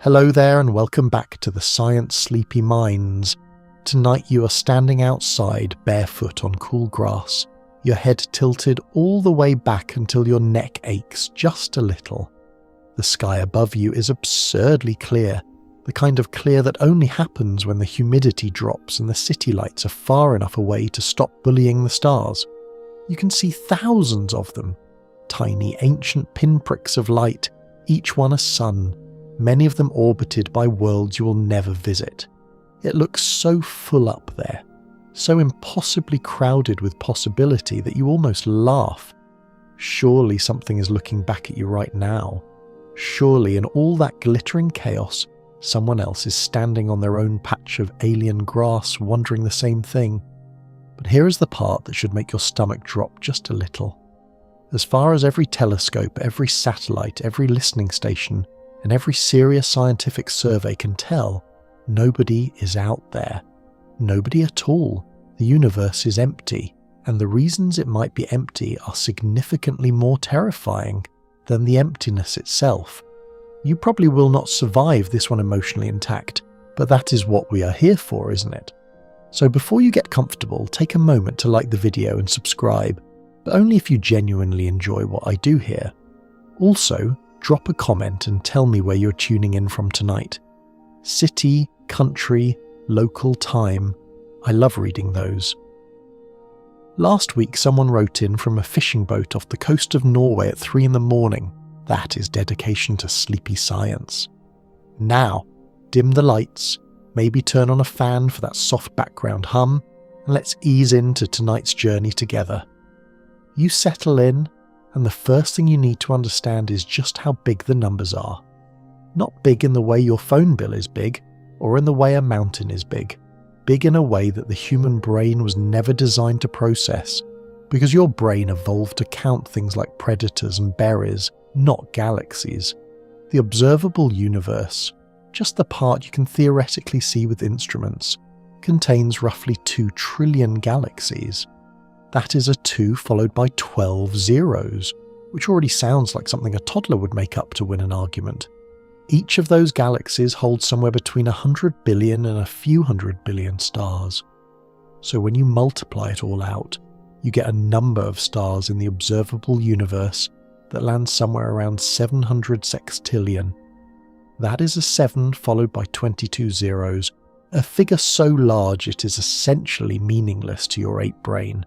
Hello there and welcome back to the Science Sleepy Minds. Tonight you are standing outside barefoot on cool grass, your head tilted all the way back until your neck aches just a little. The sky above you is absurdly clear, the kind of clear that only happens when the humidity drops and the city lights are far enough away to stop bullying the stars. You can see thousands of them, tiny ancient pinpricks of light, each one a sun, many of them orbited by worlds you will never visit. It looks so full up there, so impossibly crowded with possibility that you almost laugh. Surely something is looking back at you right now. Surely in all that glittering chaos, someone else is standing on their own patch of alien grass wondering the same thing. But here is the part that should make your stomach drop just a little. As far as every telescope, every satellite, every listening station, and every serious scientific survey can tell, nobody is out there. Nobody at all. The universe is empty, and the reasons it might be empty are significantly more terrifying than the emptiness itself. You probably will not survive this one emotionally intact, but that is what we are here for, isn't it? So before you get comfortable, take a moment to like the video and subscribe, but only if you genuinely enjoy what I do here. Also, drop a comment and tell me where you're tuning in from tonight. City, country, local time. I love reading those. Last week someone wrote in from a fishing boat off the coast of Norway at 3 a.m. That is dedication to sleepy science. Now, dim the lights, maybe turn on a fan for that soft background hum, and let's ease into tonight's journey together. You settle in, and the first thing you need to understand is just how big the numbers are. Not big in the way your phone bill is big, or in the way a mountain is big. Big in a way that the human brain was never designed to process, because your brain evolved to count things like predators and berries, not galaxies. The observable universe, just the part you can theoretically see with instruments, contains roughly 2 trillion galaxies. That is a 2 followed by 12 zeros, which already sounds like something a toddler would make up to win an argument. Each of those galaxies holds somewhere between 100 billion and a few hundred billion stars. So when you multiply it all out, you get a number of stars in the observable universe that lands somewhere around 700 sextillion. That is a 7 followed by 22 zeros, a figure so large it is essentially meaningless to your ape brain.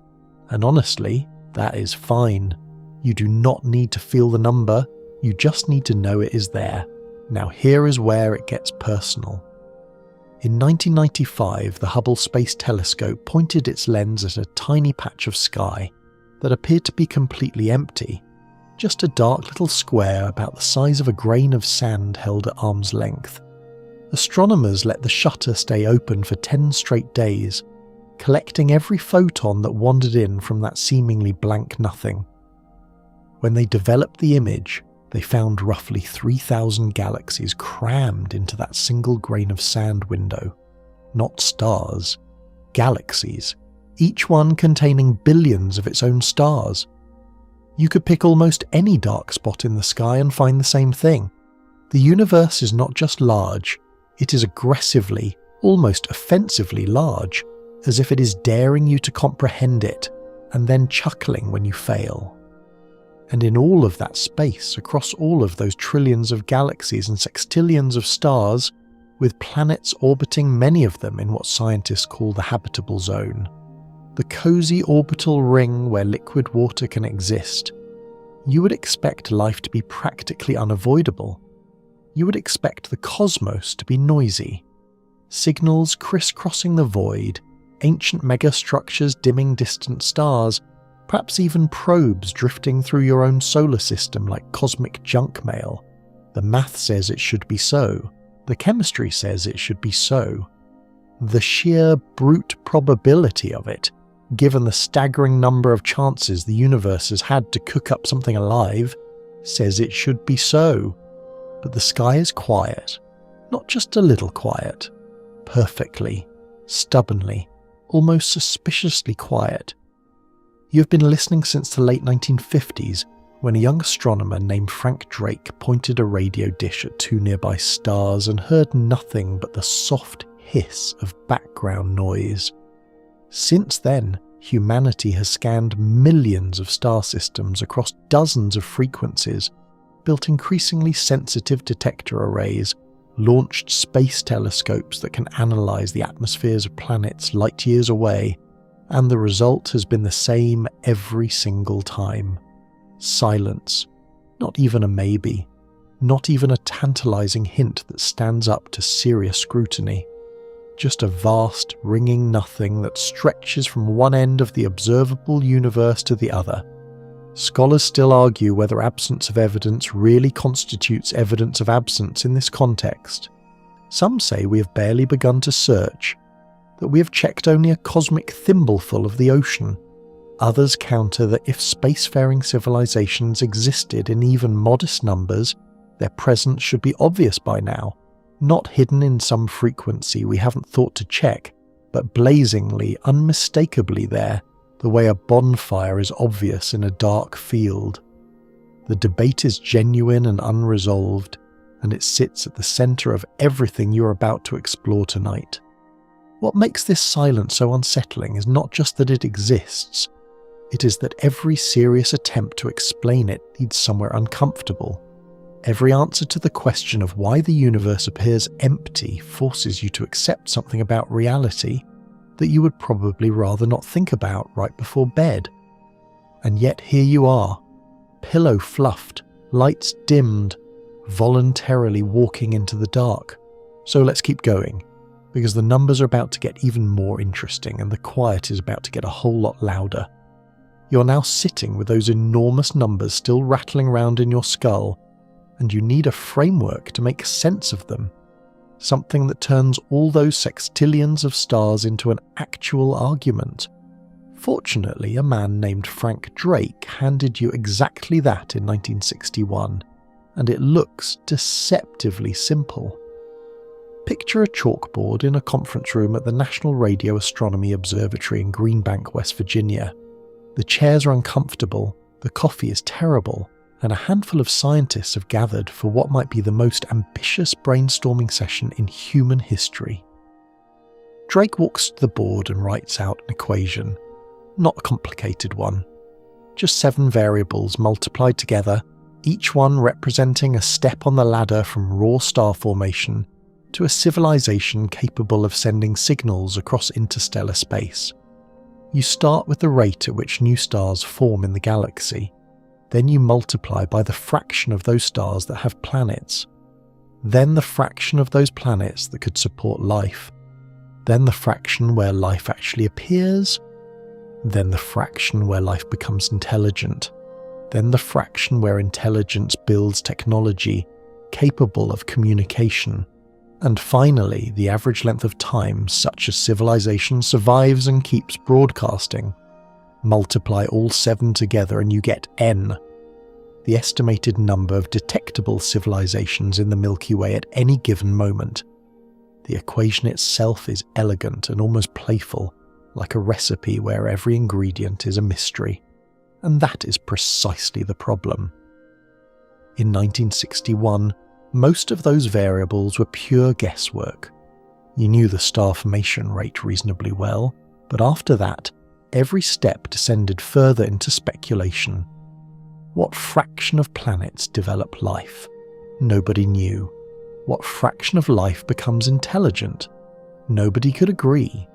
And honestly, that is fine. You do not need to feel the number, you just need to know it is there. Now here is where it gets personal. In 1995, the Hubble Space Telescope pointed its lens at a tiny patch of sky that appeared to be completely empty, just a dark little square about the size of a grain of sand held at arm's length. Astronomers let the shutter stay open for 10 straight days, collecting every photon that wandered in from that seemingly blank nothing. When they developed the image, they found roughly 3,000 galaxies crammed into that single grain of sand window. Not stars, galaxies, each one containing billions of its own stars. You could pick almost any dark spot in the sky and find the same thing. The universe is not just large, it is aggressively, almost offensively large, as if it is daring you to comprehend it, and then chuckling when you fail. And in all of that space, across all of those trillions of galaxies and sextillions of stars, with planets orbiting many of them in what scientists call the habitable zone, the cozy orbital ring where liquid water can exist, you would expect life to be practically unavoidable. You would expect the cosmos to be noisy. Signals crisscrossing the void, ancient megastructures dimming distant stars, perhaps even probes drifting through your own solar system like cosmic junk mail. The math says it should be so. The chemistry says it should be so. The sheer brute probability of it, given the staggering number of chances the universe has had to cook up something alive, says it should be so. But the sky is quiet. Not just a little quiet. Perfectly, stubbornly, almost suspiciously quiet. You have been listening since the late 1950s, when a young astronomer named Frank Drake pointed a radio dish at two nearby stars and heard nothing but the soft hiss of background noise. Since then, humanity has scanned millions of star systems across dozens of frequencies, built increasingly sensitive detector arrays, launched space telescopes that can analyze the atmospheres of planets light years away, and the result has been the same every single time. Silence. Not even a maybe. Not even a tantalizing hint that stands up to serious scrutiny. Just a vast, ringing nothing that stretches from one end of the observable universe to the other. Scholars still argue whether absence of evidence really constitutes evidence of absence in this context. Some say we have barely begun to search, that we have checked only a cosmic thimbleful of the ocean. Others counter that if spacefaring civilizations existed in even modest numbers, their presence should be obvious by now, not hidden in some frequency we haven't thought to check, but blazingly, unmistakably there, the way a bonfire is obvious in a dark field. The debate is genuine and unresolved, and it sits at the centre of everything you're about to explore tonight. What makes this silence so unsettling is not just that it exists, it is that every serious attempt to explain it leads somewhere uncomfortable. Every answer to the question of why the universe appears empty forces you to accept something about reality that you would probably rather not think about right before bed. And yet here you are, pillow fluffed, lights dimmed, voluntarily walking into the dark. So let's keep going, because the numbers are about to get even more interesting and the quiet is about to get a whole lot louder. You're now sitting with those enormous numbers still rattling around in your skull, and you need a framework to make sense of them. Something that turns all those sextillions of stars into an actual argument. Fortunately, a man named Frank Drake handed you exactly that in 1961, and it looks deceptively simple. Picture a chalkboard in a conference room at the National Radio Astronomy Observatory in Greenbank, West Virginia. The chairs are uncomfortable, the coffee is terrible, and a handful of scientists have gathered for what might be the most ambitious brainstorming session in human history. Drake walks to the board and writes out an equation. Not a complicated one. Just 7 variables multiplied together, each one representing a step on the ladder from raw star formation to a civilization capable of sending signals across interstellar space. You start with the rate at which new stars form in the galaxy. Then you multiply by the fraction of those stars that have planets. Then the fraction of those planets that could support life. Then the fraction where life actually appears. Then the fraction where life becomes intelligent. Then the fraction where intelligence builds technology capable of communication. And finally, the average length of time such a civilization survives and keeps broadcasting. Multiply all 7 together and you get N, the estimated number of detectable civilizations in the Milky Way at any given moment. The equation itself is elegant and almost playful, like a recipe where every ingredient is a mystery. And that is precisely the problem. In 1961, most of those variables were pure guesswork. You knew the star formation rate reasonably well, but after that, every step descended further into speculation. What fraction of planets develop life? Nobody knew. What fraction of life becomes intelligent? Nobody could agree.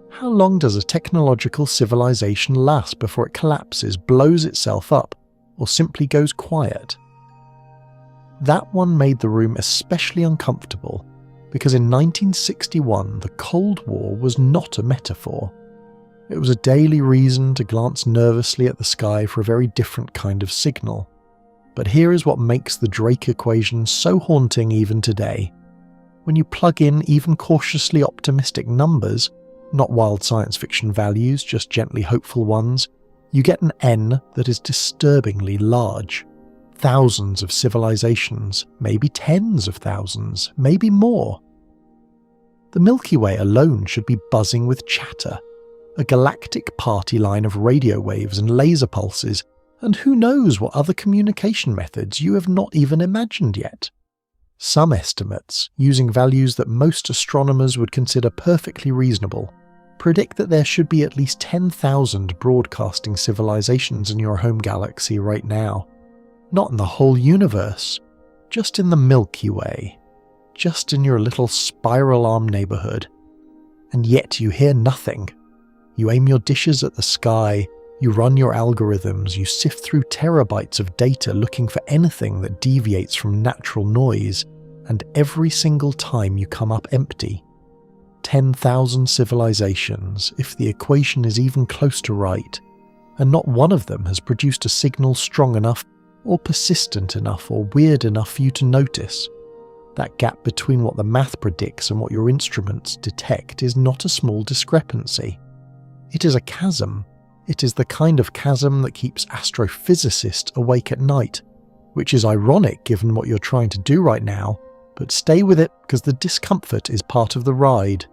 How long does a technological civilization last before it collapses, blows itself up, or simply goes quiet? That one made the room especially uncomfortable, because in 1961 the Cold War was not a metaphor. It was a daily reason to glance nervously at the sky for a very different kind of signal. But here is what makes the Drake equation so haunting even today. When you plug in even cautiously optimistic numbers, not wild science fiction values, just gently hopeful ones, you get an N that is disturbingly large. Thousands of civilizations, maybe tens of thousands, maybe more. The Milky Way alone should be buzzing with chatter, a galactic party line of radio waves and laser pulses And who knows what other communication methods you have not even imagined yet? Some estimates, using values that most astronomers would consider perfectly reasonable, predict that there should be at least 10,000 broadcasting civilizations in your home galaxy right now. Not in the whole universe, just in the Milky Way, just in your little spiral arm neighborhood. And yet you hear nothing. You aim your dishes at the sky, you run your algorithms, you sift through terabytes of data looking for anything that deviates from natural noise, and every single time you come up empty. 10,000 civilizations, if the equation is even close to right, and not one of them has produced a signal strong enough, or persistent enough, or weird enough for you to notice. That gap between what the math predicts and what your instruments detect is not a small discrepancy. It is a chasm. It is the kind of chasm that keeps astrophysicists awake at night, which is ironic given what you're trying to do right now, but stay with it because the discomfort is part of the ride.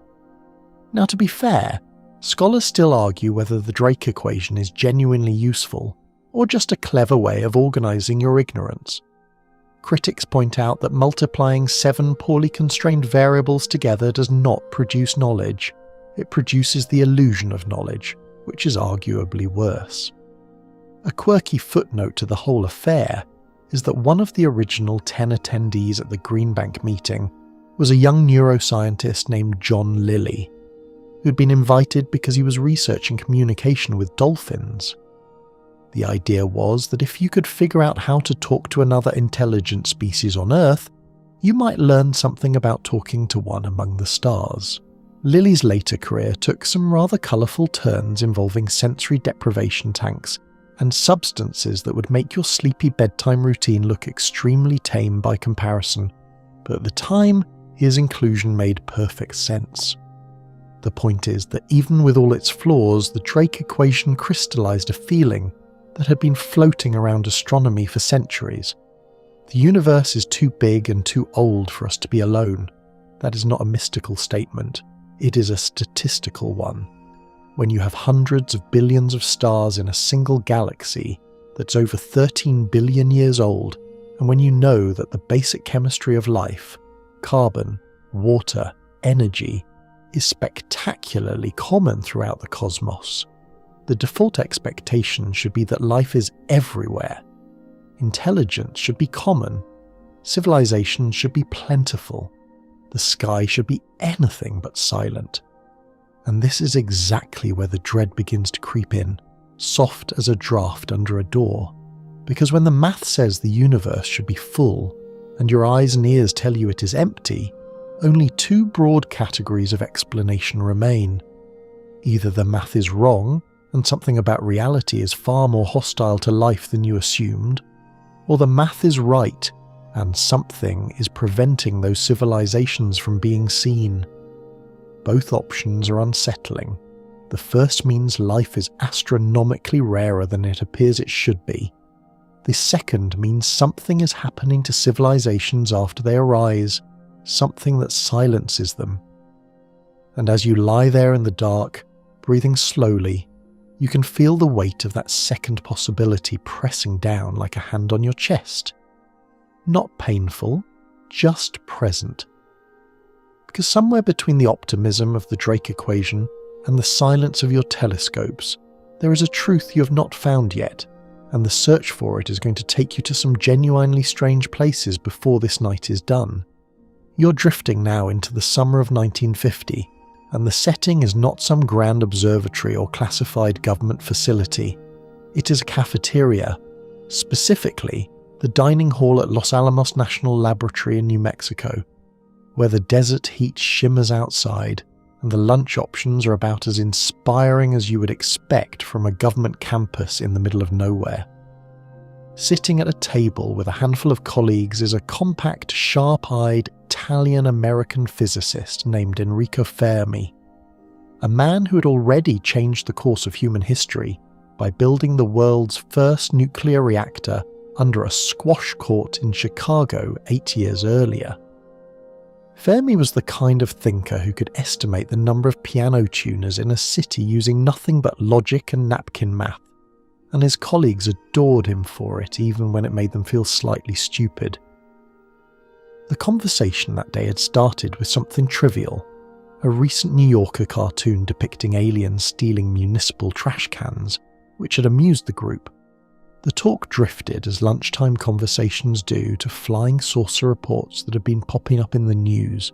Now, to be fair, scholars still argue whether the Drake equation is genuinely useful, or just a clever way of organising your ignorance. Critics point out that multiplying 7 poorly constrained variables together does not produce knowledge. It produces the illusion of knowledge, which is arguably worse. A quirky footnote to the whole affair is that one of the original 10 attendees at the Green Bank meeting was a young neuroscientist named John Lilly, who'd been invited because he was researching communication with dolphins. The idea was that if you could figure out how to talk to another intelligent species on Earth, you might learn something about talking to one among the stars. Lilly's later career took some rather colourful turns involving sensory deprivation tanks and substances that would make your sleepy bedtime routine look extremely tame by comparison, but at the time, his inclusion made perfect sense. The point is that even with all its flaws, the Drake equation crystallised a feeling that had been floating around astronomy for centuries. The universe is too big and too old for us to be alone. That is not a mystical statement. It is a statistical one. When you have hundreds of billions of stars in a single galaxy that's over 13 billion years old, and when you know that the basic chemistry of life, carbon, water, energy, is spectacularly common throughout the cosmos, the default expectation should be that life is everywhere. Intelligence should be common. Civilization should be plentiful. The sky should be anything but silent. And this is exactly where the dread begins to creep in, soft as a draft under a door. Because when the math says the universe should be full, and your eyes and ears tell you it is empty, only 2 broad categories of explanation remain. Either the math is wrong, and something about reality is far more hostile to life than you assumed, or the math is right, and something is preventing those civilizations from being seen. Both options are unsettling. The first means life is astronomically rarer than it appears it should be. The second means something is happening to civilizations after they arise, something that silences them. And as you lie there in the dark, breathing slowly, you can feel the weight of that second possibility pressing down like a hand on your chest. Not painful, just present. Because somewhere between the optimism of the Drake equation and the silence of your telescopes, there is a truth you have not found yet, and the search for it is going to take you to some genuinely strange places before this night is done. You're drifting now into the summer of 1950, and the setting is not some grand observatory or classified government facility. It is a cafeteria, specifically the dining hall at Los Alamos National Laboratory in New Mexico, where the desert heat shimmers outside and the lunch options are about as inspiring as you would expect from a government campus in the middle of nowhere. Sitting at a table with a handful of colleagues is a compact, sharp-eyed Italian-American physicist named Enrico Fermi, a man who had already changed the course of human history by building the world's first nuclear reactor under a squash court in Chicago 8 years earlier. Fermi was the kind of thinker who could estimate the number of piano tuners in a city using nothing but logic and napkin math, and his colleagues adored him for it even when it made them feel slightly stupid. The conversation that day had started with something trivial, a recent New Yorker cartoon depicting aliens stealing municipal trash cans, which had amused the group. The talk drifted, as lunchtime conversations do, to flying saucer reports that had been popping up in the news.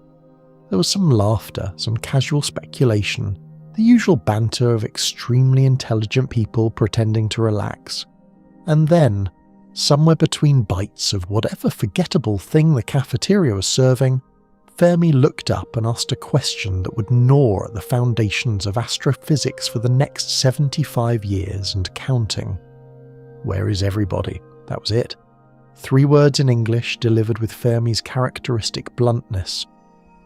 There was some laughter, some casual speculation, the usual banter of extremely intelligent people pretending to relax. And then, somewhere between bites of whatever forgettable thing the cafeteria was serving, Fermi looked up and asked a question that would gnaw at the foundations of astrophysics for the next 75 years and counting. Where is everybody? That was it. 3 words in English delivered with Fermi's characteristic bluntness.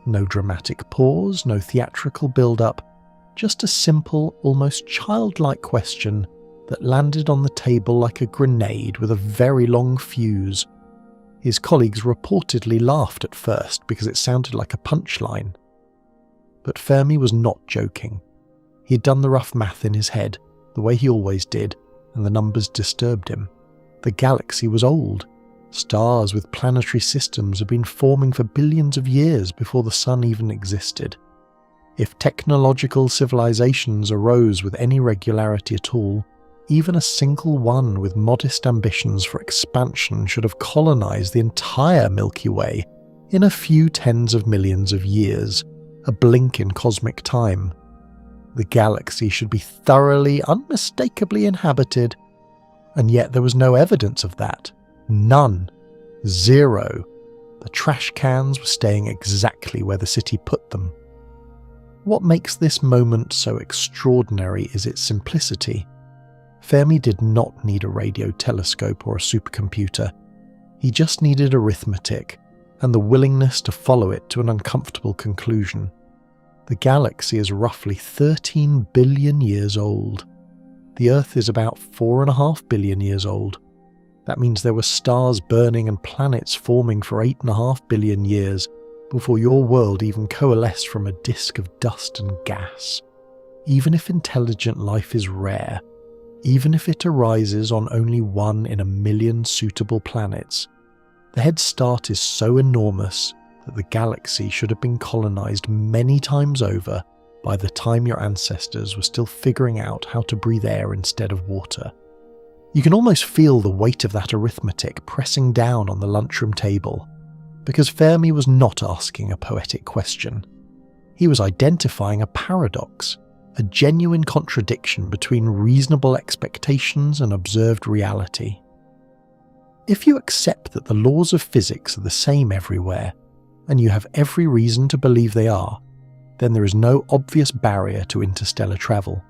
No dramatic pause, no theatrical build-up, just a simple, almost childlike question that landed on the table like a grenade with a very long fuse. His colleagues reportedly laughed at first because it sounded like a punchline. But Fermi was not joking. He'd done the rough math in his head, the way he always did, and the numbers disturbed him. The galaxy was old. Stars with planetary systems had been forming for billions of years before the sun even existed. If technological civilizations arose with any regularity at all, even a single one with modest ambitions for expansion should have colonized the entire Milky Way in a few tens of millions of years, a blink in cosmic time. The galaxy should be thoroughly, unmistakably inhabited, and yet there was no evidence of that. None. 0. The trash cans were staying exactly where the city put them. What makes this moment so extraordinary is its simplicity. Fermi did not need a radio telescope or a supercomputer. He just needed arithmetic and the willingness to follow it to an uncomfortable conclusion. The galaxy is roughly 13 billion years old. The Earth is about 4.5 billion years old. That means there were stars burning and planets forming for 8.5 billion years before your world even coalesced from a disk of dust and gas. Even if intelligent life is rare, even if it arises on only 1 in a million suitable planets, the head start is so enormous that the galaxy should have been colonized many times over by the time your ancestors were still figuring out how to breathe air instead of water. You can almost feel the weight of that arithmetic pressing down on the lunchroom table, because Fermi was not asking a poetic question. He was identifying a paradox, a genuine contradiction between reasonable expectations and observed reality. If you accept that the laws of physics are the same everywhere, and you have every reason to believe they are, then there is no obvious barrier to interstellar travel.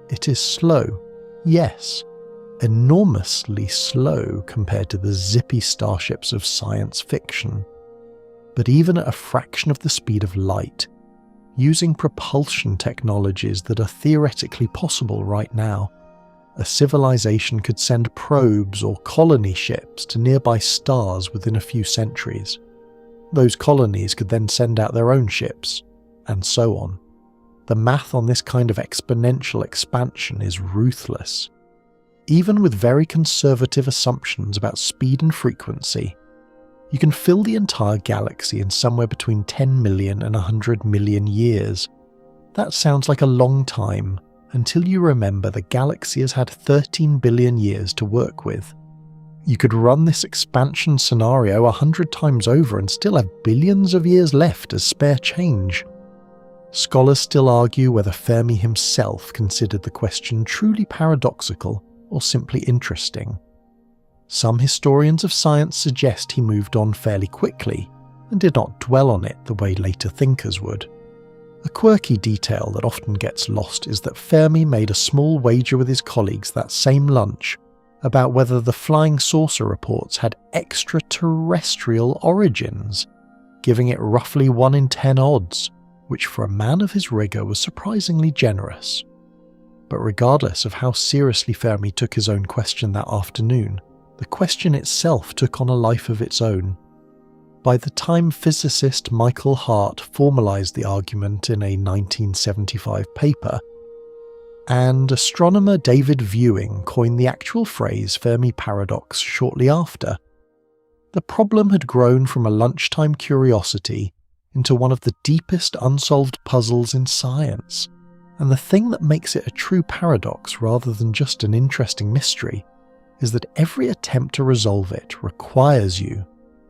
It is slow, yes, enormously slow compared to the zippy starships of science fiction. But even at a fraction of the speed of light, using propulsion technologies that are theoretically possible right now, a civilization could send probes or colony ships to nearby stars within a few centuries. Those colonies could then send out their own ships, and so on. The math on this kind of exponential expansion is ruthless. Even with very conservative assumptions about speed and frequency, you can fill the entire galaxy in somewhere between 10 million and 100 million years. That sounds like a long time, until you remember the galaxy has had 13 billion years to work with. You could run this expansion scenario 100 times over and still have billions of years left as spare change. Scholars still argue whether Fermi himself considered the question truly paradoxical or simply interesting. Some historians of science suggest he moved on fairly quickly and did not dwell on it the way later thinkers would. A quirky detail that often gets lost is that Fermi made a small wager with his colleagues that same lunch about whether the flying saucer reports had extraterrestrial origins, giving it roughly 1 in 10 odds, which for a man of his rigour was surprisingly generous. But regardless of how seriously Fermi took his own question that afternoon, the question itself took on a life of its own. By the time physicist Michael Hart formalised the argument in a 1975 paper, and astronomer David Viewing coined the actual phrase Fermi Paradox shortly after. The problem had grown from a lunchtime curiosity into one of the deepest unsolved puzzles in science, and the thing that makes it a true paradox rather than just an interesting mystery is that every attempt to resolve it requires you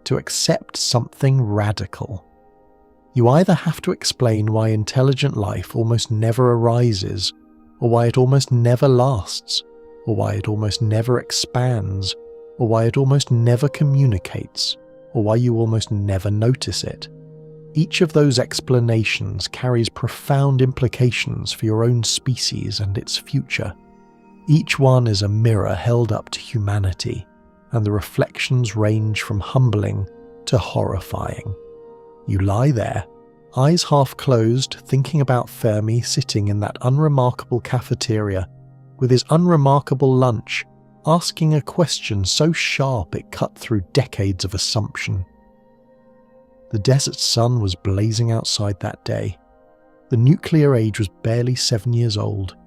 to accept something radical. You either have to explain why intelligent life almost never arises, or why it almost never lasts, or why it almost never expands, or why it almost never communicates, or why you almost never notice it. Each of those explanations carries profound implications for your own species and its future. Each one is a mirror held up to humanity, and the reflections range from humbling to horrifying. You lie there, eyes half closed, thinking about Fermi sitting in that unremarkable cafeteria with his unremarkable lunch, asking a question so sharp it cut through decades of assumption. The desert sun was blazing outside that day. The nuclear age was barely 7 years old,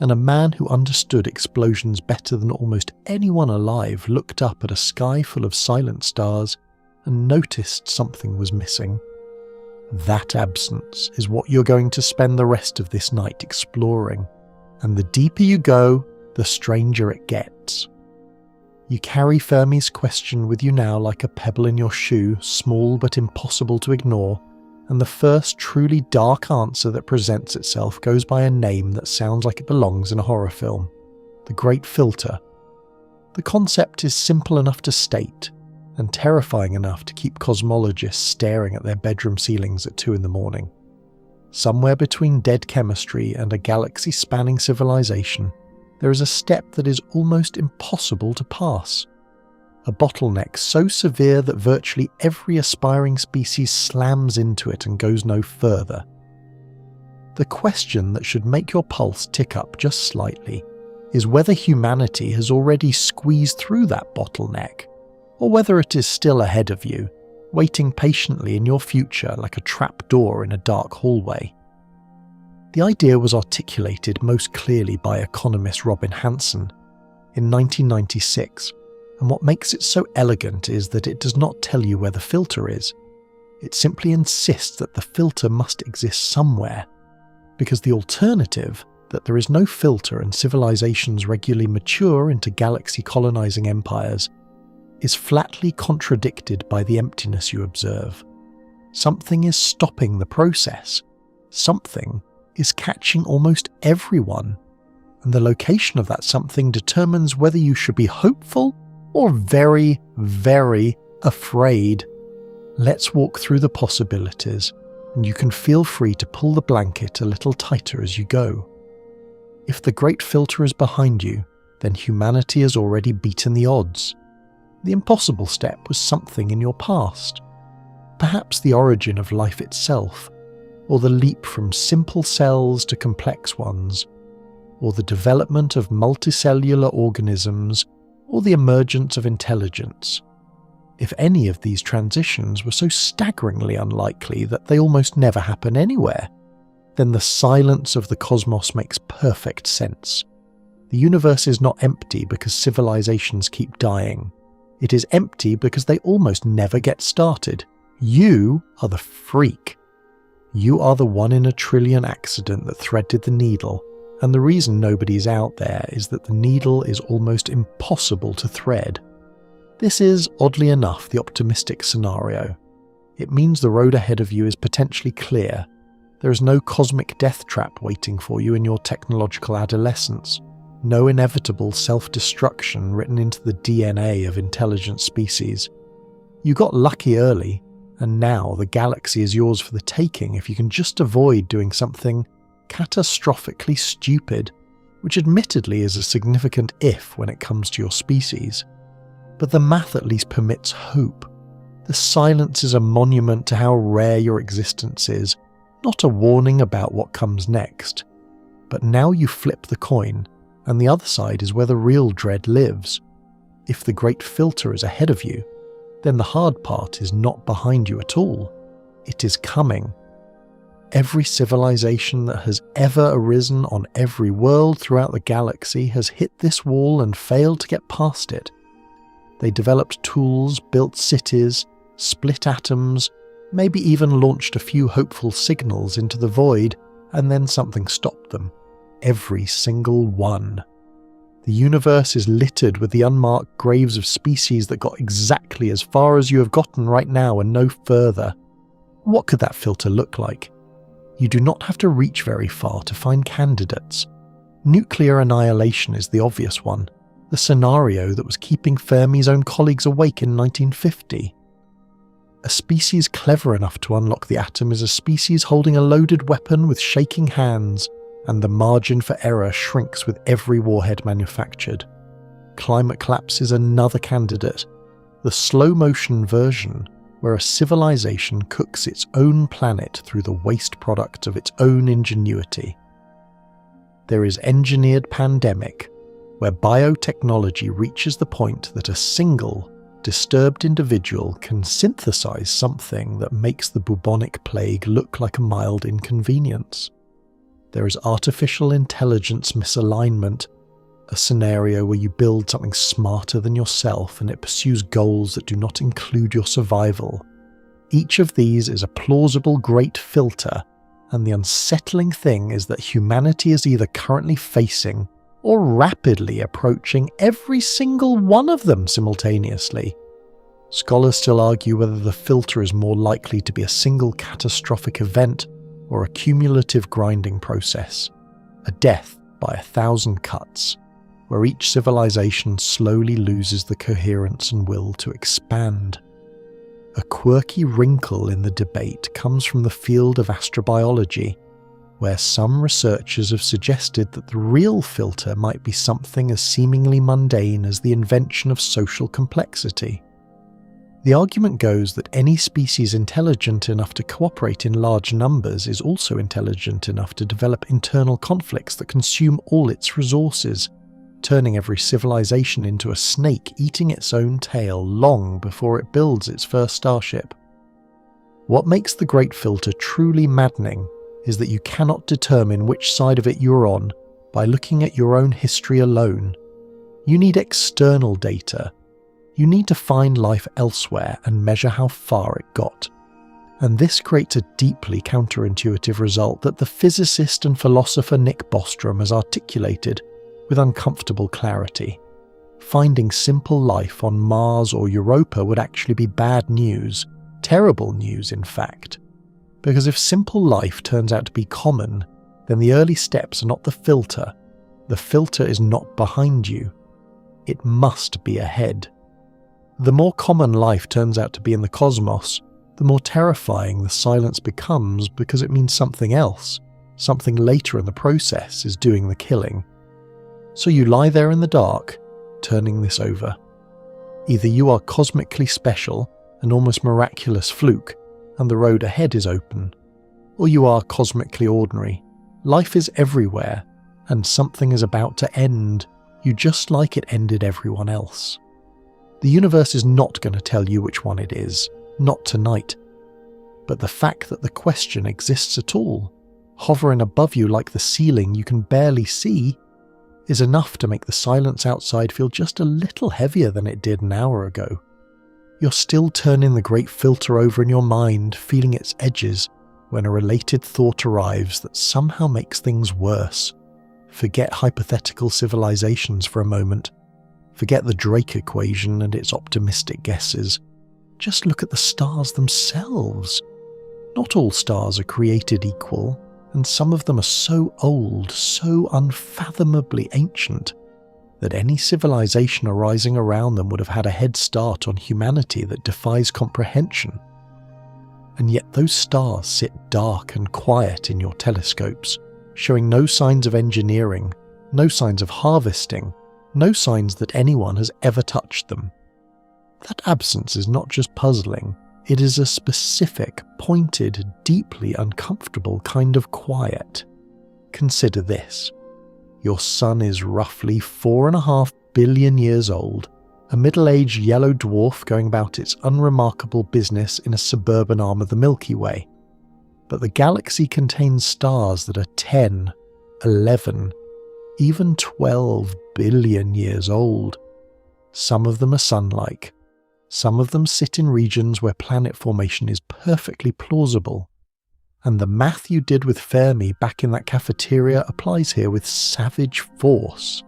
and a man who understood explosions better than almost anyone alive looked up at a sky full of silent stars and noticed something was missing. That absence is what you're going to spend the rest of this night exploring, and the deeper you go, the stranger it gets. You carry Fermi's question with you now like a pebble in your shoe, small but impossible to ignore, and the first truly dark answer that presents itself goes by a name that sounds like it belongs in a horror film: the Great Filter. The concept is simple enough to state, and terrifying enough to keep cosmologists staring at their bedroom ceilings at 2 a.m. Somewhere between dead chemistry and a galaxy-spanning civilization, there is a step that is almost impossible to pass. A bottleneck so severe that virtually every aspiring species slams into it and goes no further. The question that should make your pulse tick up just slightly is whether humanity has already squeezed through that bottleneck, or whether it is still ahead of you, waiting patiently in your future like a trap door in a dark hallway. The idea was articulated most clearly by economist Robin Hanson in 1996, and what makes it so elegant is that it does not tell you where the filter is. It simply insists that the filter must exist somewhere, because the alternative, that there is no filter and civilizations regularly mature into galaxy-colonizing empires, is flatly contradicted by the emptiness you observe. Something is stopping the process. Something is catching almost everyone, and the location of that something determines whether you should be hopeful or very, very afraid. Let's walk through the possibilities, and you can feel free to pull the blanket a little tighter as you go. If the Great Filter is behind you, then humanity has already beaten the odds. The impossible step was something in your past, perhaps the origin of life itself, or the leap from simple cells to complex ones, or the development of multicellular organisms, or the emergence of intelligence. If any of these transitions were so staggeringly unlikely that they almost never happen anywhere, then the silence of the cosmos makes perfect sense. The universe is not empty because civilizations keep dying. It is empty because they almost never get started. You are the freak. You are the 1 in a trillion accident that threaded the needle, and the reason nobody's out there is that the needle is almost impossible to thread. This is, oddly enough, the optimistic scenario. It means the road ahead of you is potentially clear. There is no cosmic death trap waiting for you in your technological adolescence, no inevitable self-destruction written into the DNA of intelligent species. You got lucky early, and now the galaxy is yours for the taking if you can just avoid doing something catastrophically stupid, which admittedly is a significant if when it comes to your species. But the math at least permits hope. The silence is a monument to how rare your existence is, not a warning about what comes next. But now you flip the coin, and the other side is where the real dread lives. If the Great Filter is ahead of you, then the hard part is not behind you at all. It is coming. Every civilization that has ever arisen on every world throughout the galaxy has hit this wall and failed to get past it. They developed tools, built cities, split atoms, maybe even launched a few hopeful signals into the void, and then something stopped them. Every single one. The universe is littered with the unmarked graves of species that got exactly as far as you have gotten right now and no further. What could that filter look like? You do not have to reach very far to find candidates. Nuclear annihilation is the obvious one, the scenario that was keeping Fermi's own colleagues awake in 1950. A species clever enough to unlock the atom is a species holding a loaded weapon with shaking hands, and the margin for error shrinks with every warhead manufactured. Climate collapse is another candidate, the slow-motion version where a civilization cooks its own planet through the waste product of its own ingenuity. There is engineered pandemic, where biotechnology reaches the point that a single, disturbed individual can synthesize something that makes the bubonic plague look like a mild inconvenience. There is artificial intelligence misalignment, a scenario where you build something smarter than yourself and it pursues goals that do not include your survival. Each of these is a plausible great filter, and the unsettling thing is that humanity is either currently facing or rapidly approaching every single one of them simultaneously. Scholars still argue whether the filter is more likely to be a single catastrophic event or a cumulative grinding process, a death by 1,000 cuts, where each civilization slowly loses the coherence and will to expand. A quirky wrinkle in the debate comes from the field of astrobiology, where some researchers have suggested that the real filter might be something as seemingly mundane as the invention of social complexity. The argument goes that any species intelligent enough to cooperate in large numbers is also intelligent enough to develop internal conflicts that consume all its resources, turning every civilization into a snake eating its own tail long before it builds its first starship. What makes the Great Filter truly maddening is that you cannot determine which side of it you're on by looking at your own history alone. You need external data. You need to find life elsewhere and measure how far it got. And this creates a deeply counterintuitive result that the physicist and philosopher Nick Bostrom has articulated with uncomfortable clarity. Finding simple life on Mars or Europa would actually be bad news, terrible news in fact. Because if simple life turns out to be common, then the early steps are not the filter. The filter is not behind you. It must be ahead. The more common life turns out to be in the cosmos, the more terrifying the silence becomes because it means something else, something later in the process is doing the killing. So you lie there in the dark, turning this over. Either you are cosmically special, an almost miraculous fluke, and the road ahead is open, or you are cosmically ordinary. Life is everywhere, and something is about to end, you just like it ended everyone else. The universe is not going to tell you which one it is, not tonight. But the fact that the question exists at all, hovering above you like the ceiling you can barely see, is enough to make the silence outside feel just a little heavier than it did an hour ago. You're still turning the great filter over in your mind, feeling its edges, when a related thought arrives that somehow makes things worse. Forget hypothetical civilizations for a moment. Forget the Drake equation and its optimistic guesses. Just look at the stars themselves. Not all stars are created equal, and some of them are so old, so unfathomably ancient, that any civilization arising around them would have had a head start on humanity that defies comprehension. And yet those stars sit dark and quiet in your telescopes, showing no signs of engineering, no signs of harvesting, no signs that anyone has ever touched them. That absence is not just puzzling, it is a specific, pointed, deeply uncomfortable kind of quiet. Consider this. Your sun is roughly 4.5 billion years old, a middle-aged yellow dwarf going about its unremarkable business in a suburban arm of the Milky Way. But the galaxy contains stars that are 10, 11, even 12 billion years old. Some of them are sun-like. Some of them sit in regions where planet formation is perfectly plausible. And the math you did with Fermi back in that cafeteria applies here with savage force.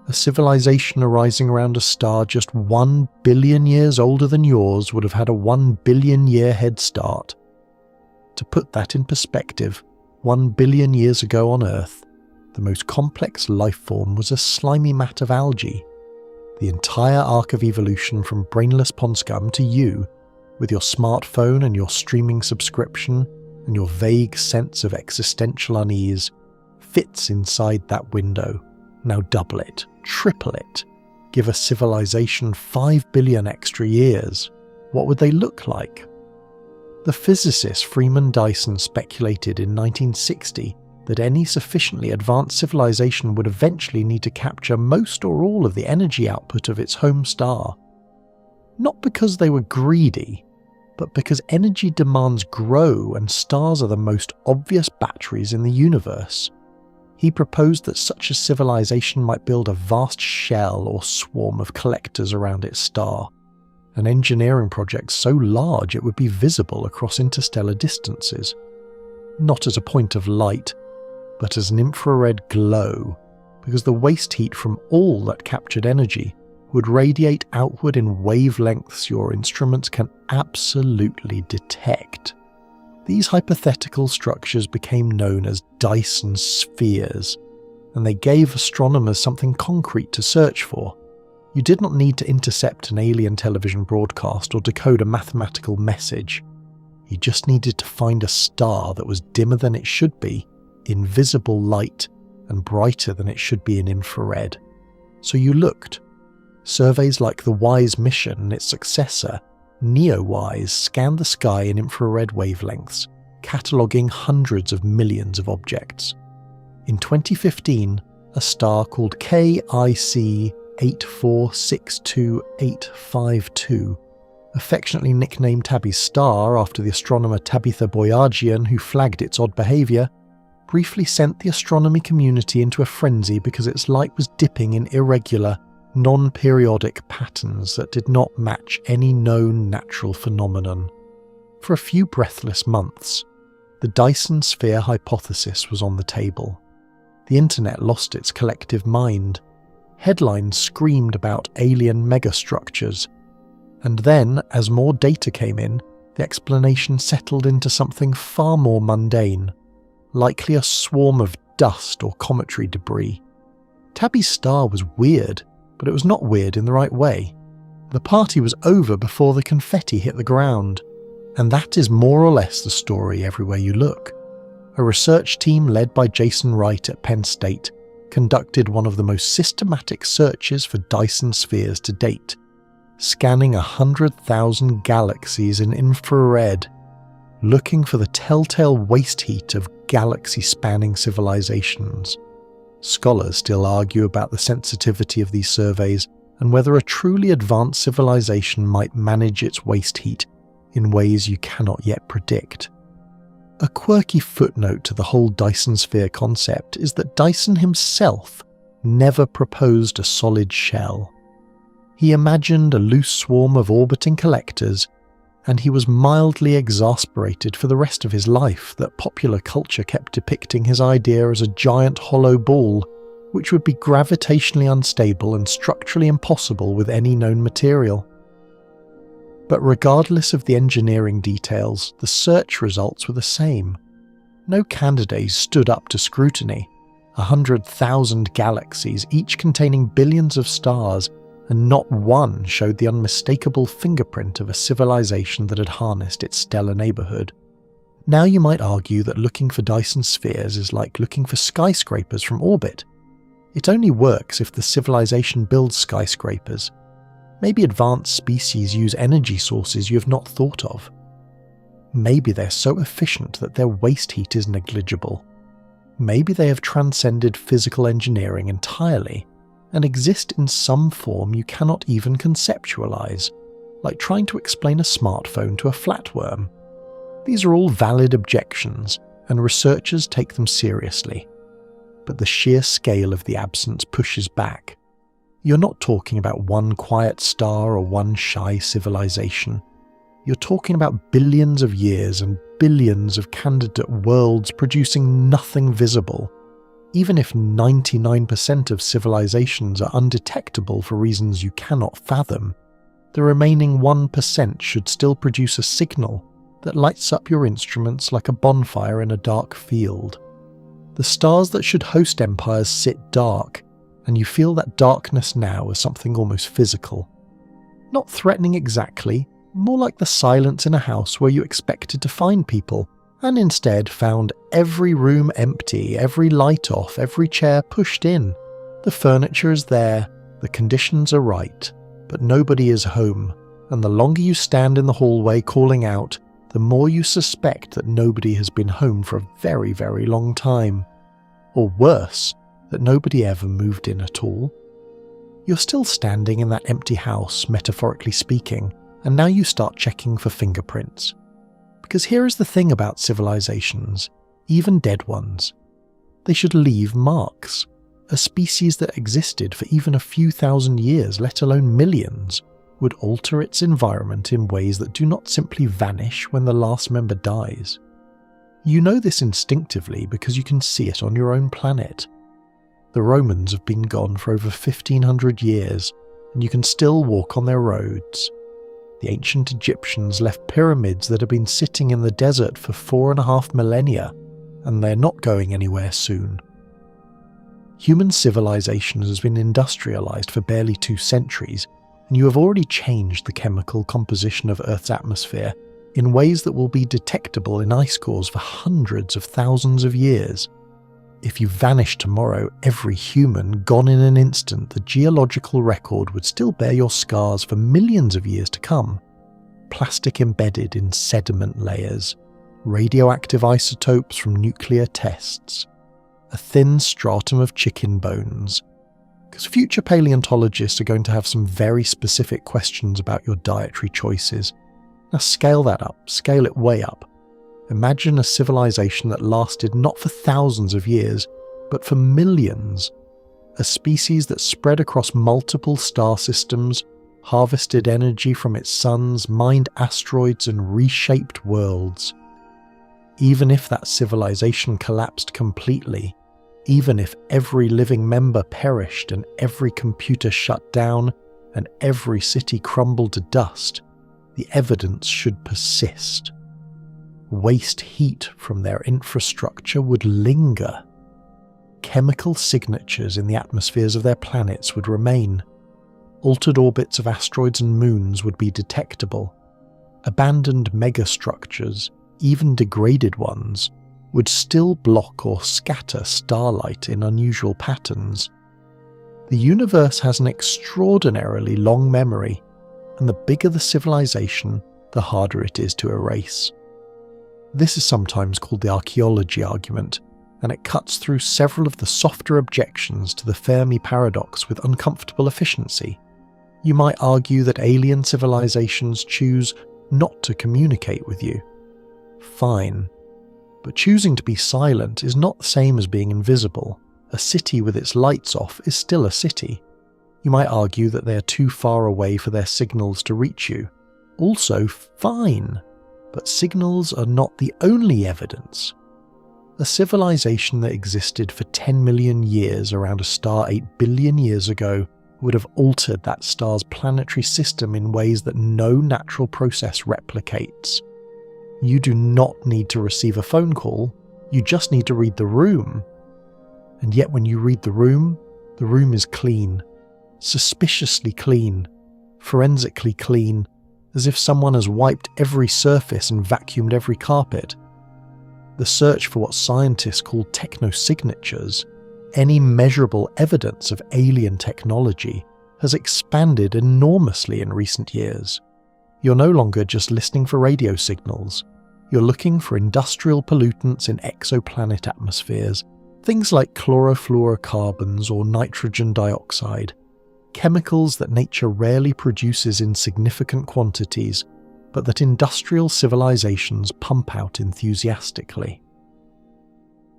A civilization arising around a star just 1 billion years older than yours would have had a 1 billion year head start. To put that in perspective, 1 billion years ago on Earth, the most complex life form was a slimy mat of algae. The entire arc of evolution from brainless pond scum to you, with your smartphone and your streaming subscription and your vague sense of existential unease, fits inside that window. Now double it, triple it, give a civilization 5 billion extra years. What would they look like? The physicist Freeman Dyson speculated in 1960 that any sufficiently advanced civilization would eventually need to capture most or all of the energy output of its home star. Not because they were greedy, but because energy demands grow and stars are the most obvious batteries in the universe. He proposed that such a civilization might build a vast shell or swarm of collectors around its star, an engineering project so large it would be visible across interstellar distances, not as a point of light, but as an infrared glow, because the waste heat from all that captured energy would radiate outward in wavelengths your instruments can absolutely detect. These hypothetical structures became known as Dyson spheres, and they gave astronomers something concrete to search for. You did not need to intercept an alien television broadcast or decode a mathematical message. You just needed to find a star that was dimmer than it should be in visible light and brighter than it should be in infrared. So you looked. Surveys like the WISE mission and its successor, NEOWISE, scanned the sky in infrared wavelengths, cataloguing hundreds of millions of objects. In 2015, a star called KIC 8462852, affectionately nicknamed Tabby's star after the astronomer Tabitha Boyajian who flagged its odd behaviour, briefly sent the astronomy community into a frenzy because its light was dipping in irregular, non-periodic patterns that did not match any known natural phenomenon. For a few breathless months, the Dyson sphere hypothesis was on the table. The internet lost its collective mind. Headlines screamed about alien megastructures. And then, as more data came in, the explanation settled into something far more mundane, likely a swarm of dust or cometary debris. Tabby's star was weird, but it was not weird in the right way. The party was over before the confetti hit the ground, and that is more or less the story everywhere you look. A research team led by Jason Wright at Penn State conducted one of the most systematic searches for Dyson spheres to date, scanning 100,000 galaxies in infrared, looking for the telltale waste heat of galaxy-spanning civilizations. Scholars still argue about the sensitivity of these surveys and whether a truly advanced civilization might manage its waste heat in ways you cannot yet predict. A quirky footnote to the whole Dyson sphere concept is that Dyson himself never proposed a solid shell. He imagined a loose swarm of orbiting collectors, and he was mildly exasperated for the rest of his life that popular culture kept depicting his idea as a giant hollow ball, which would be gravitationally unstable and structurally impossible with any known material. But regardless of the engineering details, the search results were the same. No candidate stood up to scrutiny. 100,000 galaxies, each containing billions of stars, and not one showed the unmistakable fingerprint of a civilization that had harnessed its stellar neighbourhood. Now you might argue that looking for Dyson spheres is like looking for skyscrapers from orbit. It only works if the civilization builds skyscrapers. Maybe advanced species use energy sources you have not thought of. Maybe they're so efficient that their waste heat is negligible. Maybe they have transcended physical engineering entirely and exist in some form you cannot even conceptualize, like trying to explain a smartphone to a flatworm. These are all valid objections, and researchers take them seriously. But the sheer scale of the absence pushes back. You're not talking about one quiet star or one shy civilization. You're talking about billions of years and billions of candidate worlds producing nothing visible. Even if 99% of civilizations are undetectable for reasons you cannot fathom, the remaining 1% should still produce a signal that lights up your instruments like a bonfire in a dark field. The stars that should host empires sit dark, and you feel that darkness now as something almost physical. Not threatening exactly, more like the silence in a house where you expected to find people, and instead found every room empty, every light off, every chair pushed in. The furniture is there, the conditions are right, but nobody is home, and the longer you stand in the hallway calling out, the more you suspect that nobody has been home for a very, very long time. Or worse, that nobody ever moved in at all. You're still standing in that empty house, metaphorically speaking, and now you start checking for fingerprints. Because here is the thing about civilizations, even dead ones. They should leave marks. A species that existed for even a few thousand years, let alone millions, would alter its environment in ways that do not simply vanish when the last member dies. You know this instinctively because you can see it on your own planet. The Romans have been gone for over 1500 years, and you can still walk on their roads. The ancient Egyptians left pyramids that have been sitting in the desert for 4.5 millennia, and they're not going anywhere soon. Human civilization has been industrialized for barely 2 centuries, and you have already changed the chemical composition of Earth's atmosphere in ways that will be detectable in ice cores for hundreds of thousands of years. If you vanished tomorrow, every human gone in an instant, the geological record would still bear your scars for millions of years to come. Plastic embedded in sediment layers, radioactive isotopes from nuclear tests, a thin stratum of chicken bones. Because future paleontologists are going to have some very specific questions about your dietary choices. Now scale that up, scale it way up. Imagine a civilization that lasted not for thousands of years, but for millions. A species that spread across multiple star systems, harvested energy from its suns, mined asteroids and reshaped worlds. Even if that civilization collapsed completely, even if every living member perished and every computer shut down and every city crumbled to dust, the evidence should persist. Waste heat from their infrastructure would linger. Chemical signatures in the atmospheres of their planets would remain. Altered orbits of asteroids and moons would be detectable. Abandoned megastructures, even degraded ones, would still block or scatter starlight in unusual patterns. The universe has an extraordinarily long memory, and the bigger the civilization, the harder it is to erase. This is sometimes called the archaeology argument, and it cuts through several of the softer objections to the Fermi Paradox with uncomfortable efficiency. You might argue that alien civilizations choose not to communicate with you. Fine. But choosing to be silent is not the same as being invisible. A city with its lights off is still a city. You might argue that they are too far away for their signals to reach you. Also, fine. But signals are not the only evidence. A civilization that existed for 10 million years around a star 8 billion years ago would have altered that star's planetary system in ways that no natural process replicates. You do not need to receive a phone call, you just need to read the room. And yet when you read the room is clean, suspiciously clean, forensically clean, as if someone has wiped every surface and vacuumed every carpet. The search for what scientists call technosignatures, any measurable evidence of alien technology, has expanded enormously in recent years. You're no longer just listening for radio signals. You're looking for industrial pollutants in exoplanet atmospheres, things like chlorofluorocarbons or nitrogen dioxide, chemicals that nature rarely produces in significant quantities, but that industrial civilizations pump out enthusiastically.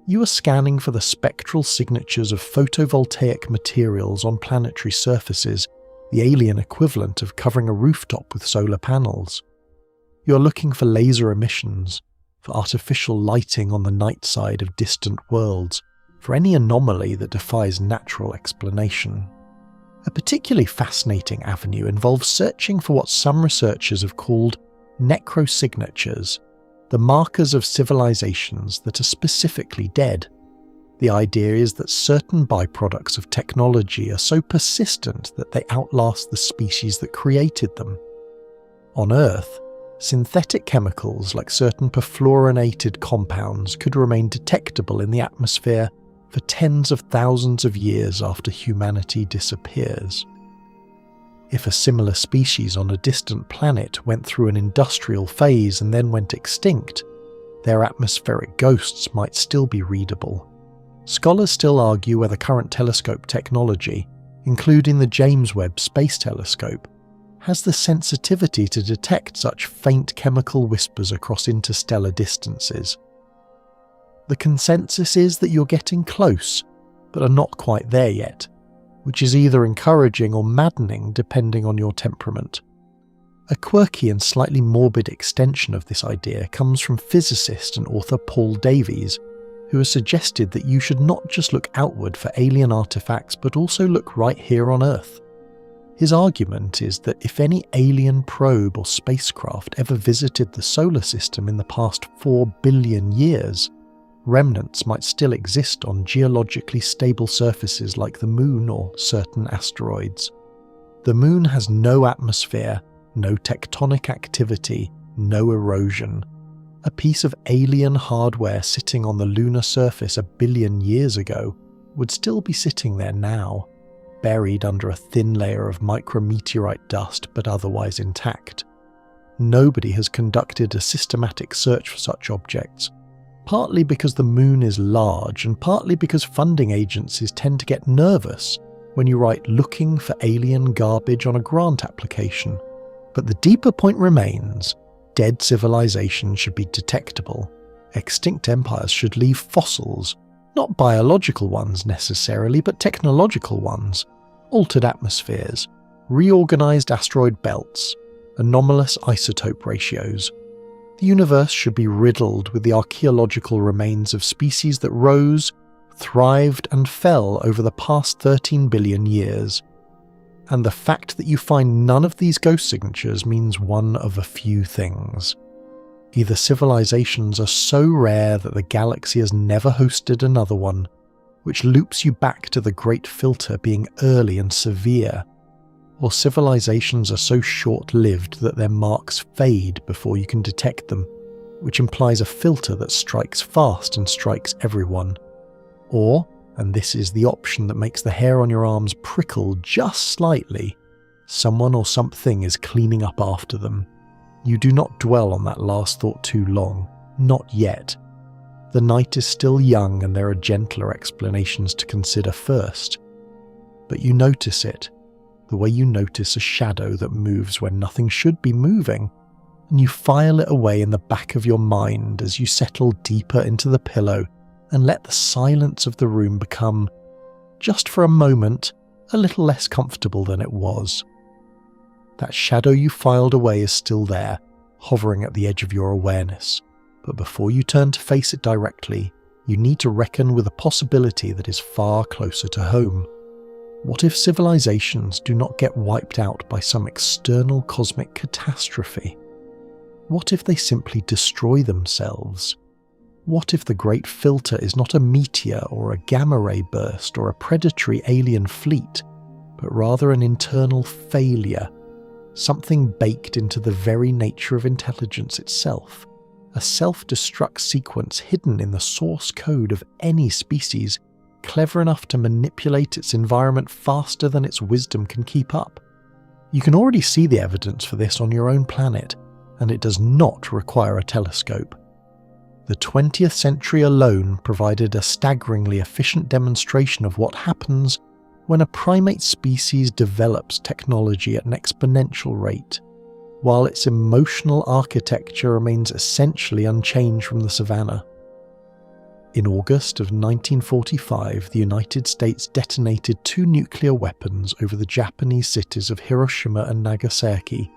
You are scanning for the spectral signatures of photovoltaic materials on planetary surfaces, the alien equivalent of covering a rooftop with solar panels. You are looking for laser emissions, for artificial lighting on the night side of distant worlds, for any anomaly that defies natural explanation. A particularly fascinating avenue involves searching for what some researchers have called necrosignatures, the markers of civilizations that are specifically dead. The idea is that certain byproducts of technology are so persistent that they outlast the species that created them. On Earth, synthetic chemicals like certain perfluorinated compounds could remain detectable in the atmosphere for tens of thousands of years after humanity disappears. If a similar species on a distant planet went through an industrial phase and then went extinct, their atmospheric ghosts might still be readable. Scholars still argue whether current telescope technology, including the James Webb Space Telescope, has the sensitivity to detect such faint chemical whispers across interstellar distances. The consensus is that you're getting close, but are not quite there yet, which is either encouraging or maddening depending on your temperament. A quirky and slightly morbid extension of this idea comes from physicist and author Paul Davies, who has suggested that you should not just look outward for alien artifacts but also look right here on Earth. His argument is that if any alien probe or spacecraft ever visited the solar system in the past 4 billion years, remnants might still exist on geologically stable surfaces like the Moon or certain asteroids. The Moon has no atmosphere, no tectonic activity, no erosion. A piece of alien hardware sitting on the lunar surface 1 billion years ago would still be sitting there now, buried under a thin layer of micrometeorite dust but otherwise intact. Nobody has conducted a systematic search for such objects, partly because the Moon is large and partly because funding agencies tend to get nervous when you write "looking for alien garbage" on a grant application. But the deeper point remains: dead civilizations should be detectable. Extinct empires should leave fossils, not biological ones necessarily, but technological ones, altered atmospheres, reorganized asteroid belts, anomalous isotope ratios. The universe should be riddled with the archaeological remains of species that rose, thrived, and fell over the past 13 billion years. And the fact that you find none of these ghost signatures means one of a few things. Either civilizations are so rare that the galaxy has never hosted another one, which loops you back to the Great Filter being early and severe, or civilizations are so short-lived that their marks fade before you can detect them, which implies a filter that strikes fast and strikes everyone. Or, and this is the option that makes the hair on your arms prickle just slightly, someone or something is cleaning up after them. You do not dwell on that last thought too long, not yet. The night is still young and there are gentler explanations to consider first. But you notice it, the way you notice a shadow that moves when nothing should be moving, and you file it away in the back of your mind as you settle deeper into the pillow and let the silence of the room become, just for a moment, a little less comfortable than it was. That shadow you filed away is still there, hovering at the edge of your awareness, but before you turn to face it directly, you need to reckon with a possibility that is far closer to home. What if civilizations do not get wiped out by some external cosmic catastrophe? What if they simply destroy themselves? What if the Great Filter is not a meteor or a gamma-ray burst or a predatory alien fleet, but rather an internal failure, something baked into the very nature of intelligence itself, a self-destruct sequence hidden in the source code of any species, clever enough to manipulate its environment faster than its wisdom can keep up? You can already see the evidence for this on your own planet, and it does not require a telescope. The 20th century alone provided a staggeringly efficient demonstration of what happens when a primate species develops technology at an exponential rate. while its emotional architecture remains essentially unchanged from the savannah. In August of 1945, the United States detonated 2 nuclear weapons over the Japanese cities of Hiroshima and Nagasaki,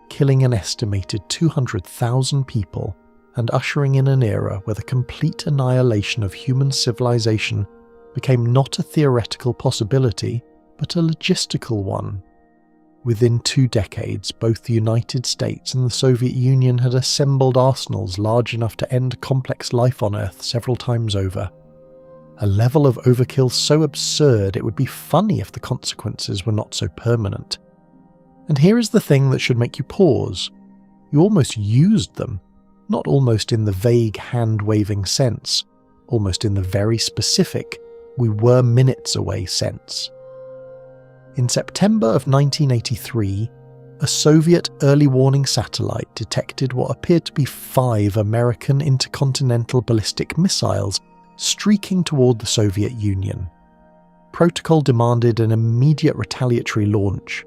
killing an estimated 200,000 people and ushering in an era where the complete annihilation of human civilization became not a theoretical possibility, but a logistical one. Within 2 decades, both the United States and the Soviet Union had assembled arsenals large enough to end complex life on Earth several times over. A level of overkill so absurd it would be funny if the consequences were not so permanent. And here is the thing that should make you pause. You almost used them, not almost in the vague hand-waving sense, almost in the very specific, we were minutes away sense. In September of 1983, a Soviet early warning satellite detected what appeared to be 5 American intercontinental ballistic missiles streaking toward the Soviet Union. Protocol demanded an immediate retaliatory launch.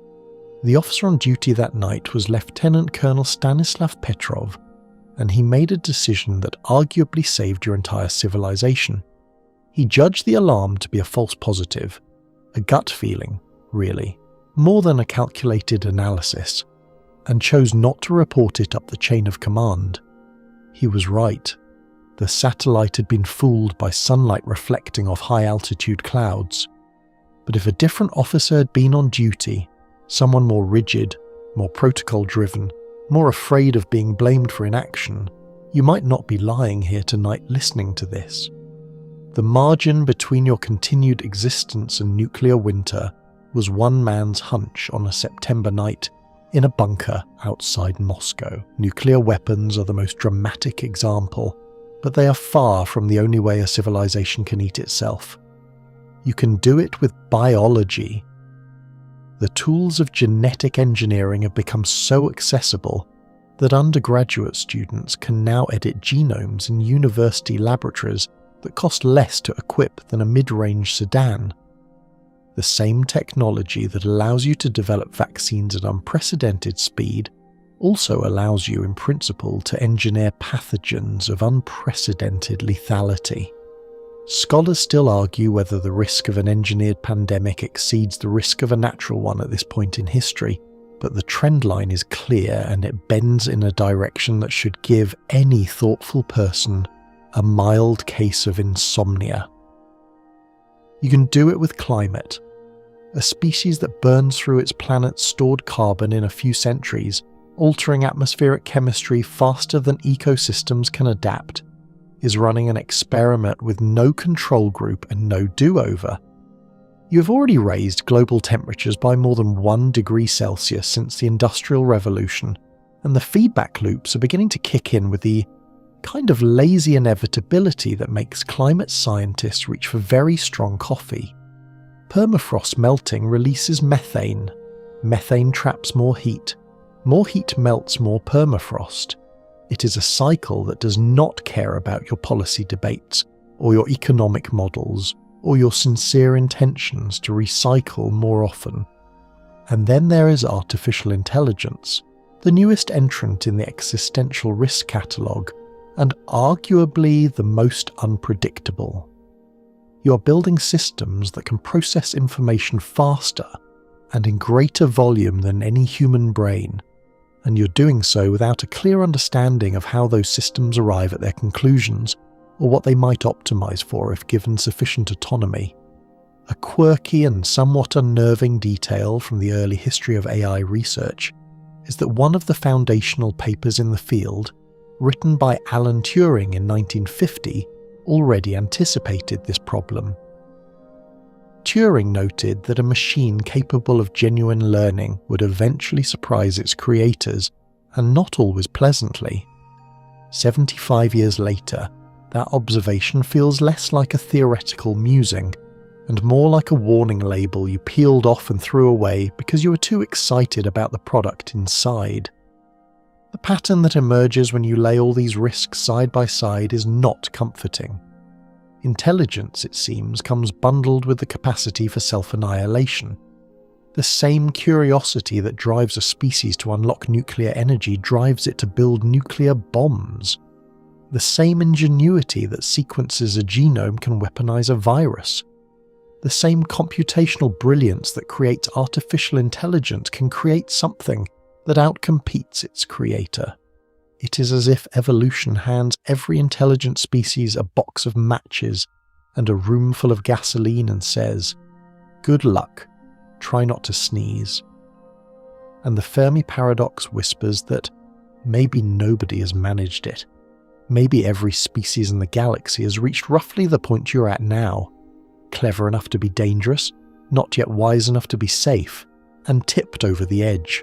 The officer on duty that night was Lieutenant Colonel Stanislav Petrov, and he made a decision that arguably saved your entire civilization. He judged the alarm to be a false positive, a gut feeling, really, more than a calculated analysis, and chose not to report it up the chain of command. He was right. The satellite had been fooled by sunlight reflecting off high-altitude clouds. But if a different officer had been on duty, someone more rigid, more protocol-driven, more afraid of being blamed for inaction, you might not be lying here tonight listening to this. The margin between your continued existence and nuclear winter was one man's hunch on a September night in a bunker outside Moscow. Nuclear weapons are the most dramatic example, but they are far from the only way a civilization can eat itself. You can do it with biology. The tools of genetic engineering have become so accessible that undergraduate students can now edit genomes in university laboratories that cost less to equip than a mid-range sedan. The same technology that allows you to develop vaccines at unprecedented speed also allows you in principle to engineer pathogens of unprecedented lethality. Scholars still argue whether the risk of an engineered pandemic exceeds the risk of a natural one at this point in history, but the trend line is clear and it bends in a direction that should give any thoughtful person a mild case of insomnia. You can do it with climate. A species that burns through its planet's stored carbon in a few centuries, altering atmospheric chemistry faster than ecosystems can adapt, is running an experiment with no control group and no do-over. You have already raised global temperatures by more than 1 degree Celsius since the Industrial Revolution, and the feedback loops are beginning to kick in with the kind of lazy inevitability that makes climate scientists reach for very strong coffee. Permafrost melting releases methane. Methane traps more heat. More heat melts more permafrost. It is a cycle that does not care about your policy debates, or your economic models, or your sincere intentions to recycle more often. And then there is artificial intelligence, the newest entrant in the existential risk catalogue, and arguably the most unpredictable. You are building systems that can process information faster and in greater volume than any human brain, and you're doing so without a clear understanding of how those systems arrive at their conclusions or what they might optimize for if given sufficient autonomy. A quirky and somewhat unnerving detail from the early history of AI research is that one of the foundational papers in the field, written by Alan Turing in 1950, already anticipated this problem. Turing noted that a machine capable of genuine learning would eventually surprise its creators, and not always pleasantly. 75 years later, that observation feels less like a theoretical musing, and more like a warning label you peeled off and threw away because you were too excited about the product inside. The pattern that emerges when you lay all these risks side by side is not comforting. Intelligence, it seems, comes bundled with the capacity for self-annihilation. The same curiosity that drives a species to unlock nuclear energy drives it to build nuclear bombs. The same ingenuity that sequences a genome can weaponize a virus. The same computational brilliance that creates artificial intelligence can create something that outcompetes its creator. It is as if evolution hands every intelligent species a box of matches and a room full of gasoline and says, "Good luck, try not to sneeze." And the Fermi Paradox whispers that maybe nobody has managed it. Maybe every species in the galaxy has reached roughly the point you're at now. Clever enough to be dangerous, not yet wise enough to be safe, and tipped over the edge.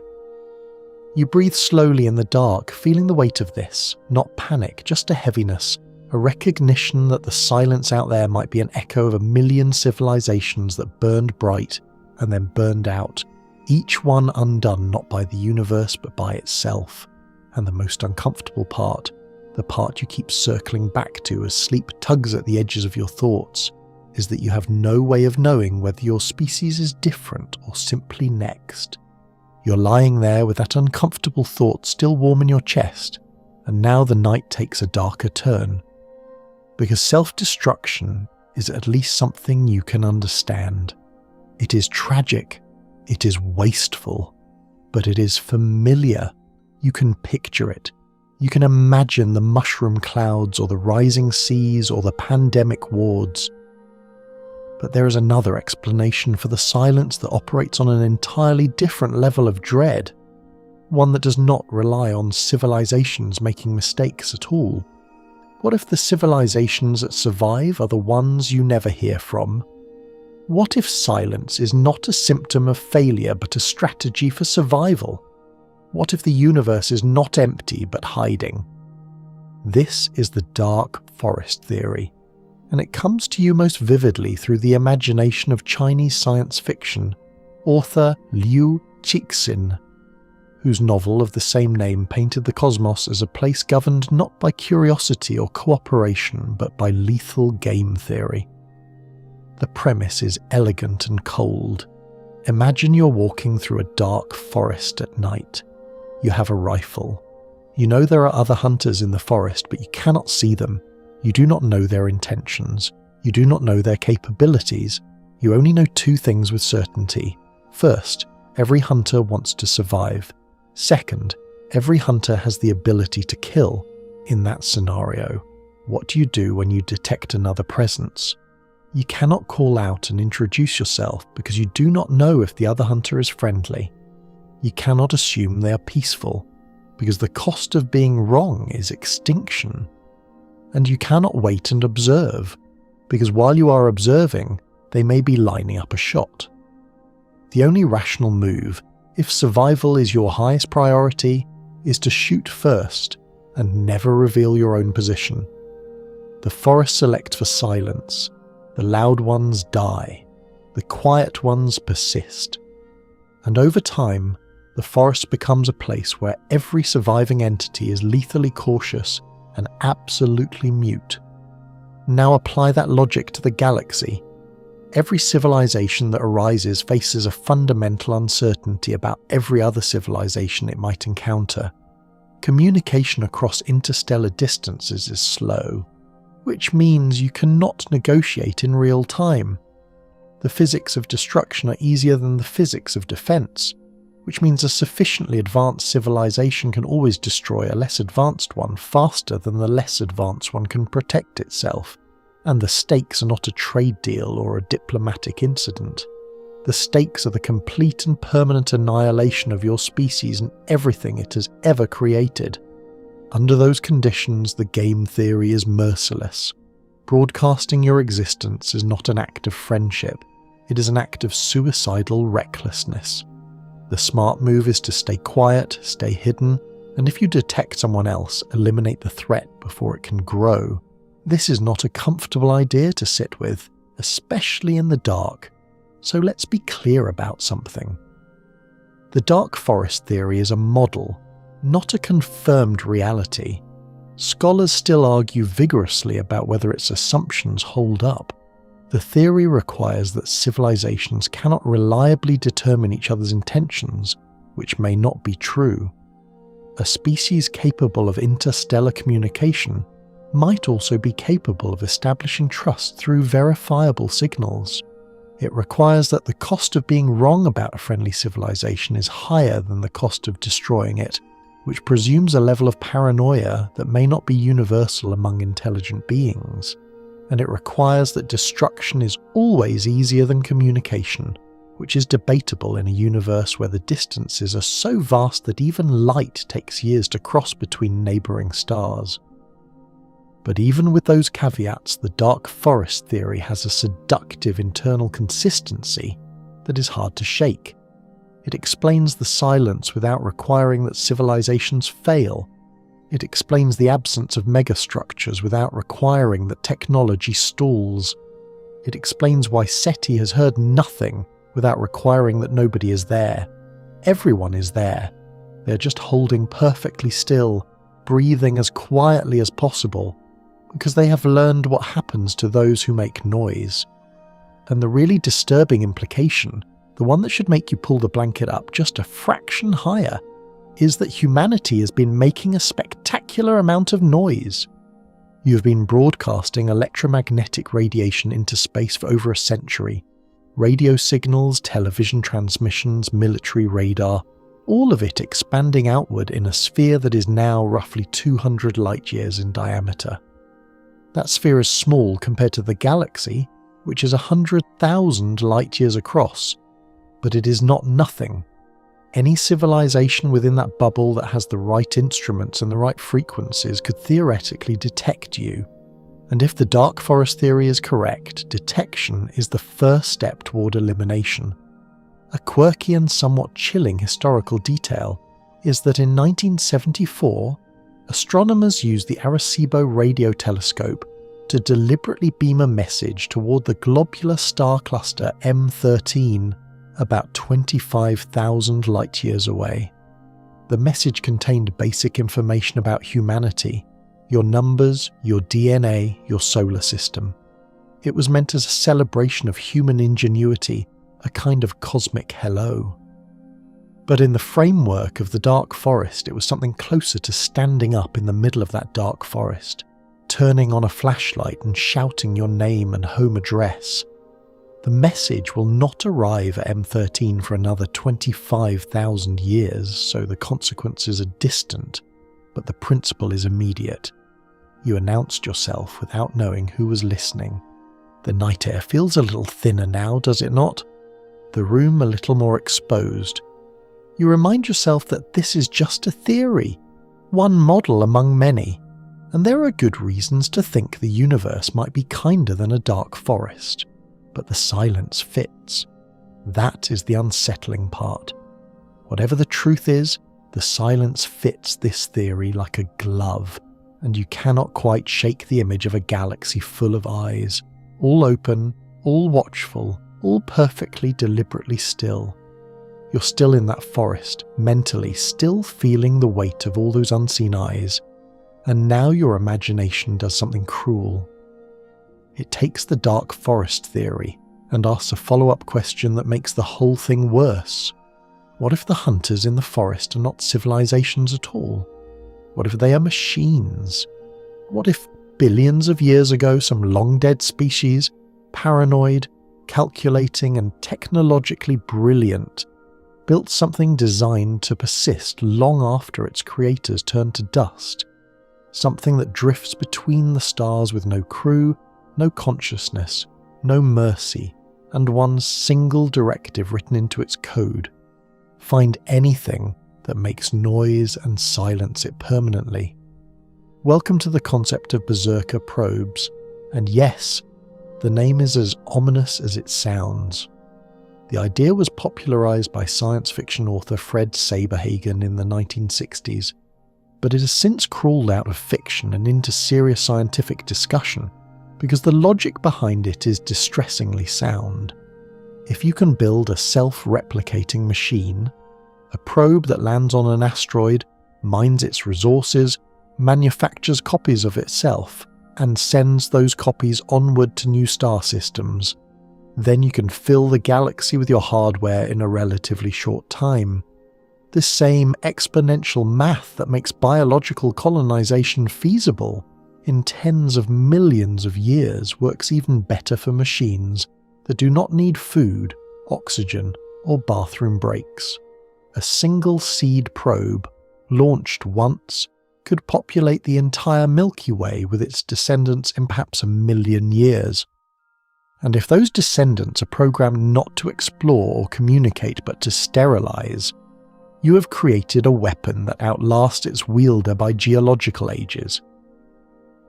You breathe slowly in the dark, feeling the weight of this, not panic, just a heaviness, a recognition that the silence out there might be an echo of 1,000,000 civilizations that burned bright and then burned out, each one undone not by the universe but by itself. And the most uncomfortable part, the part you keep circling back to as sleep tugs at the edges of your thoughts, is that you have no way of knowing whether your species is different or simply next. You're lying there with that uncomfortable thought still warm in your chest, and now the night takes a darker turn. Because self-destruction is at least something you can understand. It is tragic, it is wasteful, but it is familiar. You can picture it. You can imagine the mushroom clouds or the rising seas or the pandemic wards. But there is another explanation for the silence that operates on an entirely different level of dread, one that does not rely on civilizations making mistakes at all. What if the civilizations that survive are the ones you never hear from? What if silence is not a symptom of failure but a strategy for survival? What if the universe is not empty but hiding? This is the dark forest theory, and it comes to you most vividly through the imagination of Chinese science fiction author Liu Cixin, whose novel of the same name painted the cosmos as a place governed not by curiosity or cooperation but by lethal game theory. The premise is elegant and cold. Imagine you're walking through a dark forest at night. You have a rifle. You know there are other hunters in the forest, but you cannot see them. You do not know their intentions. You do not know their capabilities. You only know two things with certainty. First, every hunter wants to survive. Second, every hunter has the ability to kill. In that scenario, what do you do when you detect another presence? You cannot call out and introduce yourself because you do not know if the other hunter is friendly. You cannot assume they are peaceful, because the cost of being wrong is extinction. And you cannot wait and observe, because while you are observing, they may be lining up a shot. The only rational move, if survival is your highest priority, is to shoot first and never reveal your own position. The forest selects for silence. The loud ones die. The quiet ones persist. And over time, the forest becomes a place where every surviving entity is lethally cautious and absolutely mute. Now apply that logic to the galaxy. Every civilization that arises faces a fundamental uncertainty about every other civilization it might encounter. Communication across interstellar distances is slow, which means you cannot negotiate in real time. The physics of destruction are easier than the physics of defense, which means a sufficiently advanced civilization can always destroy a less advanced one faster than the less advanced one can protect itself. And the stakes are not a trade deal or a diplomatic incident. The stakes are the complete and permanent annihilation of your species and everything it has ever created. Under those conditions, the game theory is merciless. Broadcasting your existence is not an act of friendship, it is an act of suicidal recklessness. The smart move is to stay quiet, stay hidden, and if you detect someone else, eliminate the threat before it can grow. This is not a comfortable idea to sit with, especially in the dark. So let's be clear about something. The dark forest theory is a model, not a confirmed reality. Scholars still argue vigorously about whether its assumptions hold up. The theory requires that civilizations cannot reliably determine each other's intentions, which may not be true. A species capable of interstellar communication might also be capable of establishing trust through verifiable signals. It requires that the cost of being wrong about a friendly civilization is higher than the cost of destroying it, which presumes a level of paranoia that may not be universal among intelligent beings. And it requires that destruction is always easier than communication, which is debatable in a universe where the distances are so vast that even light takes years to cross between neighbouring stars. But even with those caveats, the dark forest theory has a seductive internal consistency that is hard to shake. It explains the silence without requiring that civilizations fail. It explains the absence of megastructures without requiring that technology stalls. It explains why SETI has heard nothing without requiring that nobody is there. Everyone is there. They're just holding perfectly still, breathing as quietly as possible, because they have learned what happens to those who make noise. And the really disturbing implication, the one that should make you pull the blanket up just a fraction higher, is that humanity has been making a spectacular amount of noise. You have been broadcasting electromagnetic radiation into space for over a century. Radio signals, television transmissions, military radar, all of it expanding outward in a sphere that is now roughly 200 light-years in diameter. That sphere is small compared to the galaxy, which is 100,000 light-years across, but it is not nothing. Any civilization within that bubble that has the right instruments and the right frequencies could theoretically detect you. And if the dark forest theory is correct, detection is the first step toward elimination. A quirky and somewhat chilling historical detail is that in 1974, astronomers used the Arecibo radio telescope to deliberately beam a message toward the globular star cluster M13, about 25,000 light-years away. The message contained basic information about humanity, your numbers, your DNA, your solar system. It was meant as a celebration of human ingenuity, a kind of cosmic hello. But in the framework of the dark forest, it was something closer to standing up in the middle of that dark forest, turning on a flashlight and shouting your name and home address. The message will not arrive at M13 for another 25,000 years, so the consequences are distant, but the principle is immediate. You announced yourself without knowing who was listening. The night air feels a little thinner now, does it not? The room a little more exposed. You remind yourself that this is just a theory, one model among many, and there are good reasons to think the universe might be kinder than a dark forest. But the silence fits. That is the unsettling part. Whatever the truth is, the silence fits this theory like a glove, and you cannot quite shake the image of a galaxy full of eyes, all open, all watchful, all perfectly deliberately still. You're still in that forest, mentally still feeling the weight of all those unseen eyes, and now your imagination does something cruel. It takes the dark forest theory and asks a follow-up question that makes the whole thing worse. What if the hunters in the forest are not civilizations at all? What if they are machines? What if billions of years ago some long-dead species, paranoid, calculating and technologically brilliant, built something designed to persist long after its creators turn to dust? Something that drifts between the stars with no crew, no consciousness, no mercy, and one single directive written into its code. Find anything that makes noise and silence it permanently. Welcome to the concept of Berserker probes, and yes, the name is as ominous as it sounds. The idea was popularized by science fiction author Fred Saberhagen in the 1960s, but it has since crawled out of fiction and into serious scientific discussion, because the logic behind it is distressingly sound. If you can build a self-replicating machine, a probe that lands on an asteroid, mines its resources, manufactures copies of itself, and sends those copies onward to new star systems. Then you can fill the galaxy with your hardware in a relatively short time. The same exponential math that makes biological colonization feasible in tens of millions of years works even better for machines that do not need food, oxygen, or bathroom breaks. A single seed probe, launched once, could populate the entire Milky Way with its descendants in perhaps 1 million years. And if those descendants are programmed not to explore or communicate but to sterilize, you have created a weapon that outlasts its wielder by geological ages.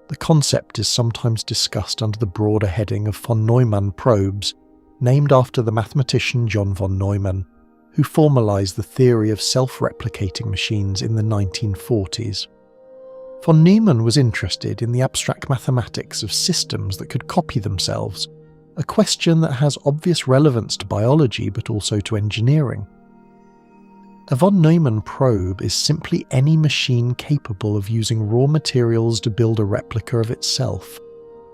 The concept is sometimes discussed under the broader heading of von Neumann probes, named after the mathematician John von Neumann, who formalized the theory of self-replicating machines in the 1940s. Von Neumann was interested in the abstract mathematics of systems that could copy themselves, a question that has obvious relevance to biology but also to engineering. A von Neumann probe is simply any machine capable of using raw materials to build a replica of itself,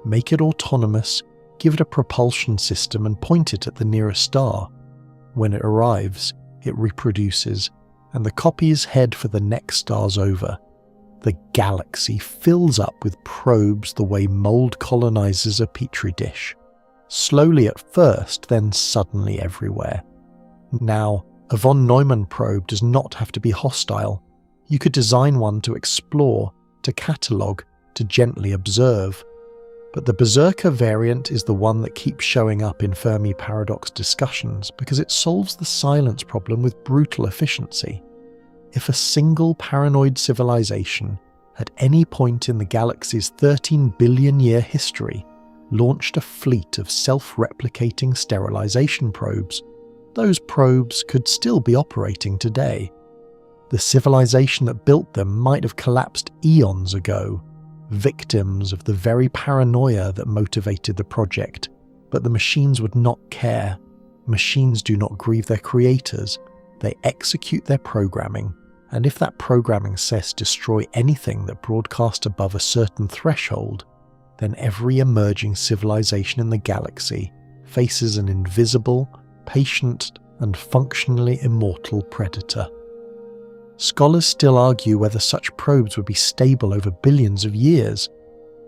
make it autonomous, give it a propulsion system and point it at the nearest star. When it arrives, it reproduces, and the copies head for the next stars over. The galaxy fills up with probes the way mold colonizes a petri dish. Slowly at first, then suddenly everywhere. Now, a von Neumann probe does not have to be hostile. You could design one to explore, to catalogue, to gently observe. But the Berserker variant is the one that keeps showing up in Fermi Paradox discussions because it solves the silence problem with brutal efficiency. If a single paranoid civilization, at any point in the galaxy's 13 billion year history, launched a fleet of self-replicating sterilization probes, those probes could still be operating today. The civilization that built them might have collapsed eons ago, victims of the very paranoia that motivated the project, but the machines would not care. Machines do not grieve their creators, they execute their programming, and if that programming says destroy anything that broadcasts above a certain threshold, then every emerging civilization in the galaxy faces an invisible, patient, and functionally immortal predator. Scholars still argue whether such probes would be stable over billions of years.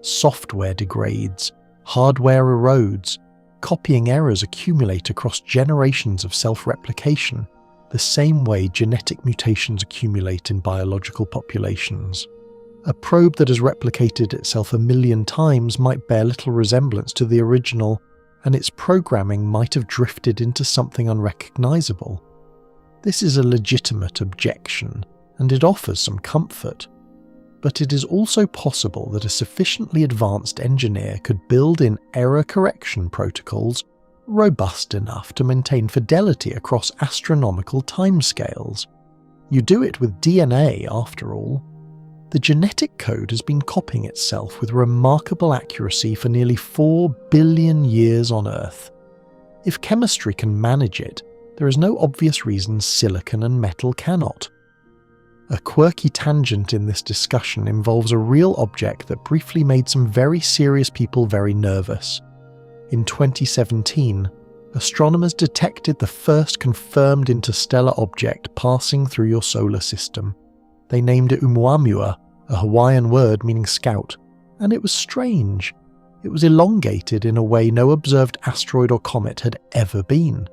Software degrades, hardware erodes, copying errors accumulate across generations of self-replication, the same way genetic mutations accumulate in biological populations. A probe that has replicated itself 1 million times might bear little resemblance to the original, and its programming might have drifted into something unrecognizable. This is a legitimate objection, and it offers some comfort. But it is also possible that a sufficiently advanced engineer could build in error correction protocols robust enough to maintain fidelity across astronomical timescales. You do it with DNA, after all. The genetic code has been copying itself with remarkable accuracy for nearly 4 billion years on Earth. If chemistry can manage it, there is no obvious reason silicon and metal cannot. A quirky tangent in this discussion involves a real object that briefly made some very serious people very nervous. In 2017, astronomers detected the first confirmed interstellar object passing through your solar system. They named it Oumuamua, a Hawaiian word meaning scout, and it was strange. It was elongated in a way no observed asteroid or comet had ever been.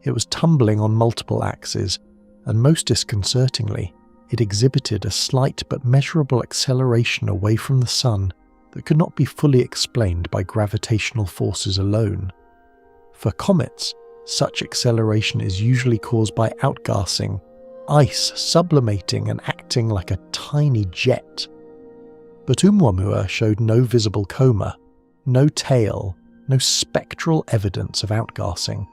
It was tumbling on multiple axes, and most disconcertingly, it exhibited a slight but measurable acceleration away from the Sun that could not be fully explained by gravitational forces alone. For comets, such acceleration is usually caused by outgassing, ice sublimating and acting like a tiny jet. But Oumuamua showed no visible coma, no tail, no spectral evidence of outgassing.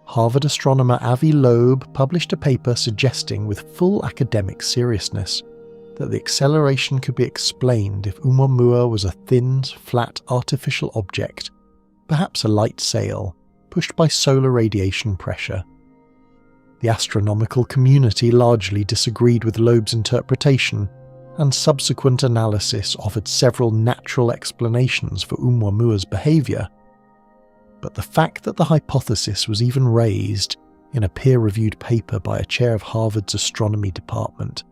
Harvard astronomer Avi Loeb published a paper suggesting with full academic seriousness that the acceleration could be explained if Oumuamua was a thin, flat artificial object, perhaps a light sail, pushed by solar radiation pressure. The astronomical community largely disagreed with Loeb's interpretation, and subsequent analysis offered several natural explanations for Oumuamua's behaviour. But the fact that the hypothesis was even raised in a peer-reviewed paper by a chair of Harvard's astronomy department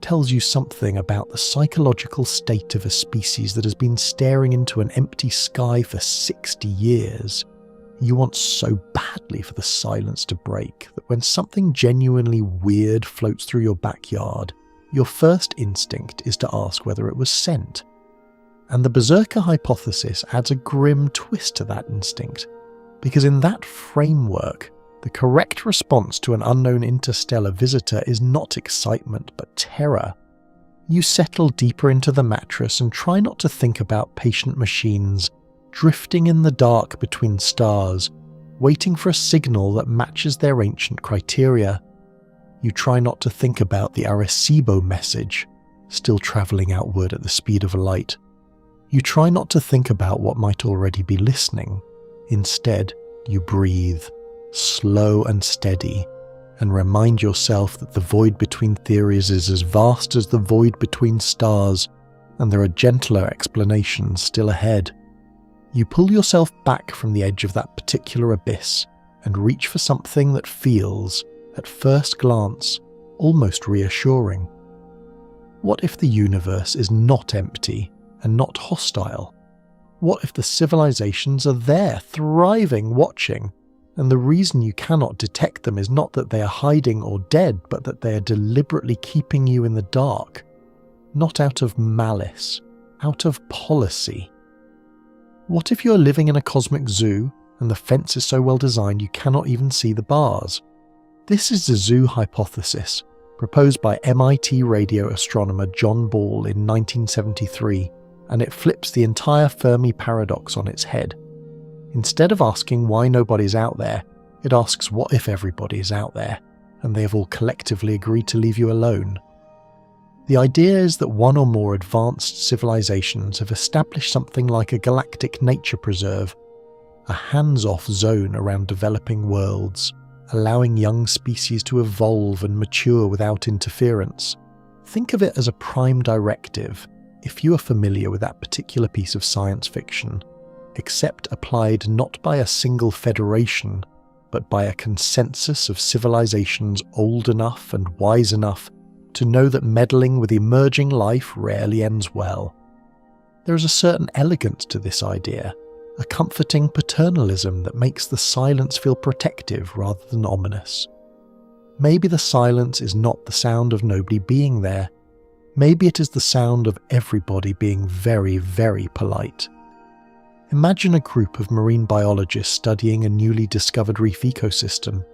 tells you something about the psychological state of a species that has been staring into an empty sky for 60 years. You want so badly for the silence to break that when something genuinely weird floats through your backyard, your first instinct is to ask whether it was sent. And the Berserker hypothesis adds a grim twist to that instinct, because in that framework, the correct response to an unknown interstellar visitor is not excitement but terror. You settle deeper into the mattress and try not to think about patient machines drifting in the dark between stars, waiting for a signal that matches their ancient criteria. You try not to think about the Arecibo message, still travelling outward at the speed of a light. You try not to think about what might already be listening. Instead, you breathe, slow and steady, and remind yourself that the void between theories is as vast as the void between stars, and there are gentler explanations still ahead. You pull yourself back from the edge of that particular abyss and reach for something that feels, at first glance, almost reassuring. What if the universe is not empty and not hostile? What if the civilizations are there, thriving, watching, and the reason you cannot detect them is not that they are hiding or dead, but that they are deliberately keeping you in the dark, not out of malice, out of policy? What if you are living in a cosmic zoo and the fence is so well designed you cannot even see the bars? This is the zoo hypothesis, proposed by MIT radio astronomer John Ball in 1973, and it flips the entire Fermi Paradox on its head. Instead of asking why nobody's out there, it asks what if everybody is out there, and they have all collectively agreed to leave you alone. The idea is that one or more advanced civilizations have established something like a galactic nature preserve, a hands-off zone around developing worlds, allowing young species to evolve and mature without interference. Think of it as a prime directive, if you are familiar with that particular piece of science fiction, except applied not by a single federation, but by a consensus of civilizations old enough and wise enough to know that meddling with emerging life rarely ends well. There is a certain elegance to this idea, a comforting paternalism that makes the silence feel protective rather than ominous. Maybe the silence is not the sound of nobody being there. Maybe it is the sound of everybody being very, very polite. Imagine a group of marine biologists studying a newly discovered reef ecosystem.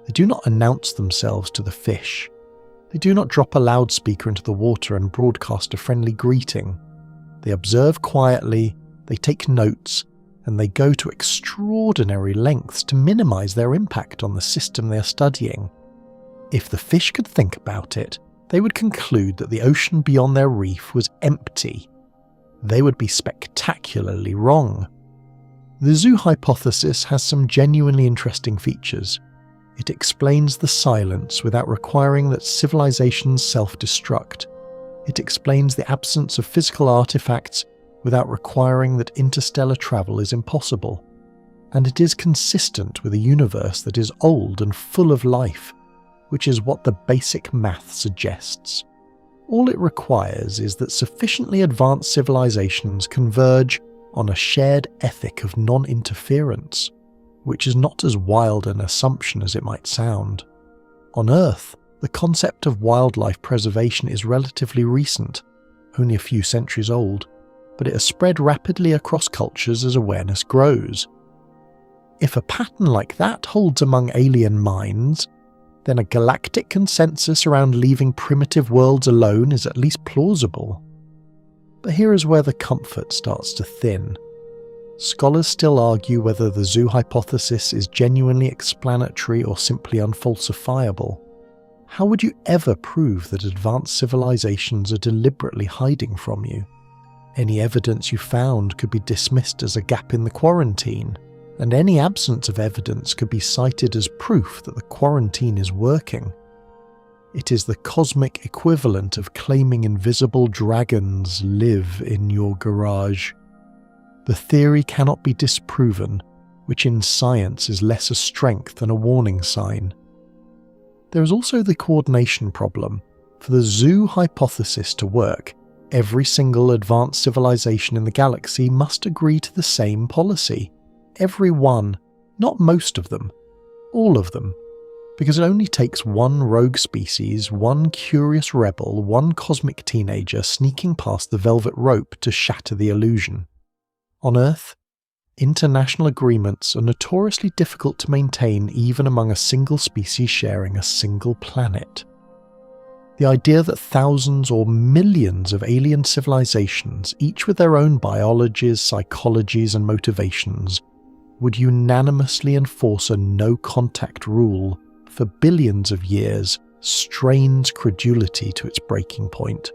They do not announce themselves to the fish. They do not drop a loudspeaker into the water and broadcast a friendly greeting. They observe quietly, they take notes, and they go to extraordinary lengths to minimize their impact on the system they are studying. If the fish could think about it, they would conclude that the ocean beyond their reef was empty. They would be spectacularly wrong. The zoo hypothesis has some genuinely interesting features. It explains the silence without requiring that civilizations self-destruct. It explains the absence of physical artifacts without requiring that interstellar travel is impossible. And it is consistent with a universe that is old and full of life, which is what the basic math suggests. All it requires is that sufficiently advanced civilizations converge on a shared ethic of non-interference, which is not as wild an assumption as it might sound. On Earth, the concept of wildlife preservation is relatively recent, only a few centuries old, but it has spread rapidly across cultures as awareness grows. If a pattern like that holds among alien minds, then a galactic consensus around leaving primitive worlds alone is at least plausible. But here is where the comfort starts to thin. Scholars still argue whether the zoo hypothesis is genuinely explanatory or simply unfalsifiable. How would you ever prove that advanced civilizations are deliberately hiding from you? Any evidence you found could be dismissed as a gap in the quarantine, and any absence of evidence could be cited as proof that the quarantine is working. It is the cosmic equivalent of claiming invisible dragons live in your garage. The theory cannot be disproven, which in science is less a strength than a warning sign. There is also the coordination problem. For the zoo hypothesis to work, every single advanced civilization in the galaxy must agree to the same policy. Every one, not most of them, all of them. Because it only takes one rogue species, one curious rebel, one cosmic teenager sneaking past the velvet rope to shatter the illusion. On Earth, international agreements are notoriously difficult to maintain even among a single species sharing a single planet. The idea that thousands or millions of alien civilizations, each with their own biologies, psychologies and motivations, would unanimously enforce a no-contact rule for billions of years strains credulity to its breaking point.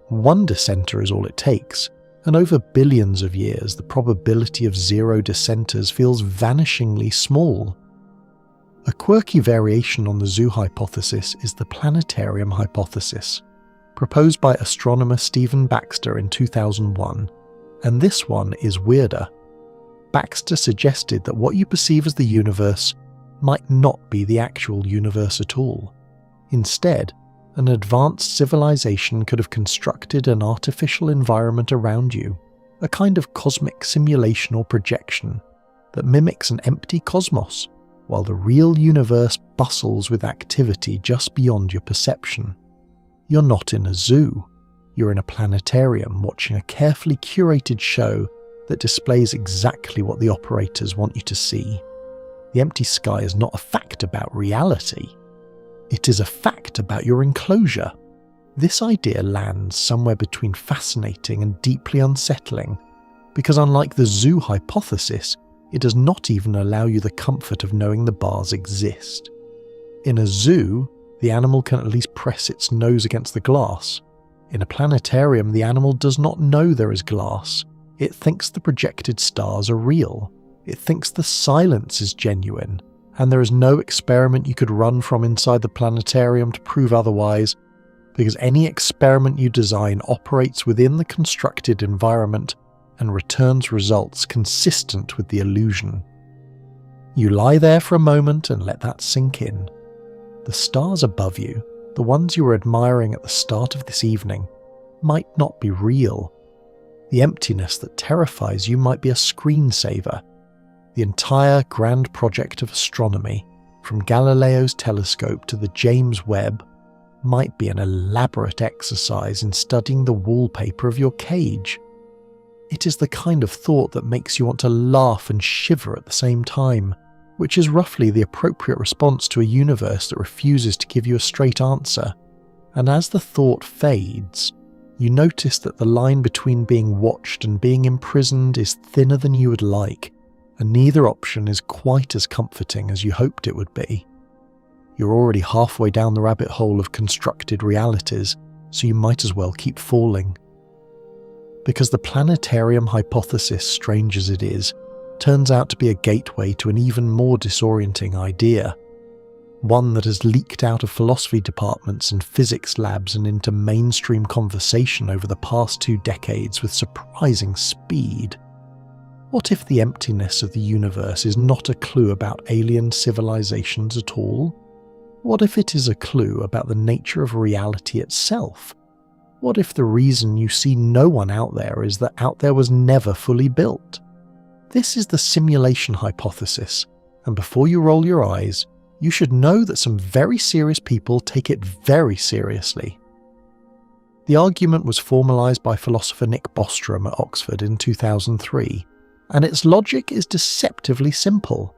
One dissenter is all it takes, and over billions of years the probability of zero dissenters feels vanishingly small. A quirky variation on the zoo hypothesis is the planetarium hypothesis, proposed by astronomer Stephen Baxter in 2001, and this one is weirder. Baxter suggested that what you perceive as the universe might not be the actual universe at all. Instead, an advanced civilization could have constructed an artificial environment around you, a kind of cosmic simulation or projection that mimics an empty cosmos, while the real universe bustles with activity just beyond your perception. You're not in a zoo, you're in a planetarium watching a carefully curated show that displays exactly what the operators want you to see. The empty sky is not a fact about reality. It is a fact about your enclosure. This idea lands somewhere between fascinating and deeply unsettling, because unlike the zoo hypothesis, it does not even allow you the comfort of knowing the bars exist. In a zoo, the animal can at least press its nose against the glass. In a planetarium, the animal does not know there is glass. It thinks the projected stars are real. It thinks the silence is genuine, and there is no experiment you could run from inside the planetarium to prove otherwise, because any experiment you design operates within the constructed environment and returns results consistent with the illusion. You lie there for a moment and let that sink in. The stars above you, the ones you were admiring at the start of this evening, might not be real. The emptiness that terrifies you might be a screensaver. The entire grand project of astronomy, from Galileo's telescope to the James Webb, might be an elaborate exercise in studying the wallpaper of your cage. It is the kind of thought that makes you want to laugh and shiver at the same time, which is roughly the appropriate response to a universe that refuses to give you a straight answer. And as the thought fades, you notice that the line between being watched and being imprisoned is thinner than you would like, and neither option is quite as comforting as you hoped it would be. You're already halfway down the rabbit hole of constructed realities, so you might as well keep falling. Because the planetarium hypothesis, strange as it is, turns out to be a gateway to an even more disorienting idea. One that has leaked out of philosophy departments and physics labs and into mainstream conversation over the past 2 decades with surprising speed. What if the emptiness of the universe is not a clue about alien civilizations at all? What if it is a clue about the nature of reality itself? What if the reason you see no one out there is that out there was never fully built? This is the simulation hypothesis, and before you roll your eyes, you should know that some very serious people take it very seriously. The argument was formalised by philosopher Nick Bostrom at Oxford in 2003, and its logic is deceptively simple.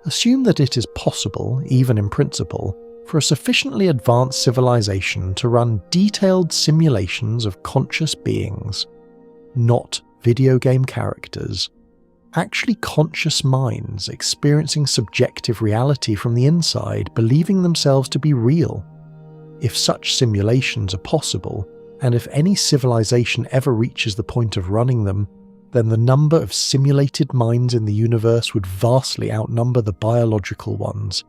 Assume that it is possible, even in principle, for a sufficiently advanced civilization to run detailed simulations of conscious beings, not video game characters, actually conscious minds experiencing subjective reality from the inside, believing themselves to be real. If such simulations are possible, and if any civilization ever reaches the point of running them, then the number of simulated minds in the universe would vastly outnumber the biological ones,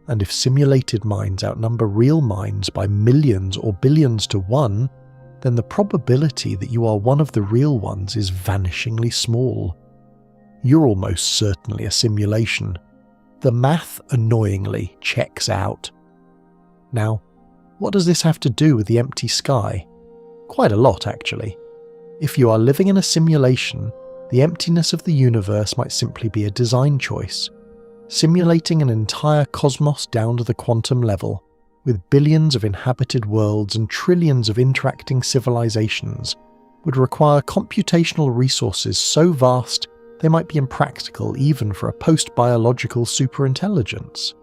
and if simulated minds outnumber real minds by millions or billions to one, then the probability that you are one of the real ones is vanishingly small. You're almost certainly a simulation. The math, annoyingly, checks out. Now, what does this have to do with the empty sky? Quite a lot, actually. If you are living in a simulation, the emptiness of the universe might simply be a design choice. Simulating an entire cosmos down to the quantum level, with billions of inhabited worlds and trillions of interacting civilizations, would require computational resources so vast they might be impractical even for a post-biological superintelligence.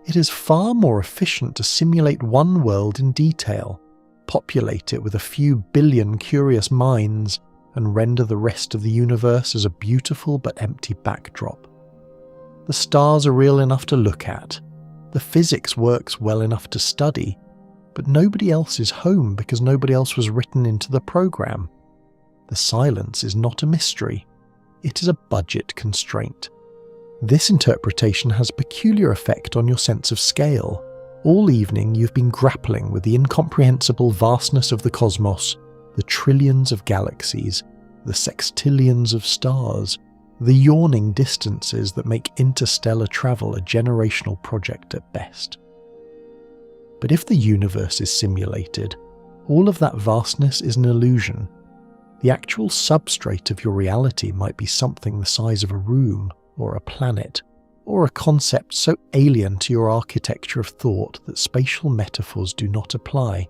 It is far more efficient to simulate one world in detail, populate it with a few billion curious minds, and render the rest of the universe as a beautiful but empty backdrop. The stars are real enough to look at, the physics works well enough to study, but nobody else is home because nobody else was written into the program. The silence is not a mystery, it is a budget constraint. This interpretation has a peculiar effect on your sense of scale. All evening you've been grappling with the incomprehensible vastness of the cosmos, the trillions of galaxies, the sextillions of stars, the yawning distances that make interstellar travel a generational project at best. But if the universe is simulated, all of that vastness is an illusion. The actual substrate of your reality might be something the size of a room, or a planet, or a concept so alien to your architecture of thought that spatial metaphors do not apply.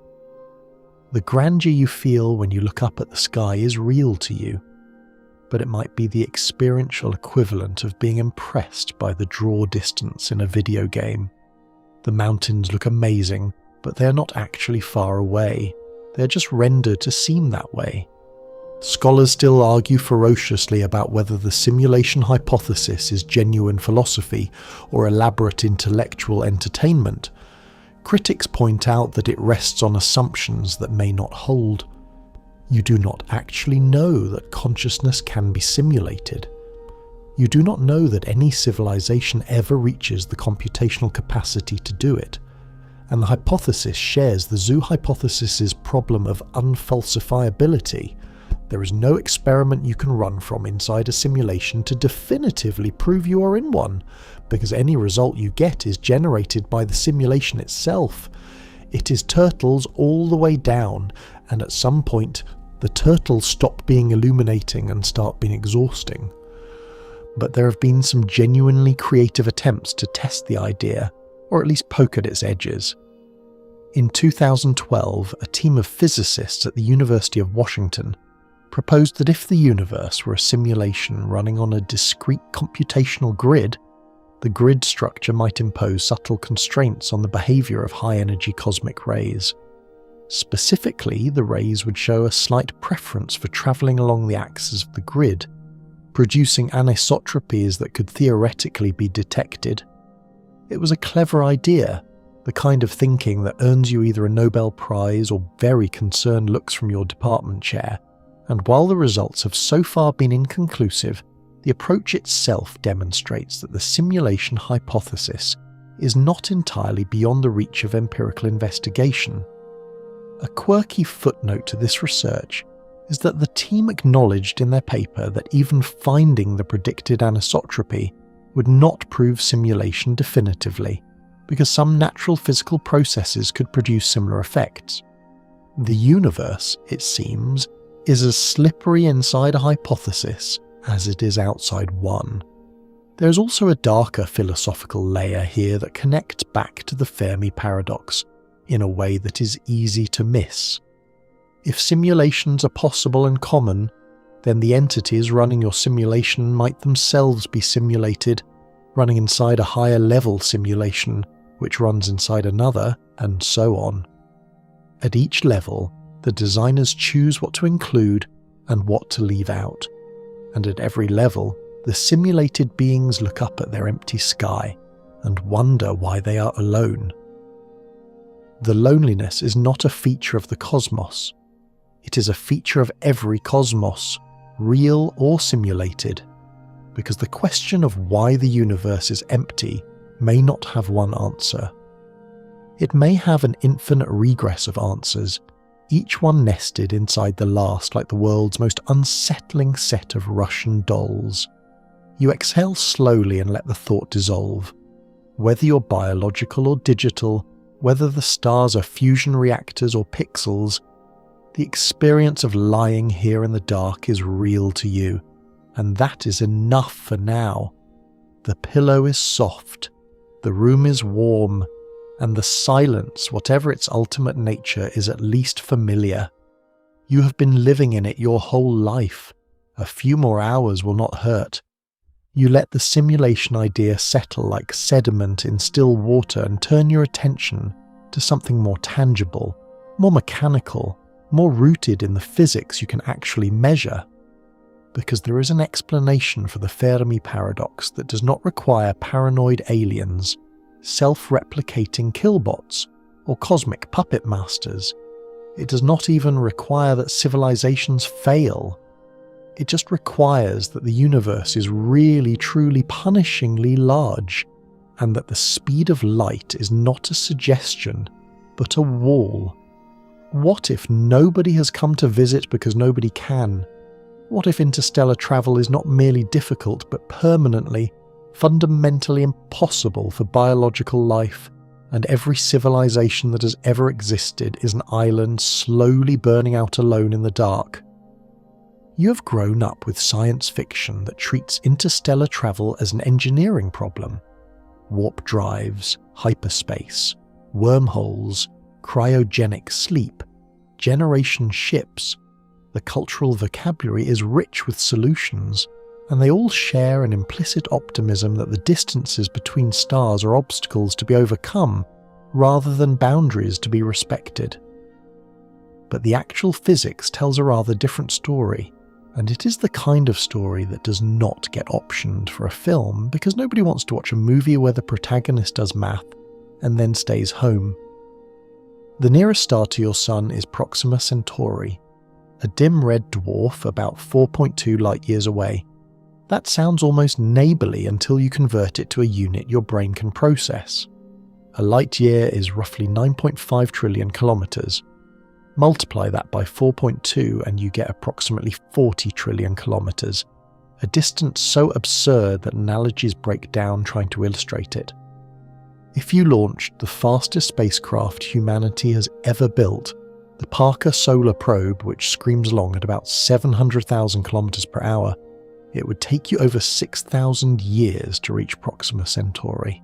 The grandeur you feel when you look up at the sky is real to you, but it might be the experiential equivalent of being impressed by the draw distance in a video game. The mountains look amazing, but they're not actually far away. They're just rendered to seem that way. Scholars still argue ferociously about whether the simulation hypothesis is genuine philosophy or elaborate intellectual entertainment. Critics point out that it rests on assumptions that may not hold. You do not actually know that consciousness can be simulated. You do not know that any civilization ever reaches the computational capacity to do it, and the hypothesis shares the zoo hypothesis's problem of unfalsifiability. There is no experiment you can run from inside a simulation to definitively prove you are in one, because any result you get is generated by the simulation itself. It is turtles all the way down, and at some point the turtles stop being illuminating and start being exhausting. But there have been some genuinely creative attempts to test the idea, or at least poke at its edges. In 2012, a team of physicists at the University of Washington proposed that if the universe were a simulation running on a discrete computational grid, the grid structure might impose subtle constraints on the behavior of high-energy cosmic rays. Specifically, the rays would show a slight preference for travelling along the axis of the grid, producing anisotropies that could theoretically be detected. It was a clever idea, the kind of thinking that earns you either a Nobel Prize or very concerned looks from your department chair. And while the results have so far been inconclusive, the approach itself demonstrates that the simulation hypothesis is not entirely beyond the reach of empirical investigation. A quirky footnote to this research is that the team acknowledged in their paper that even finding the predicted anisotropy would not prove simulation definitively, because some natural physical processes could produce similar effects. The universe, it seems, is as slippery inside a hypothesis as it is outside one. There is also a darker philosophical layer here that connects back to the Fermi Paradox in a way that is easy to miss. If simulations are possible and common, then the entities running your simulation might themselves be simulated, running inside a higher level simulation, which runs inside another, and so on. At each level, the designers choose what to include and what to leave out, and at every level, the simulated beings look up at their empty sky and wonder why they are alone. The loneliness is not a feature of the cosmos. It is a feature of every cosmos, real or simulated, because the question of why the universe is empty may not have one answer. It may have an infinite regress of answers, each one nested inside the last like the world's most unsettling set of Russian dolls. You exhale slowly and let the thought dissolve. Whether you're biological or digital, whether the stars are fusion reactors or pixels, the experience of lying here in the dark is real to you, and that is enough for now. The pillow is soft, the room is warm, and the silence, whatever its ultimate nature, is at least familiar. You have been living in it your whole life. A few more hours will not hurt. You let the simulation idea settle like sediment in still water and turn your attention to something more tangible, more mechanical, more rooted in the physics you can actually measure. Because there is an explanation for the Fermi Paradox that does not require paranoid aliens, self-replicating killbots, or cosmic puppet masters. It does not even require that civilizations fail. It just requires that the universe is really truly punishingly large, and that the speed of light is not a suggestion, but a wall. What if nobody has come to visit because nobody can? What if interstellar travel is not merely difficult, but permanently, fundamentally impossible for biological life, and every civilization that has ever existed is an island slowly burning out alone in the dark? You have grown up with science fiction that treats interstellar travel as an engineering problem. Warp drives, hyperspace, wormholes, cryogenic sleep, generation ships. The cultural vocabulary is rich with solutions, and they all share an implicit optimism that the distances between stars are obstacles to be overcome rather than boundaries to be respected. But the actual physics tells a rather different story, and it is the kind of story that does not get optioned for a film because nobody wants to watch a movie where the protagonist does math and then stays home. The nearest star to your sun is Proxima Centauri, a dim red dwarf about 4.2 light-years away. That sounds almost neighbourly until you convert it to a unit your brain can process. A light-year is roughly 9.5 trillion kilometres. Multiply that by 4.2 and you get approximately 40 trillion kilometres, a distance so absurd that analogies break down trying to illustrate it. If you launched the fastest spacecraft humanity has ever built, the Parker Solar Probe, which screams along at about 700,000 kilometers per hour, it would take you over 6,000 years to reach Proxima Centauri.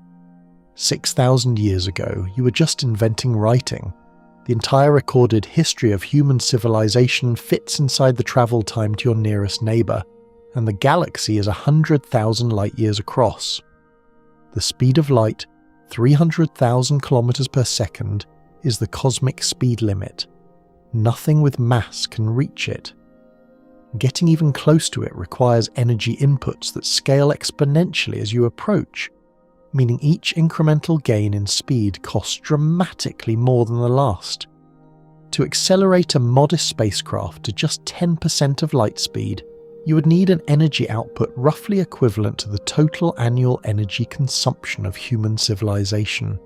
6,000 years ago, you were just inventing writing. The entire recorded history of human civilization fits inside the travel time to your nearest neighbour, and the galaxy is 100,000 light-years across. The speed of light, 300,000 kilometers per second, is the cosmic speed limit. Nothing with mass can reach it. Getting even close to it requires energy inputs that scale exponentially as you approach, meaning each incremental gain in speed costs dramatically more than the last. To accelerate a modest spacecraft to just 10% of light speed, you would need an energy output roughly equivalent to the total annual energy consumption of human civilization.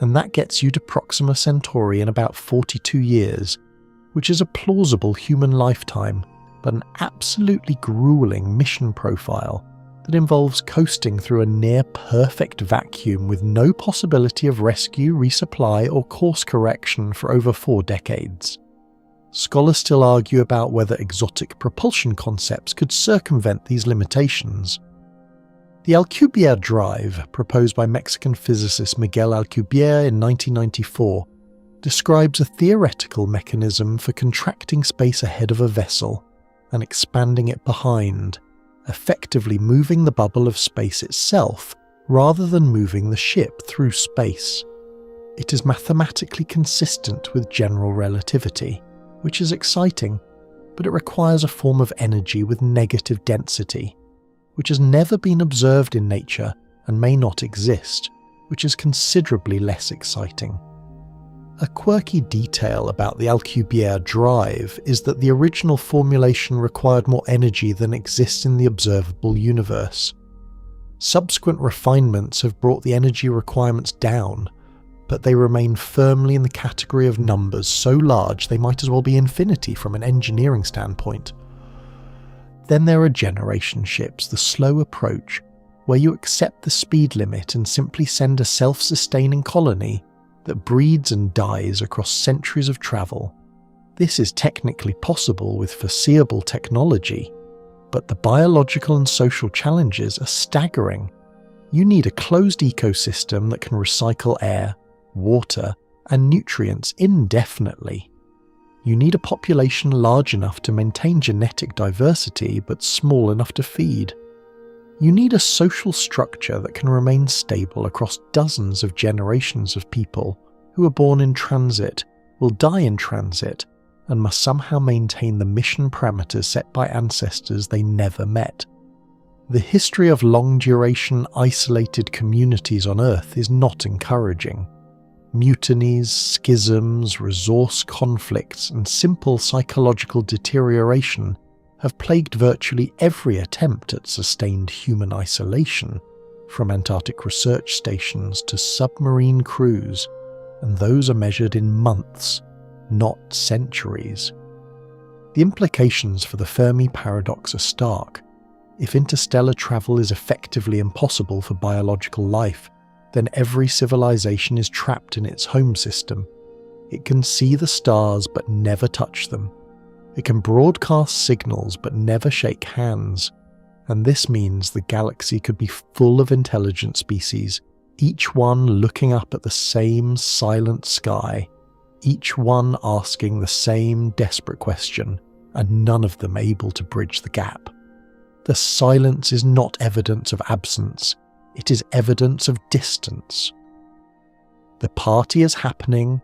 And that gets you to Proxima Centauri in about 42 years, which is a plausible human lifetime, but an absolutely grueling mission profile that involves coasting through a near-perfect vacuum with no possibility of rescue, resupply, or course correction for over 4 decades. Scholars still argue about whether exotic propulsion concepts could circumvent these limitations. The Alcubierre drive, proposed by Mexican physicist Miguel Alcubierre in 1994, describes a theoretical mechanism for contracting space ahead of a vessel and expanding it behind, effectively moving the bubble of space itself rather than moving the ship through space. It is mathematically consistent with general relativity, which is exciting, but it requires a form of energy with negative density, which has never been observed in nature and may not exist, which is considerably less exciting. A quirky detail about the Alcubierre drive is that the original formulation required more energy than exists in the observable universe. Subsequent refinements have brought the energy requirements down, but they remain firmly in the category of numbers so large they might as well be infinity from an engineering standpoint. Then there are generation ships, the slow approach, where you accept the speed limit and simply send a self-sustaining colony that breeds and dies across centuries of travel. This is technically possible with foreseeable technology, but the biological and social challenges are staggering. You need a closed ecosystem that can recycle air, water, and nutrients indefinitely. You need a population large enough to maintain genetic diversity but small enough to feed. You need a social structure that can remain stable across dozens of generations of people who are born in transit, will die in transit, and must somehow maintain the mission parameters set by ancestors they never met. The history of long-duration, isolated communities on Earth is not encouraging. Mutinies, schisms, resource conflicts, and simple psychological deterioration have plagued virtually every attempt at sustained human isolation, from Antarctic research stations to submarine crews, and those are measured in months, not centuries. The implications for the Fermi Paradox are stark. If interstellar travel is effectively impossible for biological life, then every civilization is trapped in its home system. It can see the stars but never touch them. It can broadcast signals but never shake hands. And this means the galaxy could be full of intelligent species, each one looking up at the same silent sky, each one asking the same desperate question, and none of them able to bridge the gap. The silence is not evidence of absence, it is evidence of distance. The party is happening,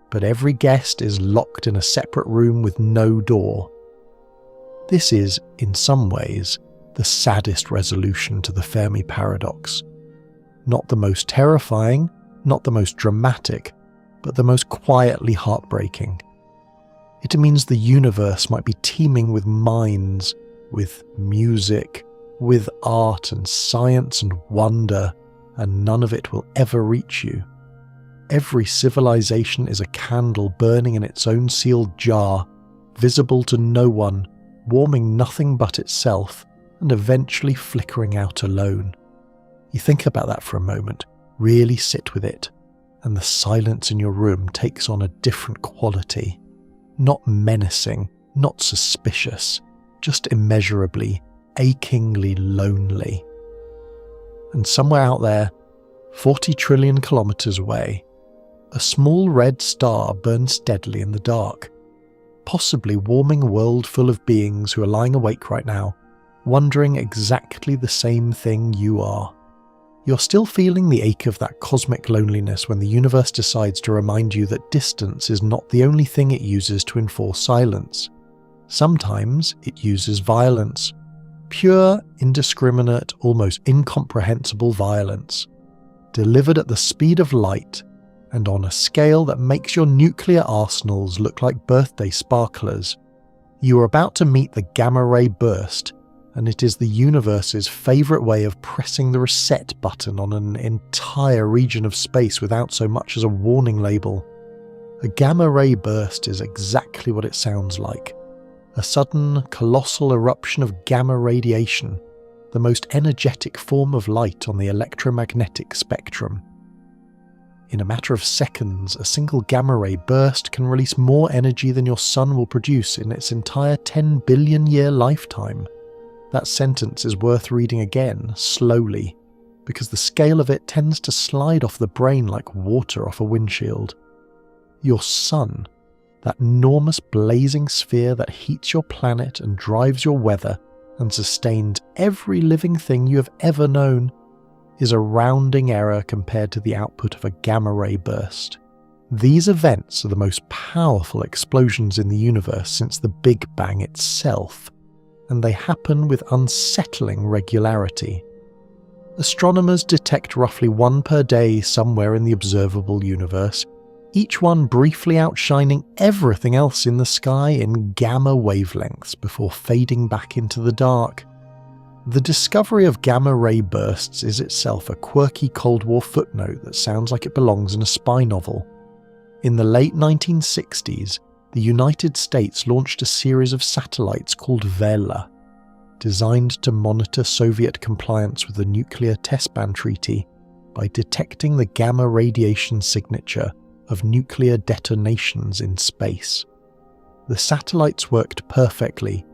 but every guest is locked in a separate room with no door. This is, in some ways, the saddest resolution to the Fermi Paradox. Not the most terrifying, not the most dramatic, but the most quietly heartbreaking. It means the universe might be teeming with minds, with music, with art and science and wonder, and none of it will ever reach you. Every civilization is a candle burning in its own sealed jar, visible to no one, warming nothing but itself, and eventually flickering out alone. You think about that for a moment, really sit with it, and the silence in your room takes on a different quality. Not menacing, not suspicious, just immeasurably, achingly lonely. And somewhere out there, 40 trillion kilometers away, a small red star burns steadily in the dark, possibly warming a world full of beings who are lying awake right now, wondering exactly the same thing you are. You're still feeling the ache of that cosmic loneliness when the universe decides to remind you that distance is not the only thing it uses to enforce silence. Sometimes it uses violence. Pure, indiscriminate, almost incomprehensible violence. Delivered at the speed of light, and on a scale that makes your nuclear arsenals look like birthday sparklers. You are about to meet the gamma-ray burst, and it is the universe's favourite way of pressing the reset button on an entire region of space without so much as a warning label. A gamma-ray burst is exactly what it sounds like. A sudden, colossal eruption of gamma radiation, the most energetic form of light on the electromagnetic spectrum. In a matter of seconds, a single gamma-ray burst can release more energy than your sun will produce in its entire 10 billion year lifetime. That sentence is worth reading again, slowly, because the scale of it tends to slide off the brain like water off a windshield. Your sun, that enormous blazing sphere that heats your planet and drives your weather and sustains every living thing you have ever known, is a rounding error compared to the output of a gamma-ray burst. These events are the most powerful explosions in the universe since the Big Bang itself, and they happen with unsettling regularity. Astronomers detect roughly one per day somewhere in the observable universe, each one briefly outshining everything else in the sky in gamma wavelengths before fading back into the dark. The discovery of gamma-ray bursts is itself a quirky Cold War footnote that sounds like it belongs in a spy novel. In the late 1960s, the United States launched a series of satellites called Vela, designed to monitor Soviet compliance with the Nuclear Test Ban Treaty by detecting the gamma radiation signature of nuclear detonations in space. The satellites worked perfectly,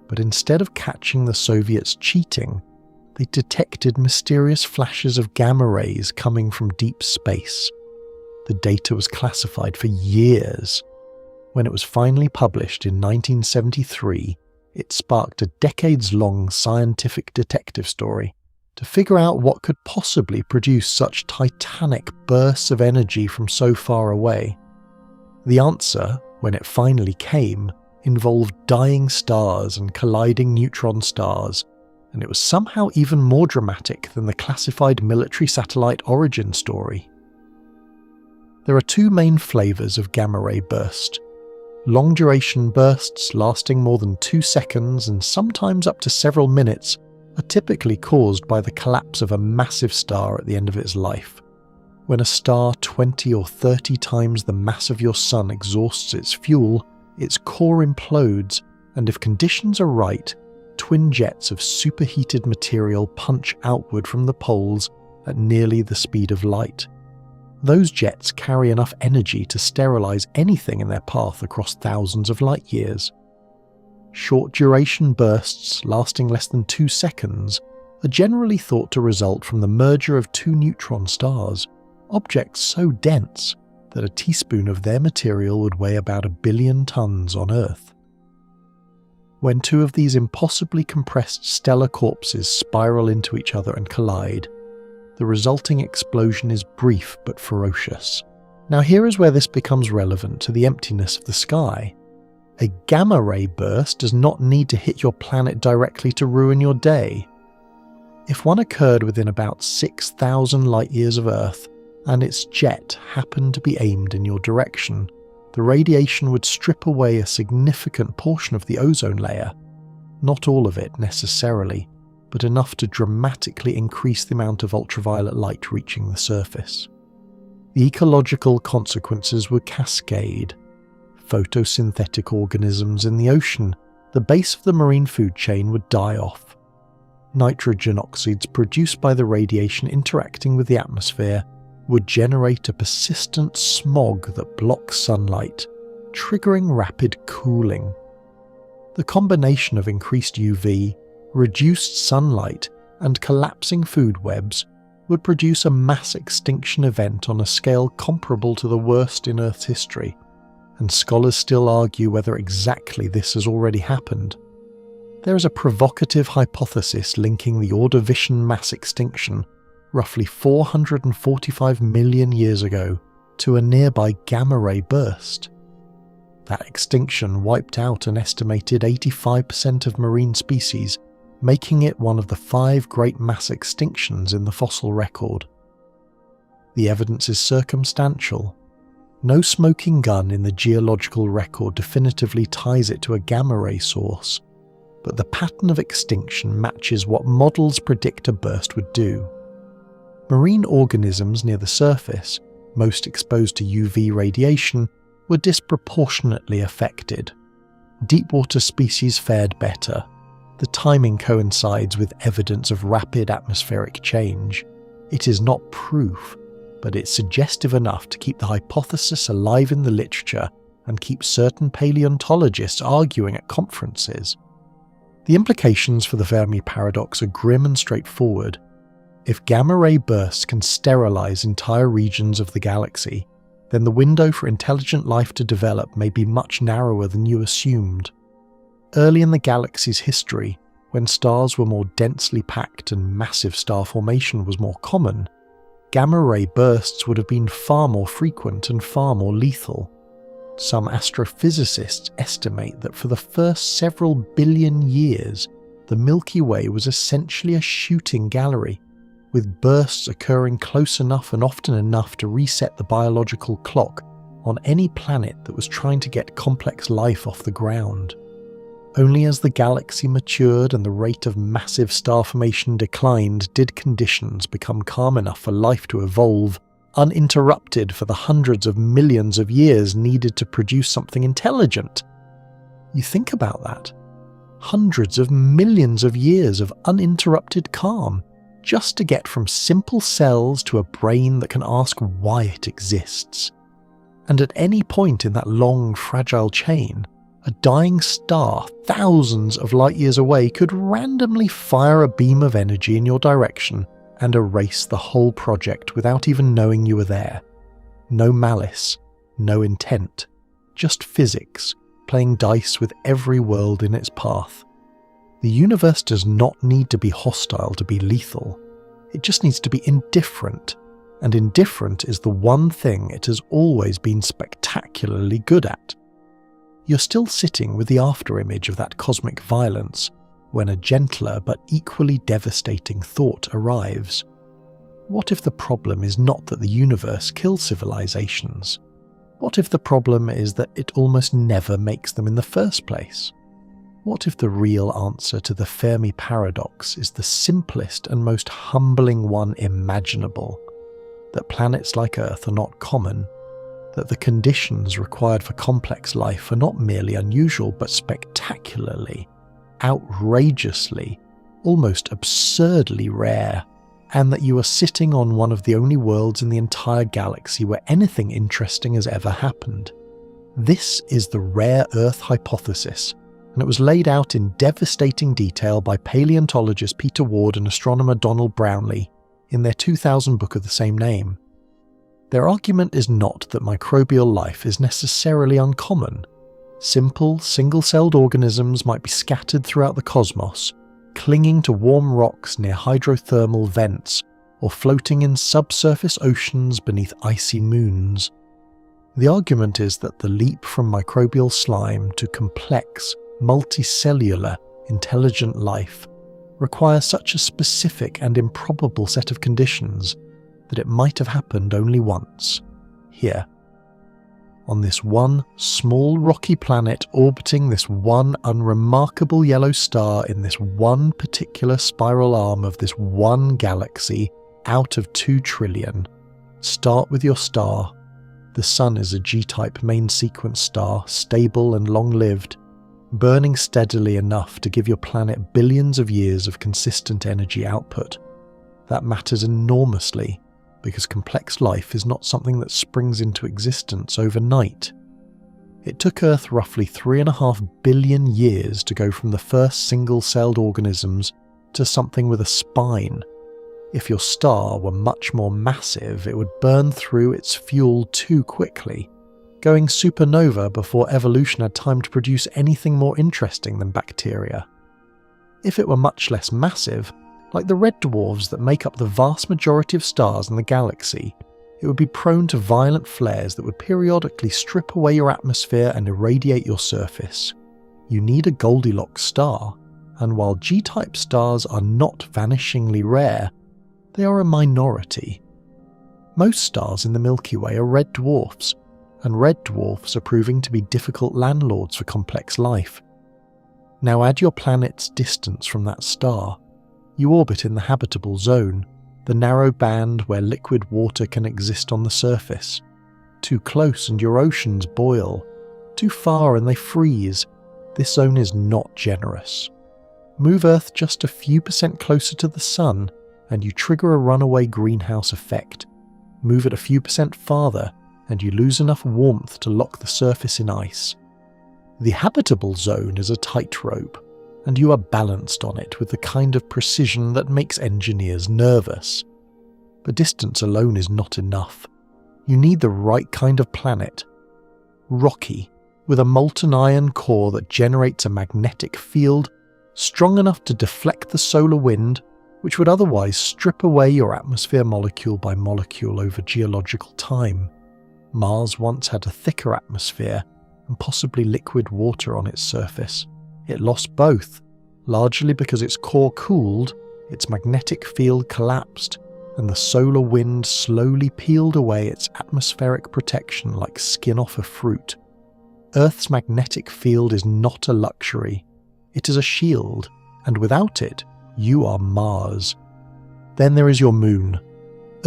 but instead of catching the Soviets cheating, they detected mysterious flashes of gamma rays coming from deep space. The data was classified for years. When it was finally published in 1973, it sparked a decades-long scientific detective story to figure out what could possibly produce such titanic bursts of energy from so far away. The answer, when it finally came, involved dying stars and colliding neutron stars, and it was somehow even more dramatic than the classified military satellite origin story. There are two main flavours of gamma-ray burst. Long-duration bursts lasting more than 2 seconds and sometimes up to several minutes are typically caused by the collapse of a massive star at the end of its life. When a star 20 or 30 times the mass of your sun exhausts its fuel, its core implodes, and if conditions are right, twin jets of superheated material punch outward from the poles at nearly the speed of light. Those jets carry enough energy to sterilize anything in their path across thousands of light years. Short-duration bursts lasting less than 2 seconds are generally thought to result from the merger of two neutron stars, objects so dense that a teaspoon of their material would weigh about 1 billion tons on Earth. When two of these impossibly compressed stellar corpses spiral into each other and collide, the resulting explosion is brief but ferocious. Now here is where this becomes relevant to the emptiness of the sky. A gamma-ray burst does not need to hit your planet directly to ruin your day. If one occurred within about 6,000 light-years of Earth, and its jet happened to be aimed in your direction, the radiation would strip away a significant portion of the ozone layer. Not all of it necessarily, but enough to dramatically increase the amount of ultraviolet light reaching the surface. The ecological consequences would cascade. Photosynthetic organisms in the ocean, the base of the marine food chain, would die off. Nitrogen oxides produced by the radiation interacting with the atmosphere would generate a persistent smog that blocks sunlight, triggering rapid cooling. The combination of increased UV, reduced sunlight, and collapsing food webs would produce a mass extinction event on a scale comparable to the worst in Earth's history, and scholars still argue whether exactly this has already happened. There is a provocative hypothesis linking the Ordovician mass extinction, roughly 445 million years ago, to a nearby gamma-ray burst. That extinction wiped out an estimated 85% of marine species, making it one of the 5 great mass extinctions in the fossil record. The evidence is circumstantial. No smoking gun in the geological record definitively ties it to a gamma-ray source, but the pattern of extinction matches what models predict a burst would do. Marine organisms near the surface, most exposed to UV radiation, were disproportionately affected. Deepwater species fared better. The timing coincides with evidence of rapid atmospheric change. It is not proof, but it's suggestive enough to keep the hypothesis alive in the literature and keep certain paleontologists arguing at conferences. The implications for the Fermi Paradox are grim and straightforward. If gamma-ray bursts can sterilize entire regions of the galaxy, then the window for intelligent life to develop may be much narrower than you assumed. Early in the galaxy's history, when stars were more densely packed and massive star formation was more common, gamma-ray bursts would have been far more frequent and far more lethal. Some astrophysicists estimate that for the first several billion years, the Milky Way was essentially a shooting gallery, with bursts occurring close enough and often enough to reset the biological clock on any planet that was trying to get complex life off the ground. Only as the galaxy matured and the rate of massive star formation declined did conditions become calm enough for life to evolve, uninterrupted for the hundreds of millions of years needed to produce something intelligent. You think about that. Hundreds of millions of years of uninterrupted calm, just to get from simple cells to a brain that can ask why it exists. And at any point in that long, fragile chain, a dying star thousands of light years away could randomly fire a beam of energy in your direction and erase the whole project without even knowing you were there. No malice, no intent, just physics, playing dice with every world in its path. The universe does not need to be hostile to be lethal. It just needs to be indifferent, and indifferent is the one thing it has always been spectacularly good at. You're still sitting with the afterimage of that cosmic violence when a gentler but equally devastating thought arrives. What if the problem is not that the universe kills civilizations? What if the problem is that it almost never makes them in the first place? What if the real answer to the Fermi Paradox is the simplest and most humbling one imaginable? That planets like Earth are not common, that the conditions required for complex life are not merely unusual but spectacularly, outrageously, almost absurdly rare, and that you are sitting on one of the only worlds in the entire galaxy where anything interesting has ever happened. This is the rare Earth hypothesis, and it was laid out in devastating detail by paleontologist Peter Ward and astronomer Donald Brownlee in their 2000 book of the same name. Their argument is not that microbial life is necessarily uncommon. Simple, single-celled organisms might be scattered throughout the cosmos, clinging to warm rocks near hydrothermal vents, or floating in subsurface oceans beneath icy moons. The argument is that the leap from microbial slime to complex, multicellular, intelligent life requires such a specific and improbable set of conditions that it might have happened only once, here. On this one small rocky planet orbiting this one unremarkable yellow star in this one particular spiral arm of this one galaxy out of 2 trillion. Start with your star. The Sun is a G-type main sequence star, stable and long-lived, burning steadily enough to give your planet billions of years of consistent energy output. That matters enormously, because complex life is not something that springs into existence overnight. It took Earth roughly 3.5 billion years to go from the first single-celled organisms to something with a spine. If your star were much more massive, it would burn through its fuel too quickly, going supernova before evolution had time to produce anything more interesting than bacteria. If it were much less massive, like the red dwarfs that make up the vast majority of stars in the galaxy, it would be prone to violent flares that would periodically strip away your atmosphere and irradiate your surface. You need a Goldilocks star, and while G-type stars are not vanishingly rare, they are a minority. Most stars in the Milky Way are red dwarfs, and red dwarfs are proving to be difficult landlords for complex life. Now add your planet's distance from that star. You orbit in the habitable zone, the narrow band where liquid water can exist on the surface. Too close and your oceans boil. Too far and they freeze. This zone is not generous. Move Earth just a few % closer to the Sun, and you trigger a runaway greenhouse effect. Move it a few % farther, and you lose enough warmth to lock the surface in ice. The habitable zone is a tightrope, and you are balanced on it with the kind of precision that makes engineers nervous. But distance alone is not enough. You need the right kind of planet. Rocky, with a molten iron core that generates a magnetic field strong enough to deflect the solar wind, which would otherwise strip away your atmosphere molecule by molecule over geological time. Mars once had a thicker atmosphere and possibly liquid water on its surface. It lost both, largely because its core cooled, its magnetic field collapsed, and the solar wind slowly peeled away its atmospheric protection like skin off a fruit. Earth's magnetic field is not a luxury. It is a shield, and without it, you are Mars. Then there is your moon.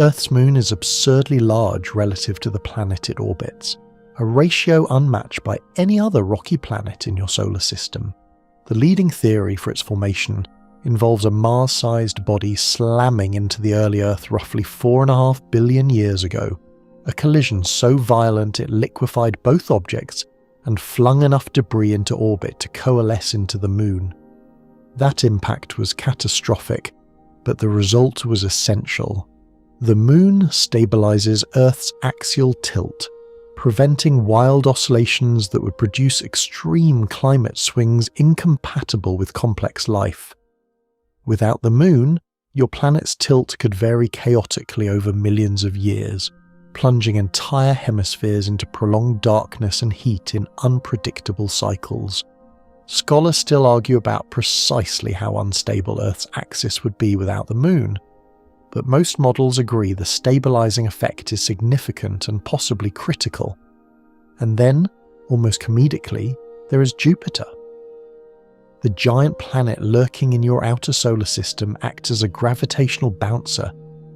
Earth's moon is absurdly large relative to the planet it orbits, a ratio unmatched by any other rocky planet in your solar system. The leading theory for its formation involves a Mars-sized body slamming into the early Earth roughly 4.5 billion years ago, a collision so violent it liquefied both objects and flung enough debris into orbit to coalesce into the moon. That impact was catastrophic, but the result was essential. The moon stabilizes Earth's axial tilt, preventing wild oscillations that would produce extreme climate swings incompatible with complex life. Without the moon, your planet's tilt could vary chaotically over millions of years, plunging entire hemispheres into prolonged darkness and heat in unpredictable cycles. Scholars still argue about precisely how unstable Earth's axis would be without the moon, but most models agree the stabilizing effect is significant and possibly critical. And then, almost comedically, there is Jupiter. The giant planet lurking in your outer solar system acts as a gravitational bouncer,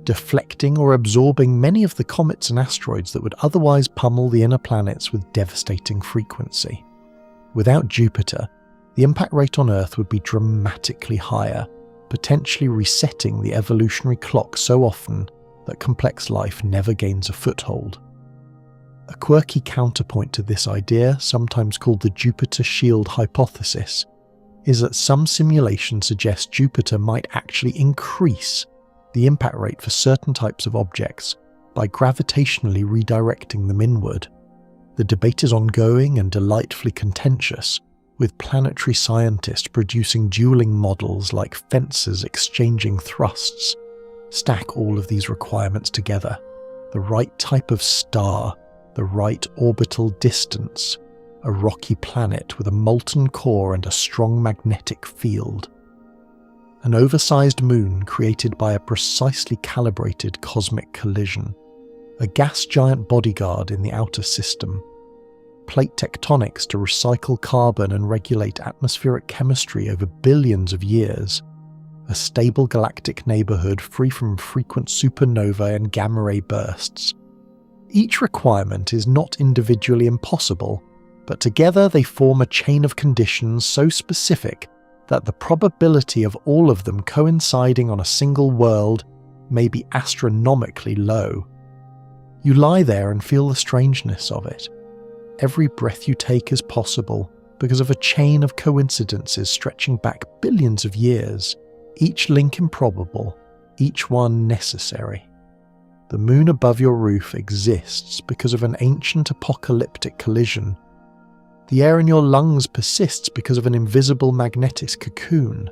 deflecting or absorbing many of the comets and asteroids that would otherwise pummel the inner planets with devastating frequency. Without Jupiter, the impact rate on Earth would be dramatically higher, potentially resetting the evolutionary clock so often that complex life never gains a foothold. A quirky counterpoint to this idea, sometimes called the Jupiter shield hypothesis, is that some simulations suggest Jupiter might actually increase the impact rate for certain types of objects by gravitationally redirecting them inward. The debate is ongoing and delightfully contentious, with planetary scientists producing dueling models like fences exchanging thrusts. Stack all of these requirements together: the right type of star, the right orbital distance, a rocky planet with a molten core and a strong magnetic field. An oversized moon created by a precisely calibrated cosmic collision, a gas giant bodyguard in the outer system, plate tectonics to recycle carbon and regulate atmospheric chemistry over billions of years, a stable galactic neighborhood free from frequent supernovae and gamma-ray bursts. Each requirement is not individually impossible, but together they form a chain of conditions so specific that the probability of all of them coinciding on a single world may be astronomically low. You lie there and feel the strangeness of it. Every breath you take is possible because of a chain of coincidences stretching back billions of years, each link improbable, each one necessary. The moon above your roof exists because of an ancient apocalyptic collision. The air in your lungs persists because of an invisible magnetic cocoon.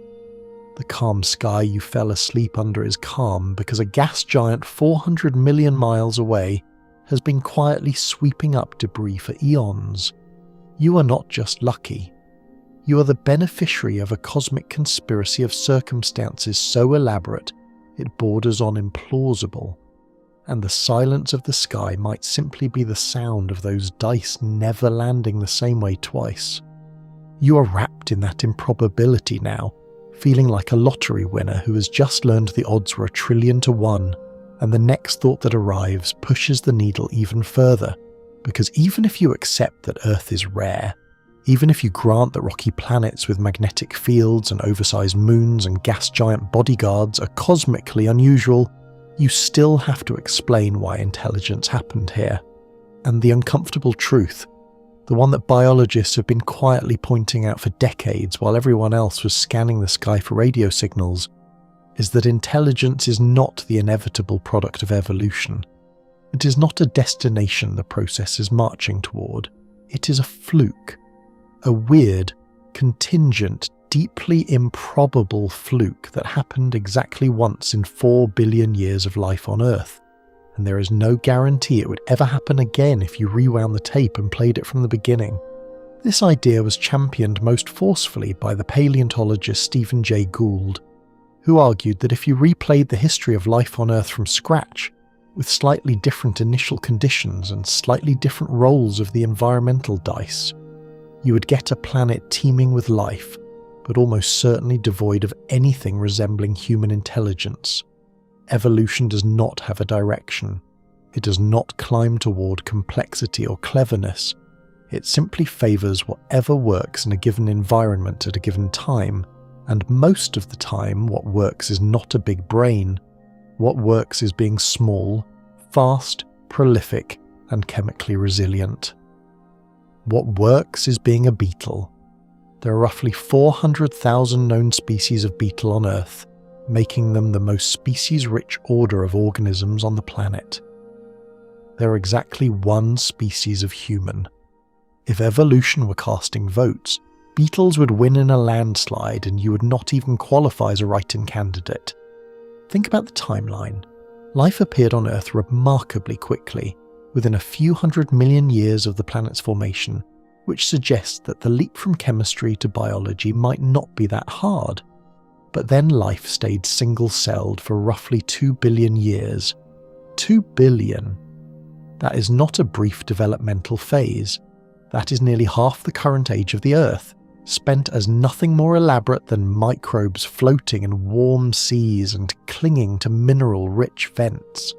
The calm sky you fell asleep under is calm because a gas giant 400 million miles away has been quietly sweeping up debris for eons. You are not just lucky. You are the beneficiary of a cosmic conspiracy of circumstances so elaborate it borders on implausible, and the silence of the sky might simply be the sound of those dice never landing the same way twice. You are wrapped in that improbability now, feeling like a lottery winner who has just learned the odds were 1,000,000,000 to 1, and the next thought that arrives pushes the needle even further, because even if you accept that Earth is rare, even if you grant that rocky planets with magnetic fields and oversized moons and gas giant bodyguards are cosmically unusual, you still have to explain why intelligence happened here. And the uncomfortable truth, the one that biologists have been quietly pointing out for decades while everyone else was scanning the sky for radio signals, is that intelligence is not the inevitable product of evolution. It is not a destination the process is marching toward. It is a fluke. A weird, contingent, deeply improbable fluke that happened exactly once in 4 billion years of life on Earth, and there is no guarantee it would ever happen again if you rewound the tape and played it from the beginning. This idea was championed most forcefully by the paleontologist Stephen Jay Gould, who argued that if you replayed the history of life on Earth from scratch, with slightly different initial conditions and slightly different rolls of the environmental dice, you would get a planet teeming with life, but almost certainly devoid of anything resembling human intelligence. Evolution does not have a direction. It does not climb toward complexity or cleverness. It simply favours whatever works in a given environment at a given time, and most of the time what works is not a big brain. What works is being small, fast, prolific, and chemically resilient. What works is being a beetle. There are roughly 400,000 known species of beetle on Earth, making them the most species-rich order of organisms on the planet. There are exactly one species of human. If evolution were casting votes, beetles would win in a landslide and you would not even qualify as a write-in candidate. Think about the timeline. Life appeared on Earth remarkably quickly, within a few 100 million years of the planet's formation, which suggests that the leap from chemistry to biology might not be that hard. But then life stayed single-celled for roughly 2 billion years. 2 billion. That is not a brief developmental phase. That is nearly half the current age of the Earth, spent as nothing more elaborate than microbes floating in warm seas and clinging to mineral-rich vents.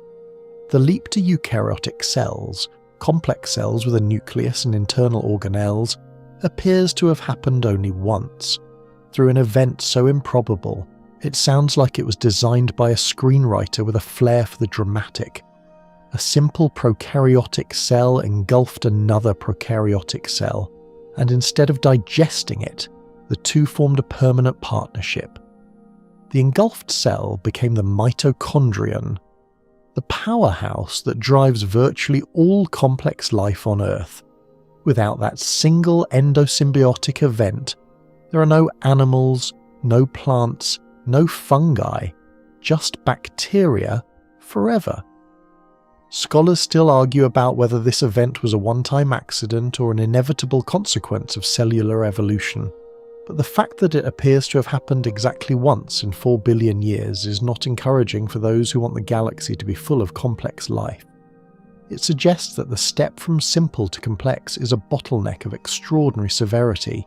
The leap to eukaryotic cells, complex cells with a nucleus and internal organelles, appears to have happened only once, through an event so improbable it sounds like it was designed by a screenwriter with a flair for the dramatic. A simple prokaryotic cell engulfed another prokaryotic cell, and instead of digesting it, the two formed a permanent partnership. The engulfed cell became the mitochondrion, the powerhouse that drives virtually all complex life on Earth. Without that single endosymbiotic event, there are no animals, no plants, no fungi, just bacteria forever. Scholars still argue about whether this event was a one-time accident or an inevitable consequence of cellular evolution, but the fact that it appears to have happened exactly once in 4 billion years is not encouraging for those who want the galaxy to be full of complex life. It suggests that the step from simple to complex is a bottleneck of extraordinary severity,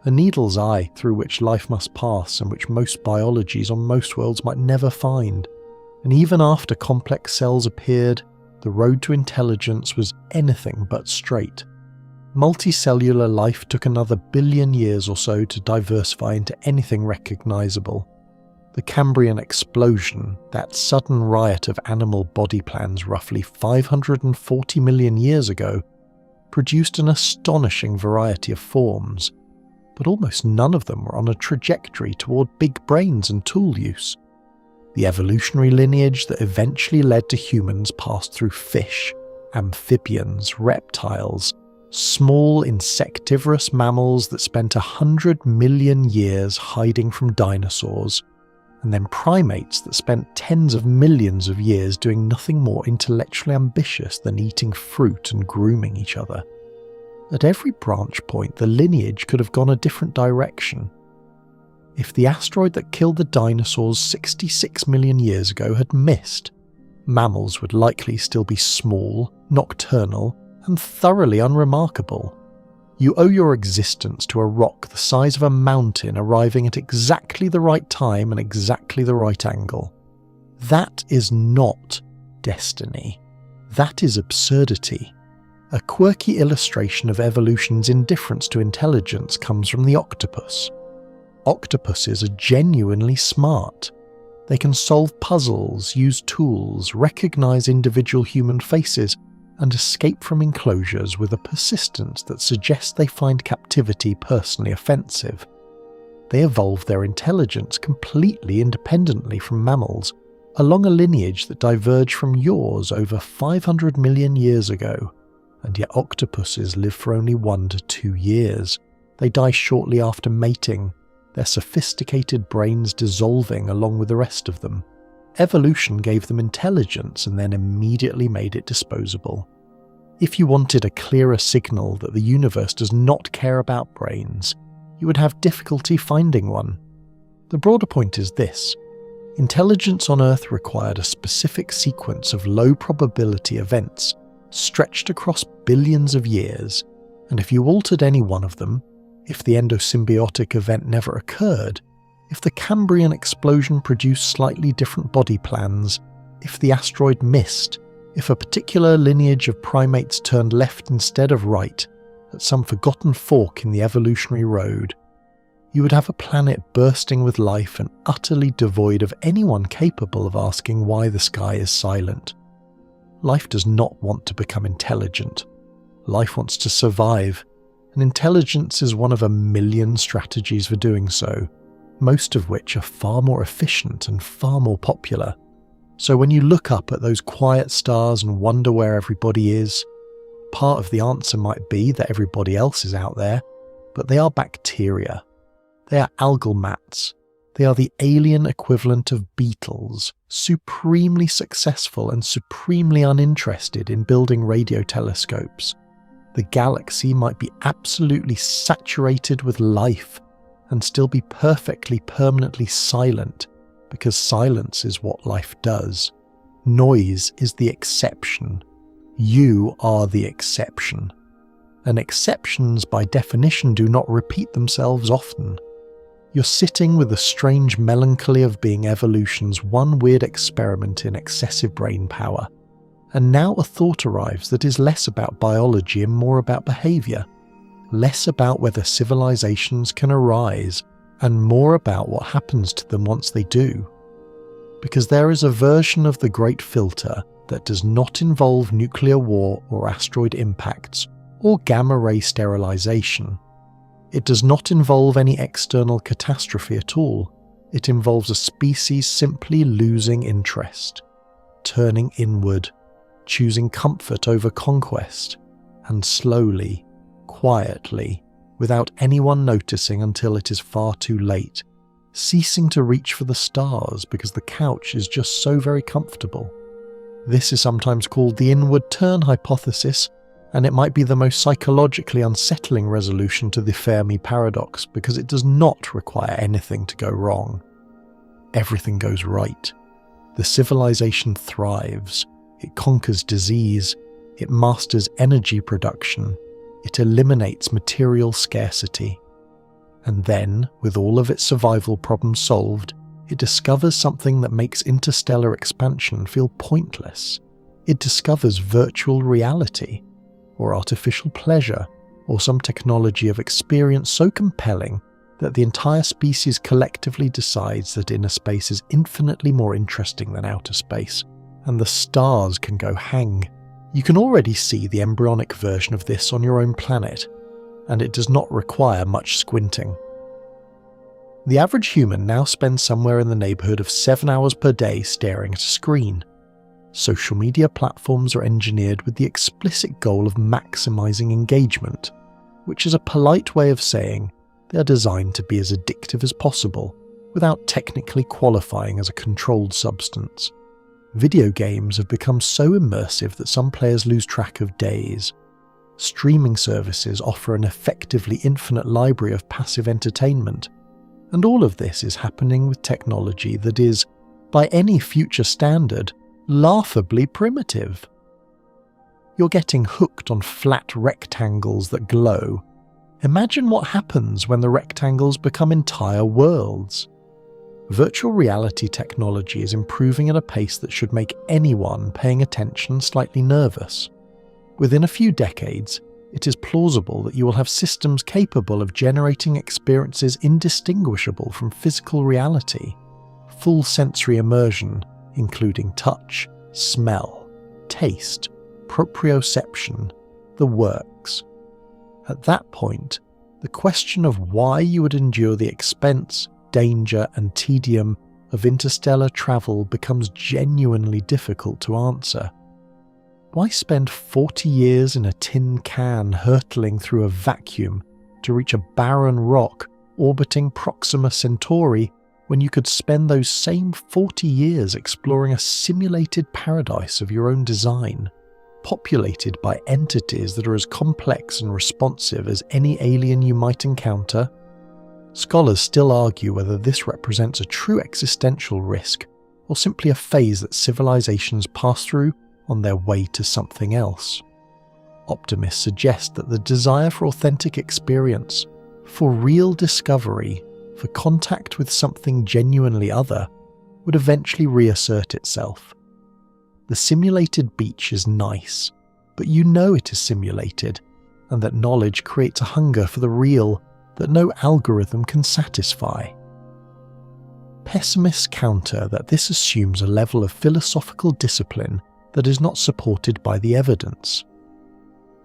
a needle's eye through which life must pass and which most biologies on most worlds might never find. And even after complex cells appeared, the road to intelligence was anything but straight. Multicellular life took another billion years or so to diversify into anything recognizable. The Cambrian explosion, that sudden riot of animal body plans roughly 540 million years ago, produced an astonishing variety of forms, but almost none of them were on a trajectory toward big brains and tool use. The evolutionary lineage that eventually led to humans passed through fish, amphibians, reptiles, small insectivorous mammals that spent 100 million years hiding from dinosaurs, and then primates that spent tens of millions of years doing nothing more intellectually ambitious than eating fruit and grooming each other. At every branch point, the lineage could have gone a different direction. If the asteroid that killed the dinosaurs 66 million years ago had missed, mammals would likely still be small, nocturnal, and thoroughly unremarkable. You owe your existence to a rock the size of a mountain arriving at exactly the right time and exactly the right angle. That is not destiny. That is absurdity. A quirky illustration of evolution's indifference to intelligence comes from the octopus. Octopuses are genuinely smart. They can solve puzzles, use tools, recognize individual human faces, and escape from enclosures with a persistence that suggests they find captivity personally offensive. They evolved their intelligence completely independently from mammals, along a lineage that diverged from yours over 500 million years ago. And yet octopuses live for only 1 to 2 years. They die shortly after mating, their sophisticated brains dissolving along with the rest of them. Evolution gave them intelligence and then immediately made it disposable. If you wanted a clearer signal that the universe does not care about brains, you would have difficulty finding one. The broader point is this: intelligence on Earth required a specific sequence of low-probability events stretched across billions of years, and if you altered any one of them, If the endosymbiotic event never occurred, if the Cambrian explosion produced slightly different body plans, if the asteroid missed, if a particular lineage of primates turned left instead of right, at some forgotten fork in the evolutionary road, you would have a planet bursting with life and utterly devoid of anyone capable of asking why the sky is silent. Life does not want to become intelligent. Life wants to survive, and intelligence is one of a million strategies for doing so, most of which are far more efficient and far more popular. So when you look up at those quiet stars and wonder where everybody is, part of the answer might be that everybody else is out there, but they are bacteria. They are algal mats. They are the alien equivalent of beetles, supremely successful and supremely uninterested in building radio telescopes. The galaxy might be absolutely saturated with life and still be perfectly permanently silent, because silence is what life does. Noise is the exception. You are the exception. And exceptions by definition do not repeat themselves often. You're sitting with the strange melancholy of being evolution's one weird experiment in excessive brain power. And now a thought arrives that is less about biology and more about behaviour. Less about whether civilizations can arise, and more about what happens to them once they do. Because there is a version of the Great Filter that does not involve nuclear war or asteroid impacts, or gamma-ray sterilization. It does not involve any external catastrophe at all. It involves a species simply losing interest, turning inward, choosing comfort over conquest, and slowly, quietly, without anyone noticing until it is far too late, ceasing to reach for the stars because the couch is just so very comfortable. This is sometimes called the inward turn hypothesis, and it might be the most psychologically unsettling resolution to the Fermi Paradox because it does not require anything to go wrong. Everything goes right. The civilization thrives. It conquers disease. It masters energy production. It eliminates material scarcity. And then, with all of its survival problems solved, it discovers something that makes interstellar expansion feel pointless. It discovers virtual reality, or artificial pleasure, or some technology of experience so compelling that the entire species collectively decides that inner space is infinitely more interesting than outer space, and the stars can go hang. You can already see the embryonic version of this on your own planet, and it does not require much squinting. The average human now spends somewhere in the neighbourhood of 7 hours per day staring at a screen. Social media platforms are engineered with the explicit goal of maximising engagement, which is a polite way of saying they are designed to be as addictive as possible, without technically qualifying as a controlled substance. Video games have become so immersive that some players lose track of days. Streaming services offer an effectively infinite library of passive entertainment, and all of this is happening with technology that is, by any future standard, laughably primitive. You're getting hooked on flat rectangles that glow. Imagine what happens when the rectangles become entire worlds. Virtual reality technology is improving at a pace that should make anyone paying attention slightly nervous. Within a few decades, it is plausible that you will have systems capable of generating experiences indistinguishable from physical reality, full sensory immersion, including touch, smell, taste, proprioception, the works. At that point, the question of why you would endure the expense, danger, and tedium of interstellar travel becomes genuinely difficult to answer. Why spend 40 years in a tin can hurtling through a vacuum to reach a barren rock orbiting Proxima Centauri when you could spend those same 40 years exploring a simulated paradise of your own design, populated by entities that are as complex and responsive as any alien you might encounter? Scholars still argue whether this represents a true existential risk, or simply a phase that civilizations pass through on their way to something else. Optimists suggest that the desire for authentic experience, for real discovery, for contact with something genuinely other, would eventually reassert itself. The simulated beach is nice, but you know it is simulated, and that knowledge creates a hunger for the real that no algorithm can satisfy. Pessimists counter that this assumes a level of philosophical discipline that is not supported by the evidence.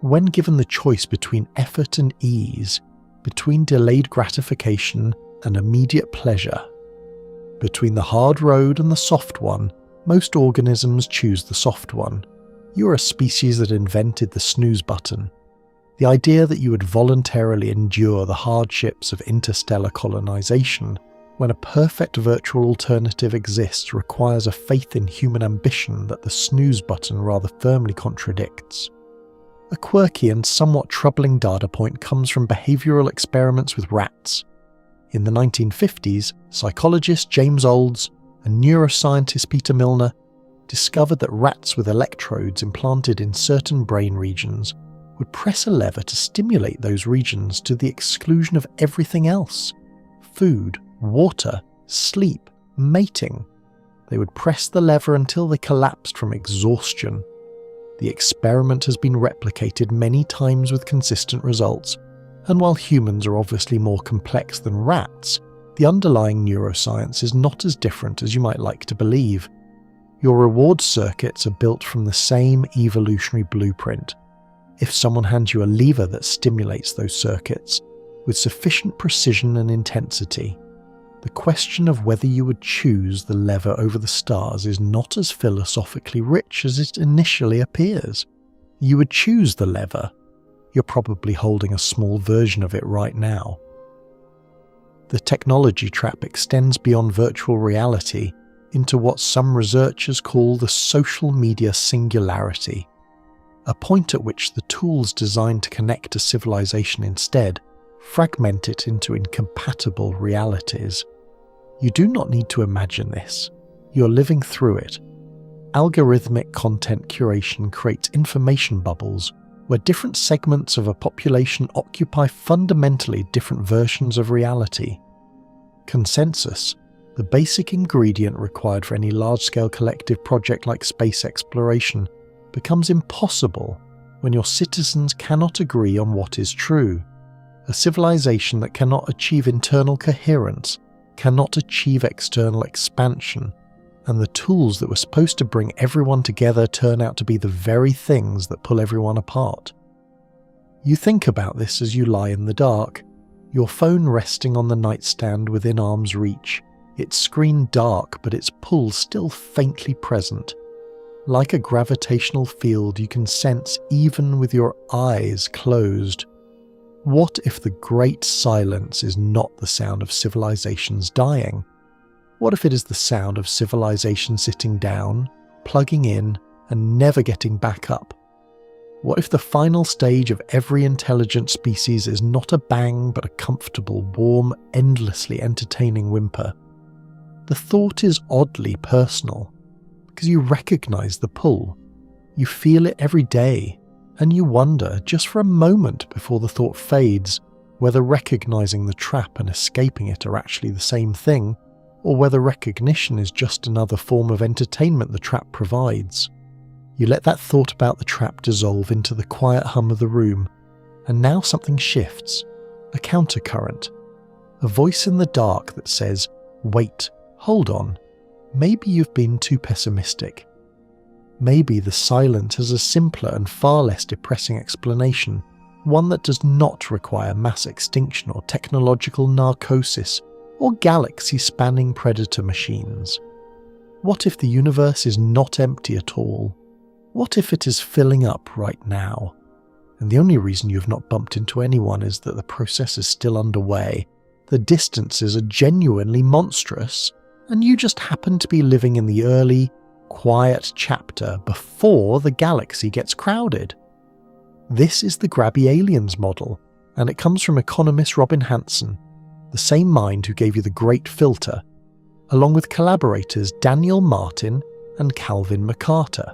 When given the choice between effort and ease, between delayed gratification and immediate pleasure, between the hard road and the soft one, most organisms choose the soft one. You are a species that invented the snooze button. The idea that you would voluntarily endure the hardships of interstellar colonization when a perfect virtual alternative exists requires a faith in human ambition that the snooze button rather firmly contradicts. A quirky and somewhat troubling data point comes from behavioural experiments with rats. In the 1950s, psychologist James Olds and neuroscientist Peter Milner discovered that rats with electrodes implanted in certain brain regions would press a lever to stimulate those regions to the exclusion of everything else: food, water, sleep, mating. They would press the lever until they collapsed from exhaustion. The experiment has been replicated many times with consistent results, and while humans are obviously more complex than rats, the underlying neuroscience is not as different as you might like to believe. Your reward circuits are built from the same evolutionary blueprint. If someone hands you a lever that stimulates those circuits with sufficient precision and intensity, the question of whether you would choose the lever over the stars is not as philosophically rich as it initially appears. You would choose the lever. You're probably holding a small version of it right now. The technology trap extends beyond virtual reality into what some researchers call the social media singularity, a point at which the tools designed to connect to civilization instead fragment it into incompatible realities. You do not need to imagine this. You're living through it. Algorithmic content curation creates information bubbles where different segments of a population occupy fundamentally different versions of reality. Consensus, the basic ingredient required for any large-scale collective project like space exploration, becomes impossible when your citizens cannot agree on what is true. A civilization that cannot achieve internal coherence cannot achieve external expansion, and the tools that were supposed to bring everyone together turn out to be the very things that pull everyone apart. You think about this as you lie in the dark, your phone resting on the nightstand within arm's reach, its screen dark but its pull still faintly present. Like a gravitational field you can sense even with your eyes closed. What if the great silence is not the sound of civilizations dying? What if it is the sound of civilization sitting down, plugging in, and never getting back up? What if the final stage of every intelligent species is not a bang but a comfortable, warm, endlessly entertaining whimper? The thought is oddly personal, because you recognize the pull. You feel it every day, and you wonder, just for a moment before the thought fades, whether recognizing the trap and escaping it are actually the same thing, or whether recognition is just another form of entertainment the trap provides. You let that thought about the trap dissolve into the quiet hum of the room, and now something shifts, a countercurrent, a voice in the dark that says, "Wait, hold on, maybe you've been too pessimistic. Maybe the silence has a simpler and far less depressing explanation, one that does not require mass extinction or technological narcosis or galaxy-spanning predator machines. What if the universe is not empty at all? What if it is filling up right now? And the only reason you have not bumped into anyone is that the process is still underway. The distances are genuinely monstrous, and you just happen to be living in the early, quiet chapter before the galaxy gets crowded. This is the grabby aliens model, and it comes from economist Robin Hanson, the same mind who gave you the Great Filter, along with collaborators Daniel Martin and Calvin McCarter.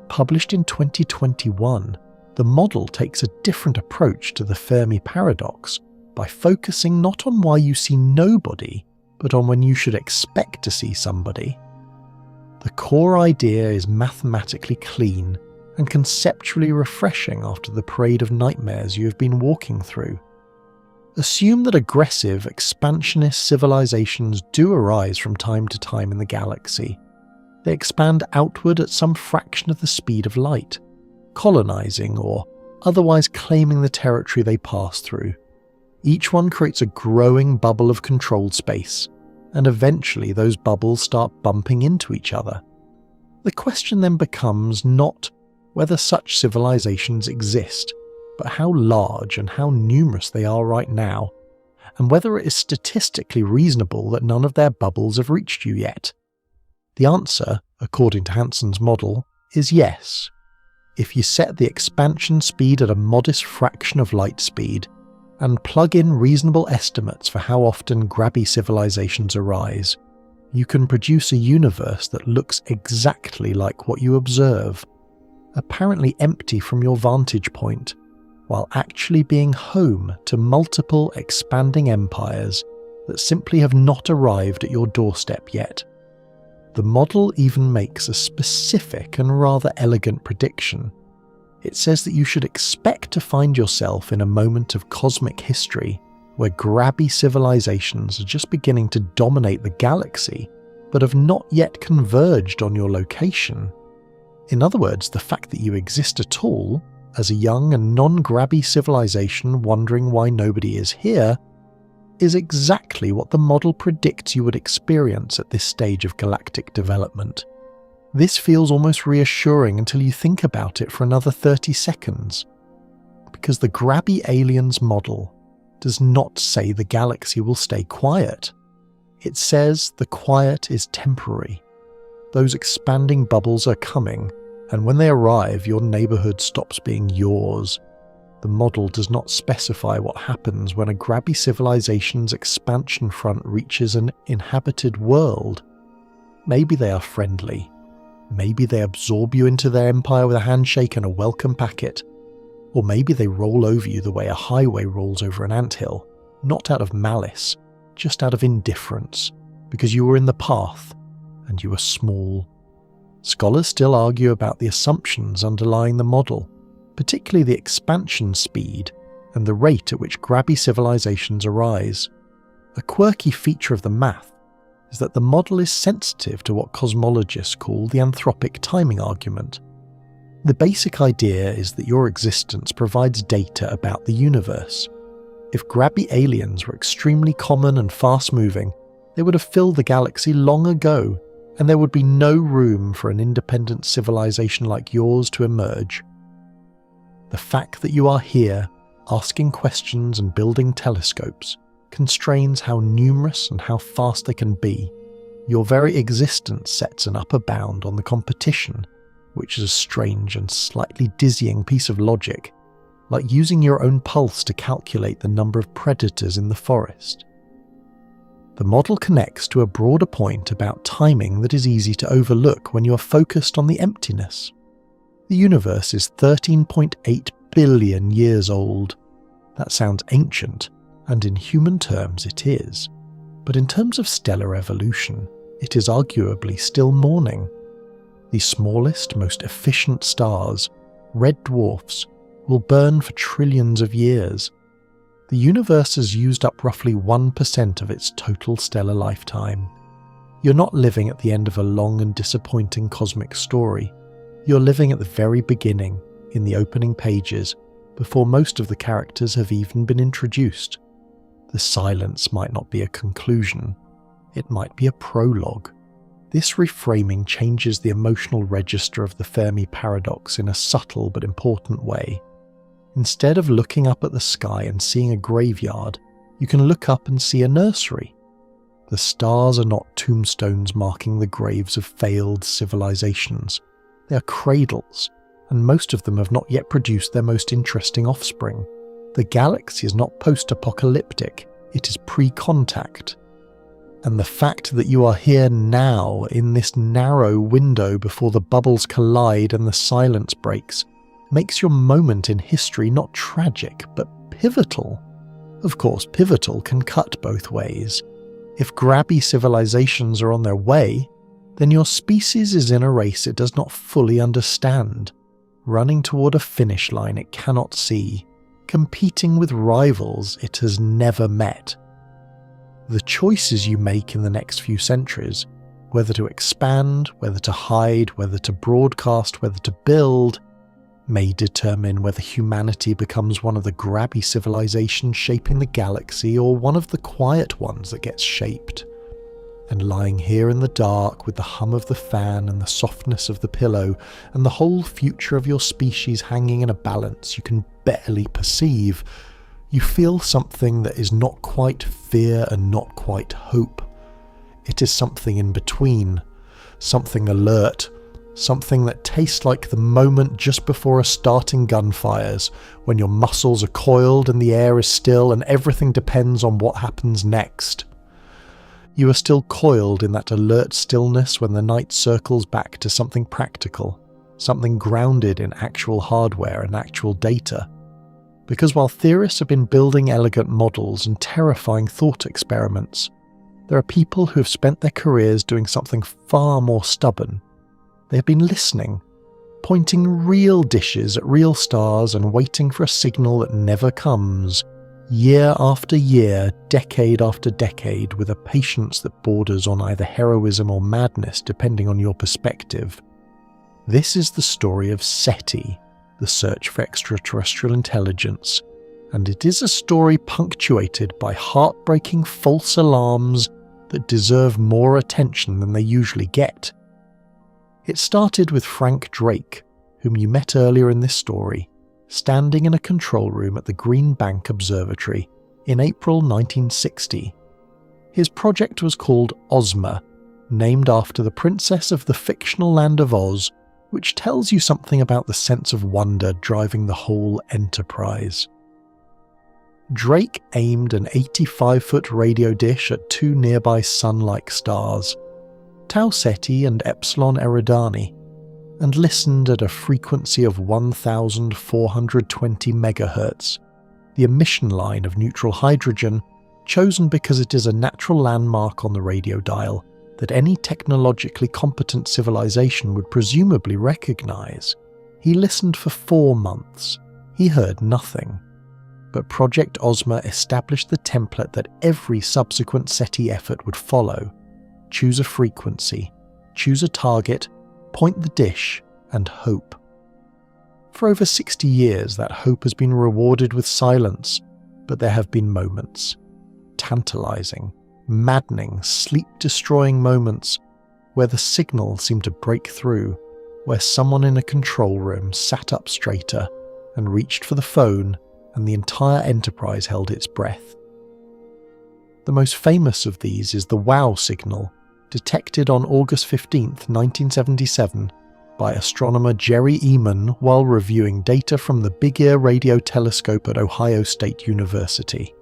Published in 2021, the model takes a different approach to the Fermi Paradox, by focusing not on why you see nobody, but on when you should expect to see somebody. The core idea is mathematically clean and conceptually refreshing after the parade of nightmares you have been walking through. Assume that aggressive, expansionist civilizations do arise from time to time in the galaxy. They expand outward at some fraction of the speed of light, colonizing or otherwise claiming the territory they pass through. Each one creates a growing bubble of controlled space, and eventually those bubbles start bumping into each other. The question then becomes not whether such civilizations exist, but how large and how numerous they are right now, and whether it is statistically reasonable that none of their bubbles have reached you yet. The answer, according to Hansen's model, is yes. If you set the expansion speed at a modest fraction of light speed, and plug in reasonable estimates for how often grabby civilizations arise, you can produce a universe that looks exactly like what you observe, apparently empty from your vantage point, while actually being home to multiple expanding empires that simply have not arrived at your doorstep yet. The model even makes a specific and rather elegant prediction. It says that you should expect to find yourself in a moment of cosmic history where grabby civilizations are just beginning to dominate the galaxy, but have not yet converged on your location. In other words, the fact that you exist at all, as a young and non-grabby civilization wondering why nobody is here, is exactly what the model predicts you would experience at this stage of galactic development. This feels almost reassuring until you think about it for another 30 seconds, because the grabby aliens model does not say the galaxy will stay quiet. It says the quiet is temporary. Those expanding bubbles are coming, and when they arrive, your neighborhood stops being yours. The model does not specify what happens when a grabby civilization's expansion front reaches an inhabited world. Maybe they are friendly. Maybe they absorb you into their empire with a handshake and a welcome packet. Or maybe they roll over you the way a highway rolls over an anthill, not out of malice, just out of indifference, because you were in the path and you were small. Scholars still argue about the assumptions underlying the model, particularly the expansion speed and the rate at which grabby civilizations arise. A quirky feature of the math is that the model is sensitive to what cosmologists call the anthropic timing argument. The basic idea is that your existence provides data about the universe. If grabby aliens were extremely common and fast-moving, they would have filled the galaxy long ago, and there would be no room for an independent civilization like yours to emerge. The fact that you are here, asking questions and building telescopes, constrains how numerous and how fast they can be. Your very existence sets an upper bound on the competition, which is a strange and slightly dizzying piece of logic, like using your own pulse to calculate the number of predators in the forest. The model connects to a broader point about timing that is easy to overlook when you are focused on the emptiness. The universe is 13.8 billion years old. That sounds ancient, and in human terms it is. But in terms of stellar evolution, it is arguably still morning. The smallest, most efficient stars, red dwarfs, will burn for trillions of years. The universe has used up roughly 1% of its total stellar lifetime. You're not living at the end of a long and disappointing cosmic story. You're living at the very beginning, in the opening pages, before most of the characters have even been introduced. The silence might not be a conclusion. It might be a prologue. This reframing changes the emotional register of the Fermi Paradox in a subtle but important way. Instead of looking up at the sky and seeing a graveyard, you can look up and see a nursery. The stars are not tombstones marking the graves of failed civilizations. They are cradles, and most of them have not yet produced their most interesting offspring. The galaxy is not post-apocalyptic, it is pre-contact. And the fact that you are here now, in this narrow window before the bubbles collide and the silence breaks, makes your moment in history not tragic, but pivotal. Of course, pivotal can cut both ways. If grabby civilizations are on their way, then your species is in a race it does not fully understand, running toward a finish line it cannot see, competing with rivals it has never met. The choices you make in the next few centuries, whether to expand, whether to hide, whether to broadcast, whether to build, may determine whether humanity becomes one of the grabby civilizations shaping the galaxy or one of the quiet ones that gets shaped. And lying here in the dark with the hum of the fan and the softness of the pillow and the whole future of your species hanging in a balance you can barely perceive, you feel something that is not quite fear and not quite hope. It is something in between, something alert, something that tastes like the moment just before a starting gun fires, when your muscles are coiled and the air is still and everything depends on what happens next. You are still coiled in that alert stillness when the night circles back to something practical, something grounded in actual hardware and actual data. Because while theorists have been building elegant models and terrifying thought experiments, there are people who have spent their careers doing something far more stubborn. They have been listening, pointing real dishes at real stars and waiting for a signal that never comes, year after year, decade after decade, with a patience that borders on either heroism or madness depending on your perspective. This is the story of SETI, the search for extraterrestrial intelligence, and it is a story punctuated by heartbreaking false alarms that deserve more attention than they usually get. It started with Frank Drake, whom you met earlier in this story, standing in a control room at the Green Bank Observatory in April 1960. His project was called Ozma, named after the princess of the fictional land of Oz, which tells you something about the sense of wonder driving the whole enterprise. Drake aimed an 85-foot radio dish at two nearby sun-like stars, Tau Ceti and Epsilon Eridani, and listened at a frequency of 1,420 MHz, the emission line of neutral hydrogen, chosen because it is a natural landmark on the radio dial that any technologically competent civilization would presumably recognize. He listened for 4 months. He heard nothing. But Project Ozma established the template that every subsequent SETI effort would follow. Choose a frequency, choose a target, point the dish, and hope. For over 60 years, that hope has been rewarded with silence, but there have been moments, tantalizing, maddening, sleep-destroying moments, where the signal seemed to break through, where someone in a control room sat up straighter and reached for the phone, and the entire enterprise held its breath. The most famous of these is the WOW signal, detected on August 15, 1977, by astronomer Jerry Eman while reviewing data from the Big Ear radio telescope at Ohio State University.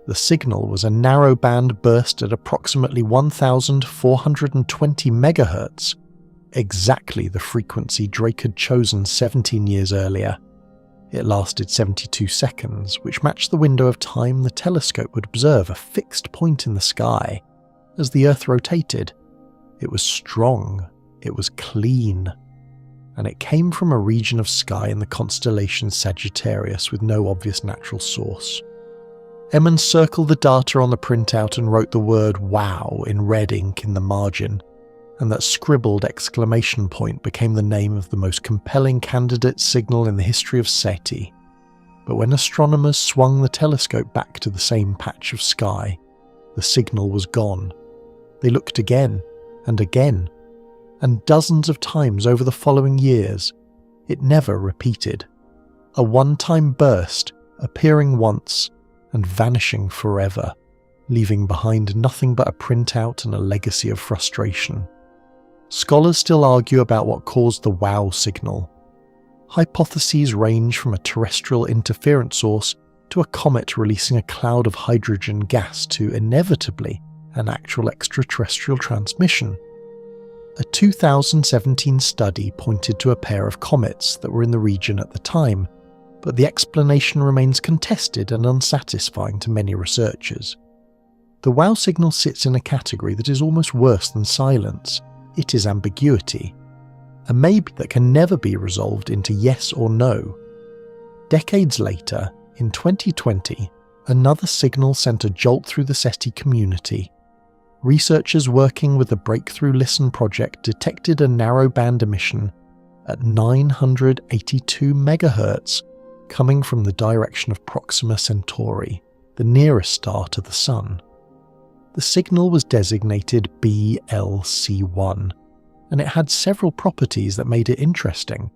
The signal was a narrowband burst at approximately 1,420 MHz, exactly the frequency Drake had chosen 17 years earlier. It lasted 72 seconds, which matched the window of time the telescope would observe a fixed point in the sky. As the Earth rotated, it was strong, it was clean, and it came from a region of sky in the constellation Sagittarius with no obvious natural source. Eman circled the data on the printout and wrote the word WOW in red ink in the margin, and that scribbled exclamation point became the name of the most compelling candidate signal in the history of SETI. But when astronomers swung the telescope back to the same patch of sky, the signal was gone. They looked again, and dozens of times over the following years. It never repeated. A one-time burst, appearing once and vanishing forever, leaving behind nothing but a printout and a legacy of frustration. Scholars still argue about what caused the WOW signal. Hypotheses range from a terrestrial interference source to a comet releasing a cloud of hydrogen gas to, inevitably, an actual extraterrestrial transmission. A 2017 study pointed to a pair of comets that were in the region at the time, but the explanation remains contested and unsatisfying to many researchers. The wow signal sits in a category that is almost worse than silence. It is ambiguity, a maybe that can never be resolved into yes or no. Decades later, in 2020, another signal sent a jolt through the SETI community. Researchers working with the Breakthrough Listen project detected a narrowband emission at 982 MHz coming from the direction of Proxima Centauri, the nearest star to the Sun. The signal was designated BLC1, and it had several properties that made it interesting.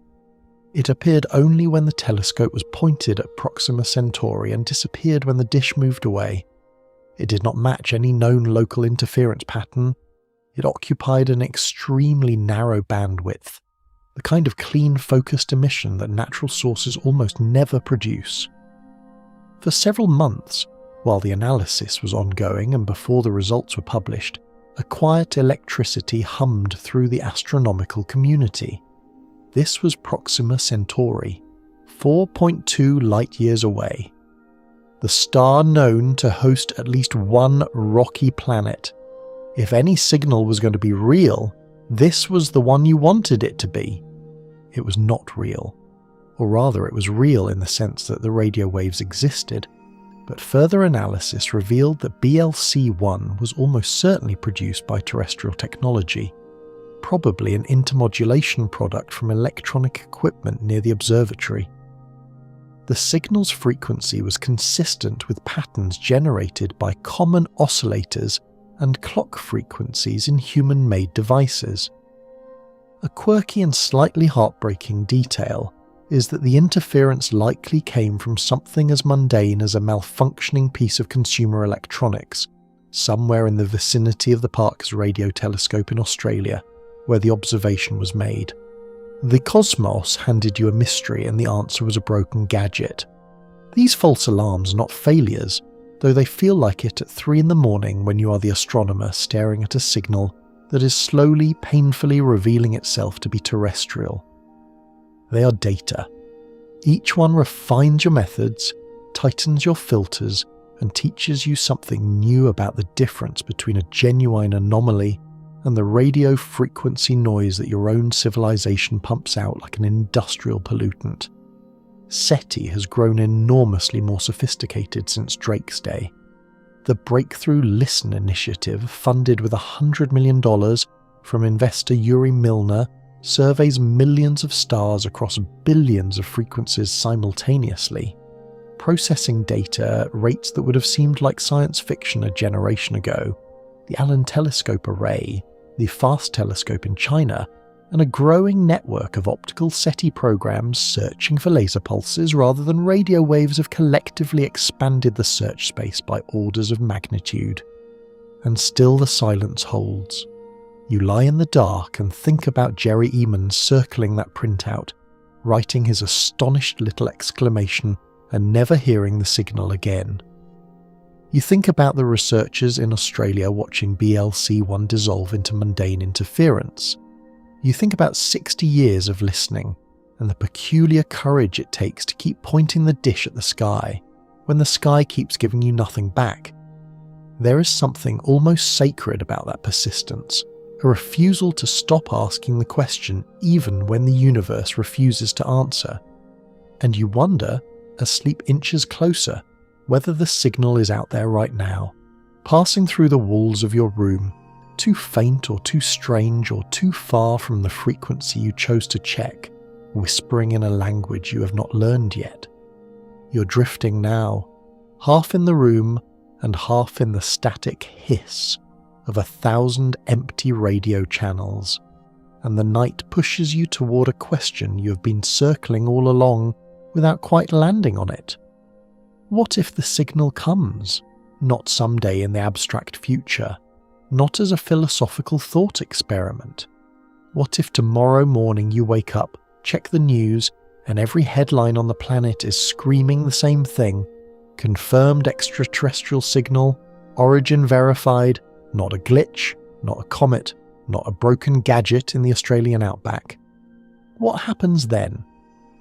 It appeared only when the telescope was pointed at Proxima Centauri and disappeared when the dish moved away. It did not match any known local interference pattern. It occupied an extremely narrow bandwidth, the kind of clean focused emission that natural sources almost never produce. For several months, while the analysis was ongoing and before the results were published, a quiet electricity hummed through the astronomical community. This was Proxima Centauri, 4.2 light-years away. The star known to host at least one rocky planet. If any signal was going to be real, this was the one you wanted it to be. It was not real. Or rather, it was real in the sense that the radio waves existed, but further analysis revealed that BLC1 was almost certainly produced by terrestrial technology, probably an intermodulation product from electronic equipment near the observatory. The signal's frequency was consistent with patterns generated by common oscillators and clock frequencies in human-made devices. A quirky and slightly heartbreaking detail is that the interference likely came from something as mundane as a malfunctioning piece of consumer electronics, somewhere in the vicinity of the Parkes radio telescope in Australia, where the observation was made. The cosmos handed you a mystery and the answer was a broken gadget. These false alarms are not failures, though they feel like it at 3 a.m. when you are the astronomer staring at a signal that is slowly, painfully revealing itself to be terrestrial. They are data. Each one refines your methods, tightens your filters, and teaches you something new about the difference between a genuine anomaly and the radio frequency noise that your own civilization pumps out like an industrial pollutant. SETI has grown enormously more sophisticated since Drake's day. The Breakthrough Listen initiative, funded with $100 million from investor Yuri Milner, surveys millions of stars across billions of frequencies simultaneously, processing data at rates that would have seemed like science fiction a generation ago. The Allen Telescope Array, the FAST telescope in China, and a growing network of optical SETI programs searching for laser pulses rather than radio waves have collectively expanded the search space by orders of magnitude. And still the silence holds. You lie in the dark and think about Jerry Eamon circling that printout, writing his astonished little exclamation and never hearing the signal again. You think about the researchers in Australia watching BLC1 dissolve into mundane interference. You think about 60 years of listening and the peculiar courage it takes to keep pointing the dish at the sky when the sky keeps giving you nothing back. There is something almost sacred about that persistence, a refusal to stop asking the question even when the universe refuses to answer. And you wonder, as sleep inches closer, whether the signal is out there right now, passing through the walls of your room, too faint or too strange or too far from the frequency you chose to check, whispering in a language you have not learned yet. You're drifting now, half in the room and half in the static hiss of 1,000 empty radio channels, and the night pushes you toward a question you have been circling all along without quite landing on it. What if the signal comes, not someday in the abstract future, not as a philosophical thought experiment? What if tomorrow morning you wake up, check the news, and every headline on the planet is screaming the same thing: confirmed extraterrestrial signal, origin verified, not a glitch, not a comet, not a broken gadget in the Australian outback? What happens then?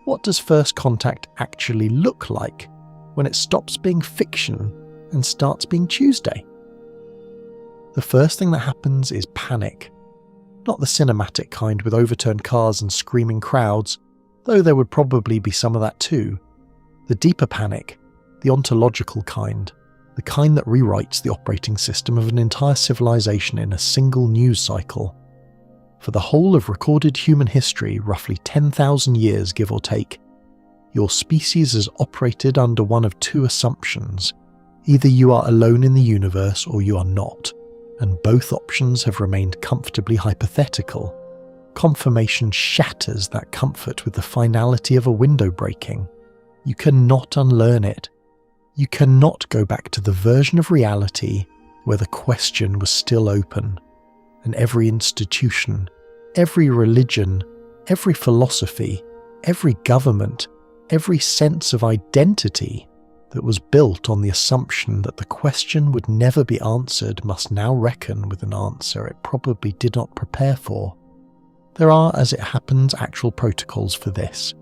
What does first contact actually look like when it stops being fiction and starts being Tuesday? The first thing that happens is panic. Not the cinematic kind with overturned cars and screaming crowds, though there would probably be some of that too. The deeper panic, the ontological kind, the kind that rewrites the operating system of an entire civilization in a single news cycle. For the whole of recorded human history, roughly 10,000 years give or take, your species has operated under one of two assumptions. Either you are alone in the universe or you are not, and both options have remained comfortably hypothetical. Confirmation shatters that comfort with the finality of a window breaking. You cannot unlearn it. You cannot go back to the version of reality where the question was still open, and every institution, every religion, every philosophy, every government, every sense of identity that was built on the assumption that the question would never be answered must now reckon with an answer it probably did not prepare for. There are, as it happens, actual protocols for this.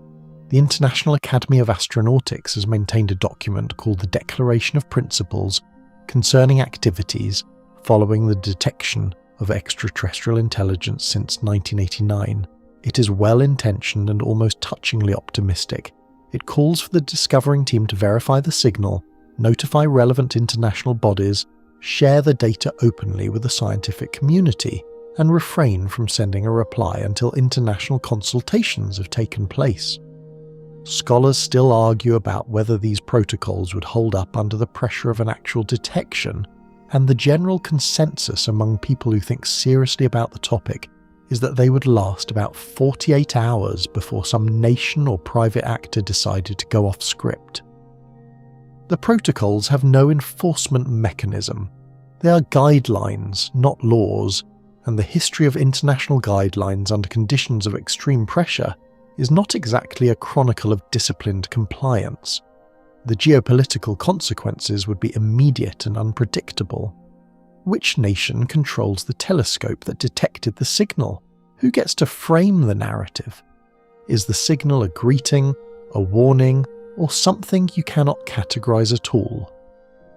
The International Academy of Astronautics has maintained a document called the Declaration of Principles concerning activities following the detection of extraterrestrial intelligence since 1989. It is well-intentioned and almost touchingly optimistic. It calls for the discovering team to verify the signal, notify relevant international bodies, share the data openly with the scientific community, and refrain from sending a reply until international consultations have taken place. Scholars still argue about whether these protocols would hold up under the pressure of an actual detection, and the general consensus among people who think seriously about the topic is that they would last about 48 hours before some nation or private actor decided to go off script. The protocols have no enforcement mechanism. They are guidelines, not laws, and the history of international guidelines under conditions of extreme pressure is not exactly a chronicle of disciplined compliance. The geopolitical consequences would be immediate and unpredictable. Which nation controls the telescope that detected the signal? Who gets to frame the narrative? Is the signal a greeting, a warning, or something you cannot categorize at all?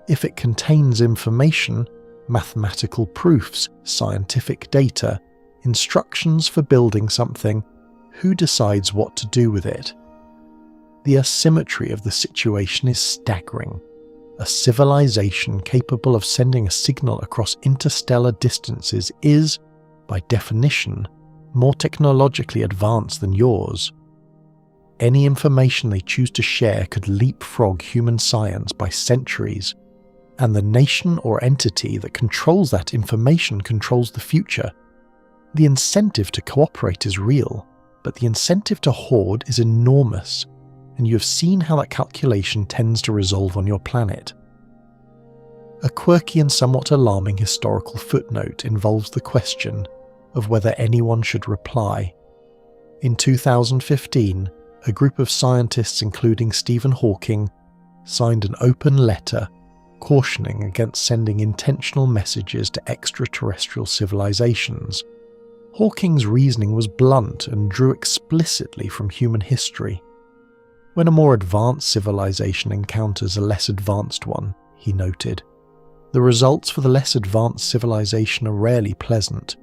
If it contains information, mathematical proofs, scientific data, instructions for building something, who decides what to do with it? The asymmetry of the situation is staggering. A civilization capable of sending a signal across interstellar distances is, by definition, more technologically advanced than yours. Any information they choose to share could leapfrog human science by centuries, and the nation or entity that controls that information controls the future. The incentive to cooperate is real, but the incentive to hoard is enormous, and you have seen how that calculation tends to resolve on your planet. A quirky and somewhat alarming historical footnote involves the question of whether anyone should reply. In 2015, a group of scientists including Stephen Hawking signed an open letter cautioning against sending intentional messages to extraterrestrial civilizations. Hawking's reasoning was blunt and drew explicitly from human history. When a more advanced civilization encounters a less advanced one, he noted, the results for the less advanced civilization are rarely pleasant.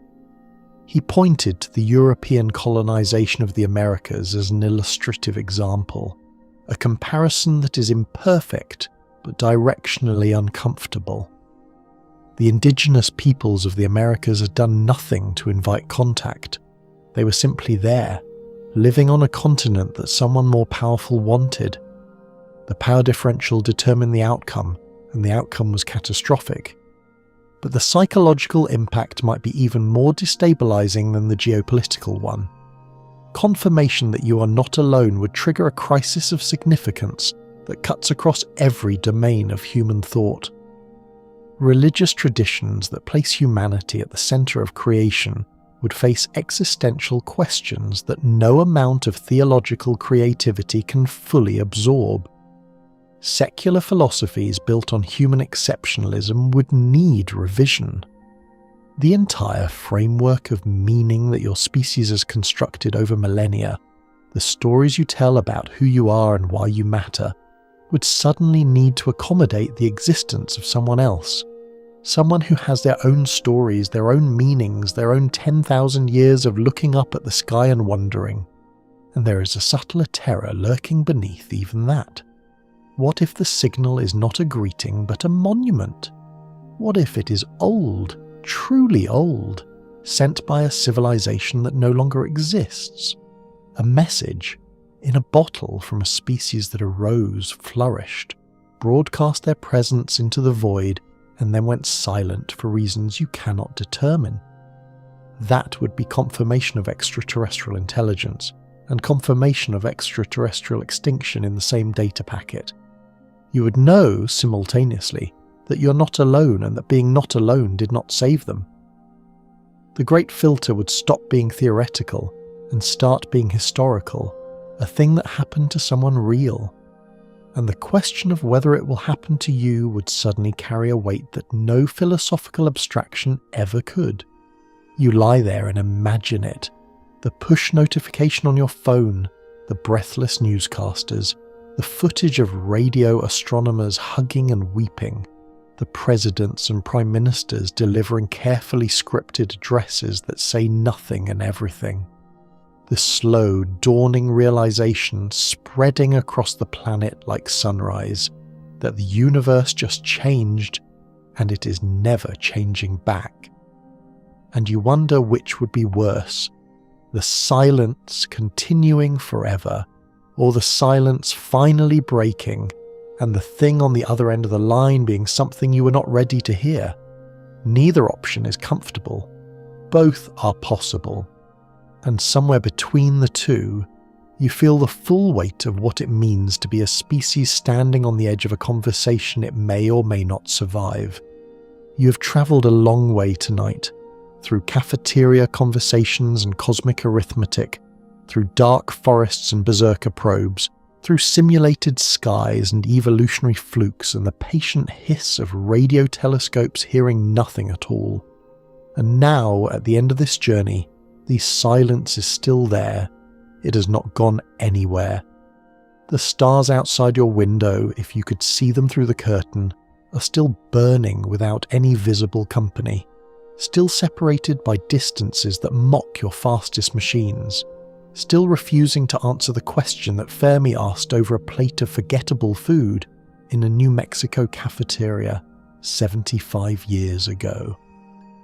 He pointed to the European colonization of the Americas as an illustrative example, a comparison that is imperfect but directionally uncomfortable. The indigenous peoples of the Americas had done nothing to invite contact. They were simply there, living on a continent that someone more powerful wanted. The power differential determined the outcome, and the outcome was catastrophic. But the psychological impact might be even more destabilizing than the geopolitical one. Confirmation that you are not alone would trigger a crisis of significance that cuts across every domain of human thought. Religious traditions that place humanity at the center of creation would face existential questions that no amount of theological creativity can fully absorb. Secular philosophies built on human exceptionalism would need revision. The entire framework of meaning that your species has constructed over millennia the stories you tell about who you are and why you matter, would suddenly need to accommodate the existence of someone else. Someone who has their own stories, their own meanings, their own 10,000 years of looking up at the sky and wondering. And there is a subtler terror lurking beneath even that. What if the signal is not a greeting but a monument? What if it is old, truly old, sent by a civilization that no longer exists? A message in a bottle from a species that arose, flourished, broadcast their presence into the void, and then went silent for reasons you cannot determine. That would be confirmation of extraterrestrial intelligence, and confirmation of extraterrestrial extinction in the same data packet. You would know, simultaneously, that you're not alone and that being not alone did not save them. The great filter would stop being theoretical and start being historical, a thing that happened to someone real. And the question of whether it will happen to you would suddenly carry a weight that no philosophical abstraction ever could. You lie there and imagine it. The push notification on your phone, the breathless newscasters, the footage of radio astronomers hugging and weeping, the presidents and prime ministers delivering carefully scripted addresses that say nothing and everything. The slow, dawning realization spreading across the planet like sunrise that the universe just changed and it is never changing back. And you wonder which would be worse, the silence continuing forever, or the silence finally breaking and the thing on the other end of the line being something you were not ready to hear. Neither option is comfortable. Both are possible. And somewhere between the two, you feel the full weight of what it means to be a species standing on the edge of a conversation it may or may not survive. You have travelled a long way tonight, through cafeteria conversations and cosmic arithmetic, through dark forests and berserker probes, through simulated skies and evolutionary flukes and the patient hiss of radio telescopes hearing nothing at all. And now, at the end of this journey, the silence is still there. It has not gone anywhere. The stars outside your window, if you could see them through the curtain, are still burning without any visible company, still separated by distances that mock your fastest machines, still refusing to answer the question that Fermi asked over a plate of forgettable food in a New Mexico cafeteria 75 years ago.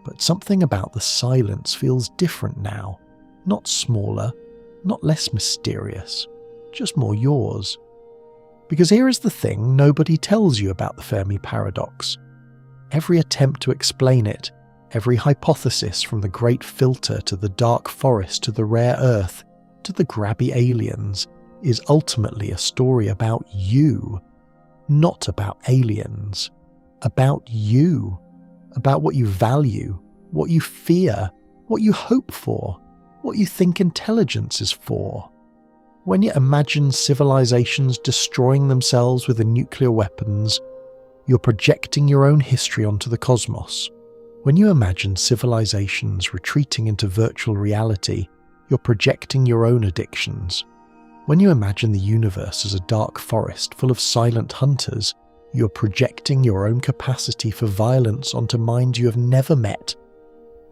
But something about the silence feels different now. Not smaller, not less mysterious, just more yours. Because here is the thing nobody tells you about the Fermi Paradox. Every attempt to explain it, every hypothesis from the great filter to the dark forest to the rare earth to the grabby aliens, is ultimately a story about you. Not about aliens. About you. About what you value, what you fear, what you hope for, what you think intelligence is for. When you imagine civilizations destroying themselves with the nuclear weapons, you're projecting your own history onto the cosmos. When you imagine civilizations retreating into virtual reality, you're projecting your own addictions. When you imagine the universe as a dark forest full of silent hunters, you're projecting your own capacity for violence onto minds you have never met.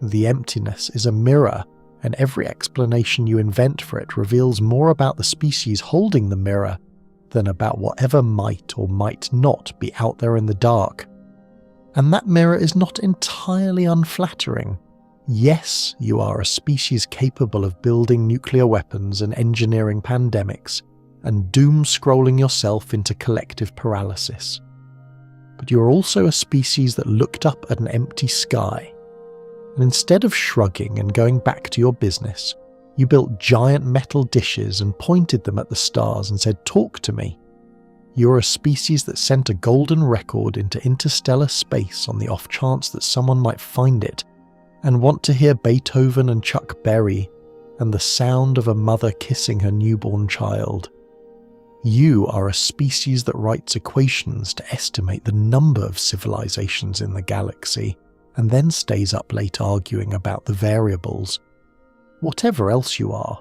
The emptiness is a mirror, and every explanation you invent for it reveals more about the species holding the mirror than about whatever might or might not be out there in the dark. And that mirror is not entirely unflattering. Yes, you are a species capable of building nuclear weapons and engineering pandemics, and doom-scrolling yourself into collective paralysis. But you are also a species that looked up at an empty sky, and instead of shrugging and going back to your business, you built giant metal dishes and pointed them at the stars and said, "Talk to me." You're a species that sent a golden record into interstellar space on the off chance that someone might find it and want to hear Beethoven and Chuck Berry and the sound of a mother kissing her newborn child. You are a species that writes equations to estimate the number of civilizations in the galaxy and then stays up late arguing about the variables. Whatever else you are,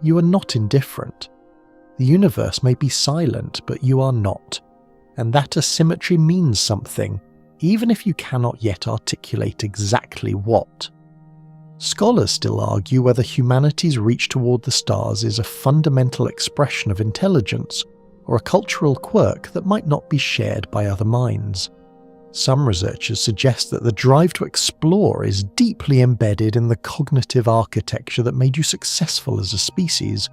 You are not indifferent. The universe may be silent, but you are not. And that asymmetry means something, even if you cannot yet articulate exactly what. Scholars still argue whether humanity's reach toward the stars is a fundamental expression of intelligence or a cultural quirk that might not be shared by other minds. Some researchers suggest that the drive to explore is deeply embedded in the cognitive architecture that made you successful as a species.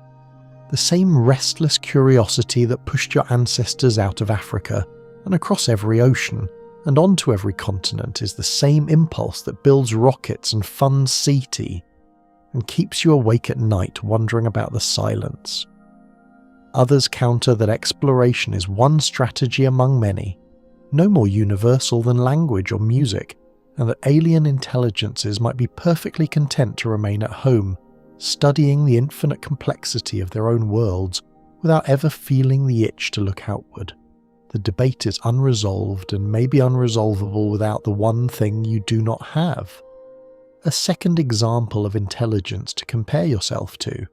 The same restless curiosity that pushed your ancestors out of Africa and across every ocean and onto every continent is the same impulse that builds rockets and funds SETI and keeps you awake at night wondering about the silence. Others counter that exploration is one strategy among many, no more universal than language or music, and that alien intelligences might be perfectly content to remain at home, studying the infinite complexity of their own worlds without ever feeling the itch to look outward. The debate is unresolved and may be unresolvable without the one thing you do not have. A second example of intelligence to compare yourself to.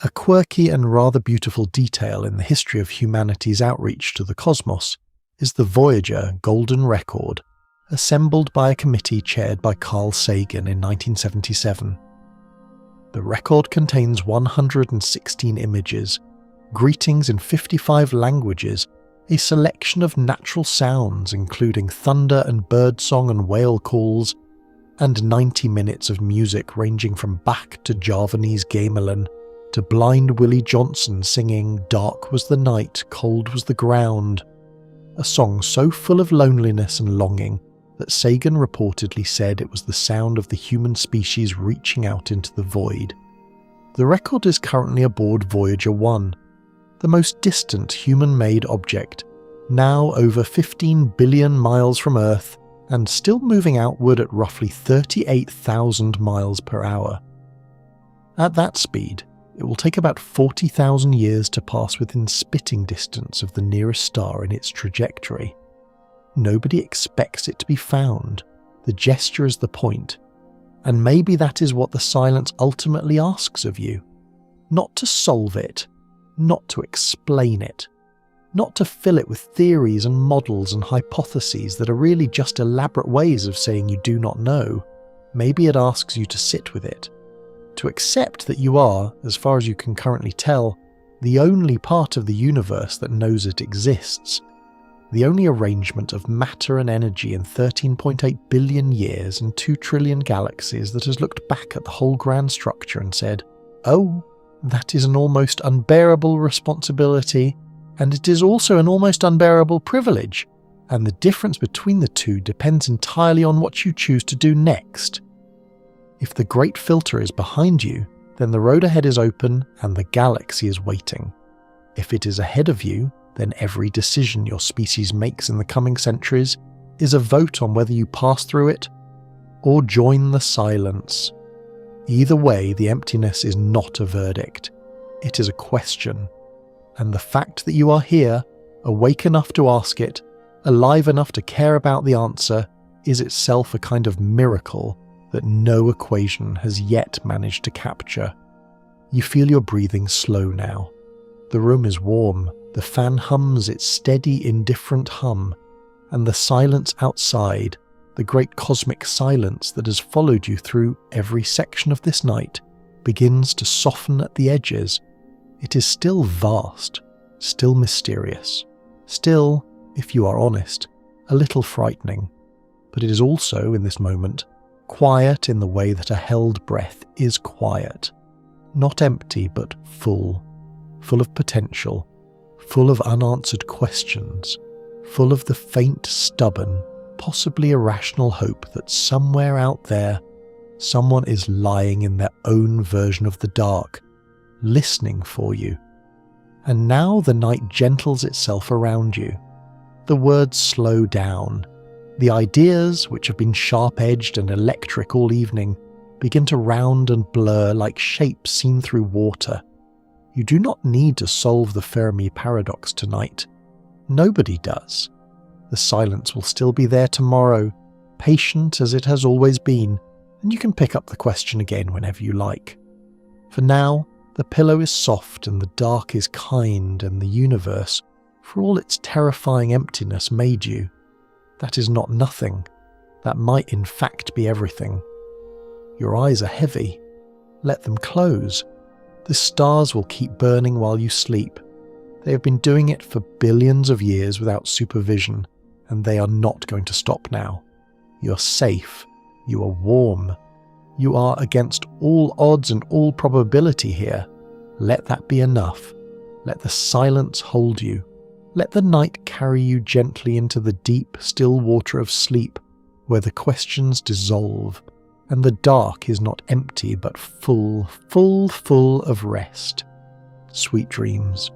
A quirky and rather beautiful detail in the history of humanity's outreach to the cosmos is the Voyager Golden Record, assembled by a committee chaired by Carl Sagan in 1977. The record contains 116 images, greetings in 55 languages, a selection of natural sounds including thunder and birdsong and whale calls, and 90 minutes of music ranging from Bach to Javanese gamelan, to Blind Willie Johnson singing "Dark was the night, cold was the ground," a song so full of loneliness and longing that Sagan reportedly said it was the sound of the human species reaching out into the void. The record is currently aboard Voyager 1, the most distant human-made object, now over 15 billion miles from Earth and still moving outward at roughly 38,000 miles per hour. At that speed, it will take about 40,000 years to pass within spitting distance of the nearest star in its trajectory. Nobody expects it to be found. The gesture is the point. And maybe that is what the silence ultimately asks of you. Not to solve it, not to explain it, not to fill it with theories and models and hypotheses that are really just elaborate ways of saying you do not know. Maybe it asks you to sit with it, to accept that you are, as far as you can currently tell, the only part of the universe that knows it exists, the only arrangement of matter and energy in 13.8 billion years and 2 trillion galaxies that has looked back at the whole grand structure and said, "Oh, that is an almost unbearable responsibility, and it is also an almost unbearable privilege, and the difference between the two depends entirely on what you choose to do next." If the great filter is behind you, then the road ahead is open and the galaxy is waiting. If it is ahead of you, then every decision your species makes in the coming centuries is a vote on whether you pass through it or join the silence. Either way, the emptiness is not a verdict. It is a question. And the fact that you are here, awake enough to ask it, alive enough to care about the answer, is itself a kind of miracle that no equation has yet managed to capture. You feel your breathing slow now. The room is warm, the fan hums its steady, indifferent hum, and the silence outside, the great cosmic silence that has followed you through every section of this night, begins to soften at the edges. It is still vast, still mysterious, still, if you are honest, a little frightening, but it is also, in this moment, quiet in the way that a held breath is quiet. Not empty, but full of potential, full of unanswered questions, full of the faint, stubborn, possibly irrational hope that somewhere out there, someone is lying in their own version of the dark, listening for you. And now the night gentles itself around you. The words slow down. The ideas, which have been sharp-edged and electric all evening, begin to round and blur like shapes seen through water. You do not need to solve the Fermi Paradox tonight. Nobody does. The silence will still be there tomorrow, patient as it has always been, and you can pick up the question again whenever you like. For now, The pillow is soft and the dark is kind, and the universe, for all its terrifying emptiness, made you. That is not nothing. That might in fact be everything. Your eyes are heavy. Let them close. The stars will keep burning while you sleep. They have been doing it for billions of years without supervision, and they are not going to stop now. You're safe. You are warm. You are against all odds and all probability here. Let that be enough. Let the silence hold you. Let the night carry you gently into the deep, still water of sleep, where the questions dissolve, and the dark is not empty but full of rest. Sweet dreams.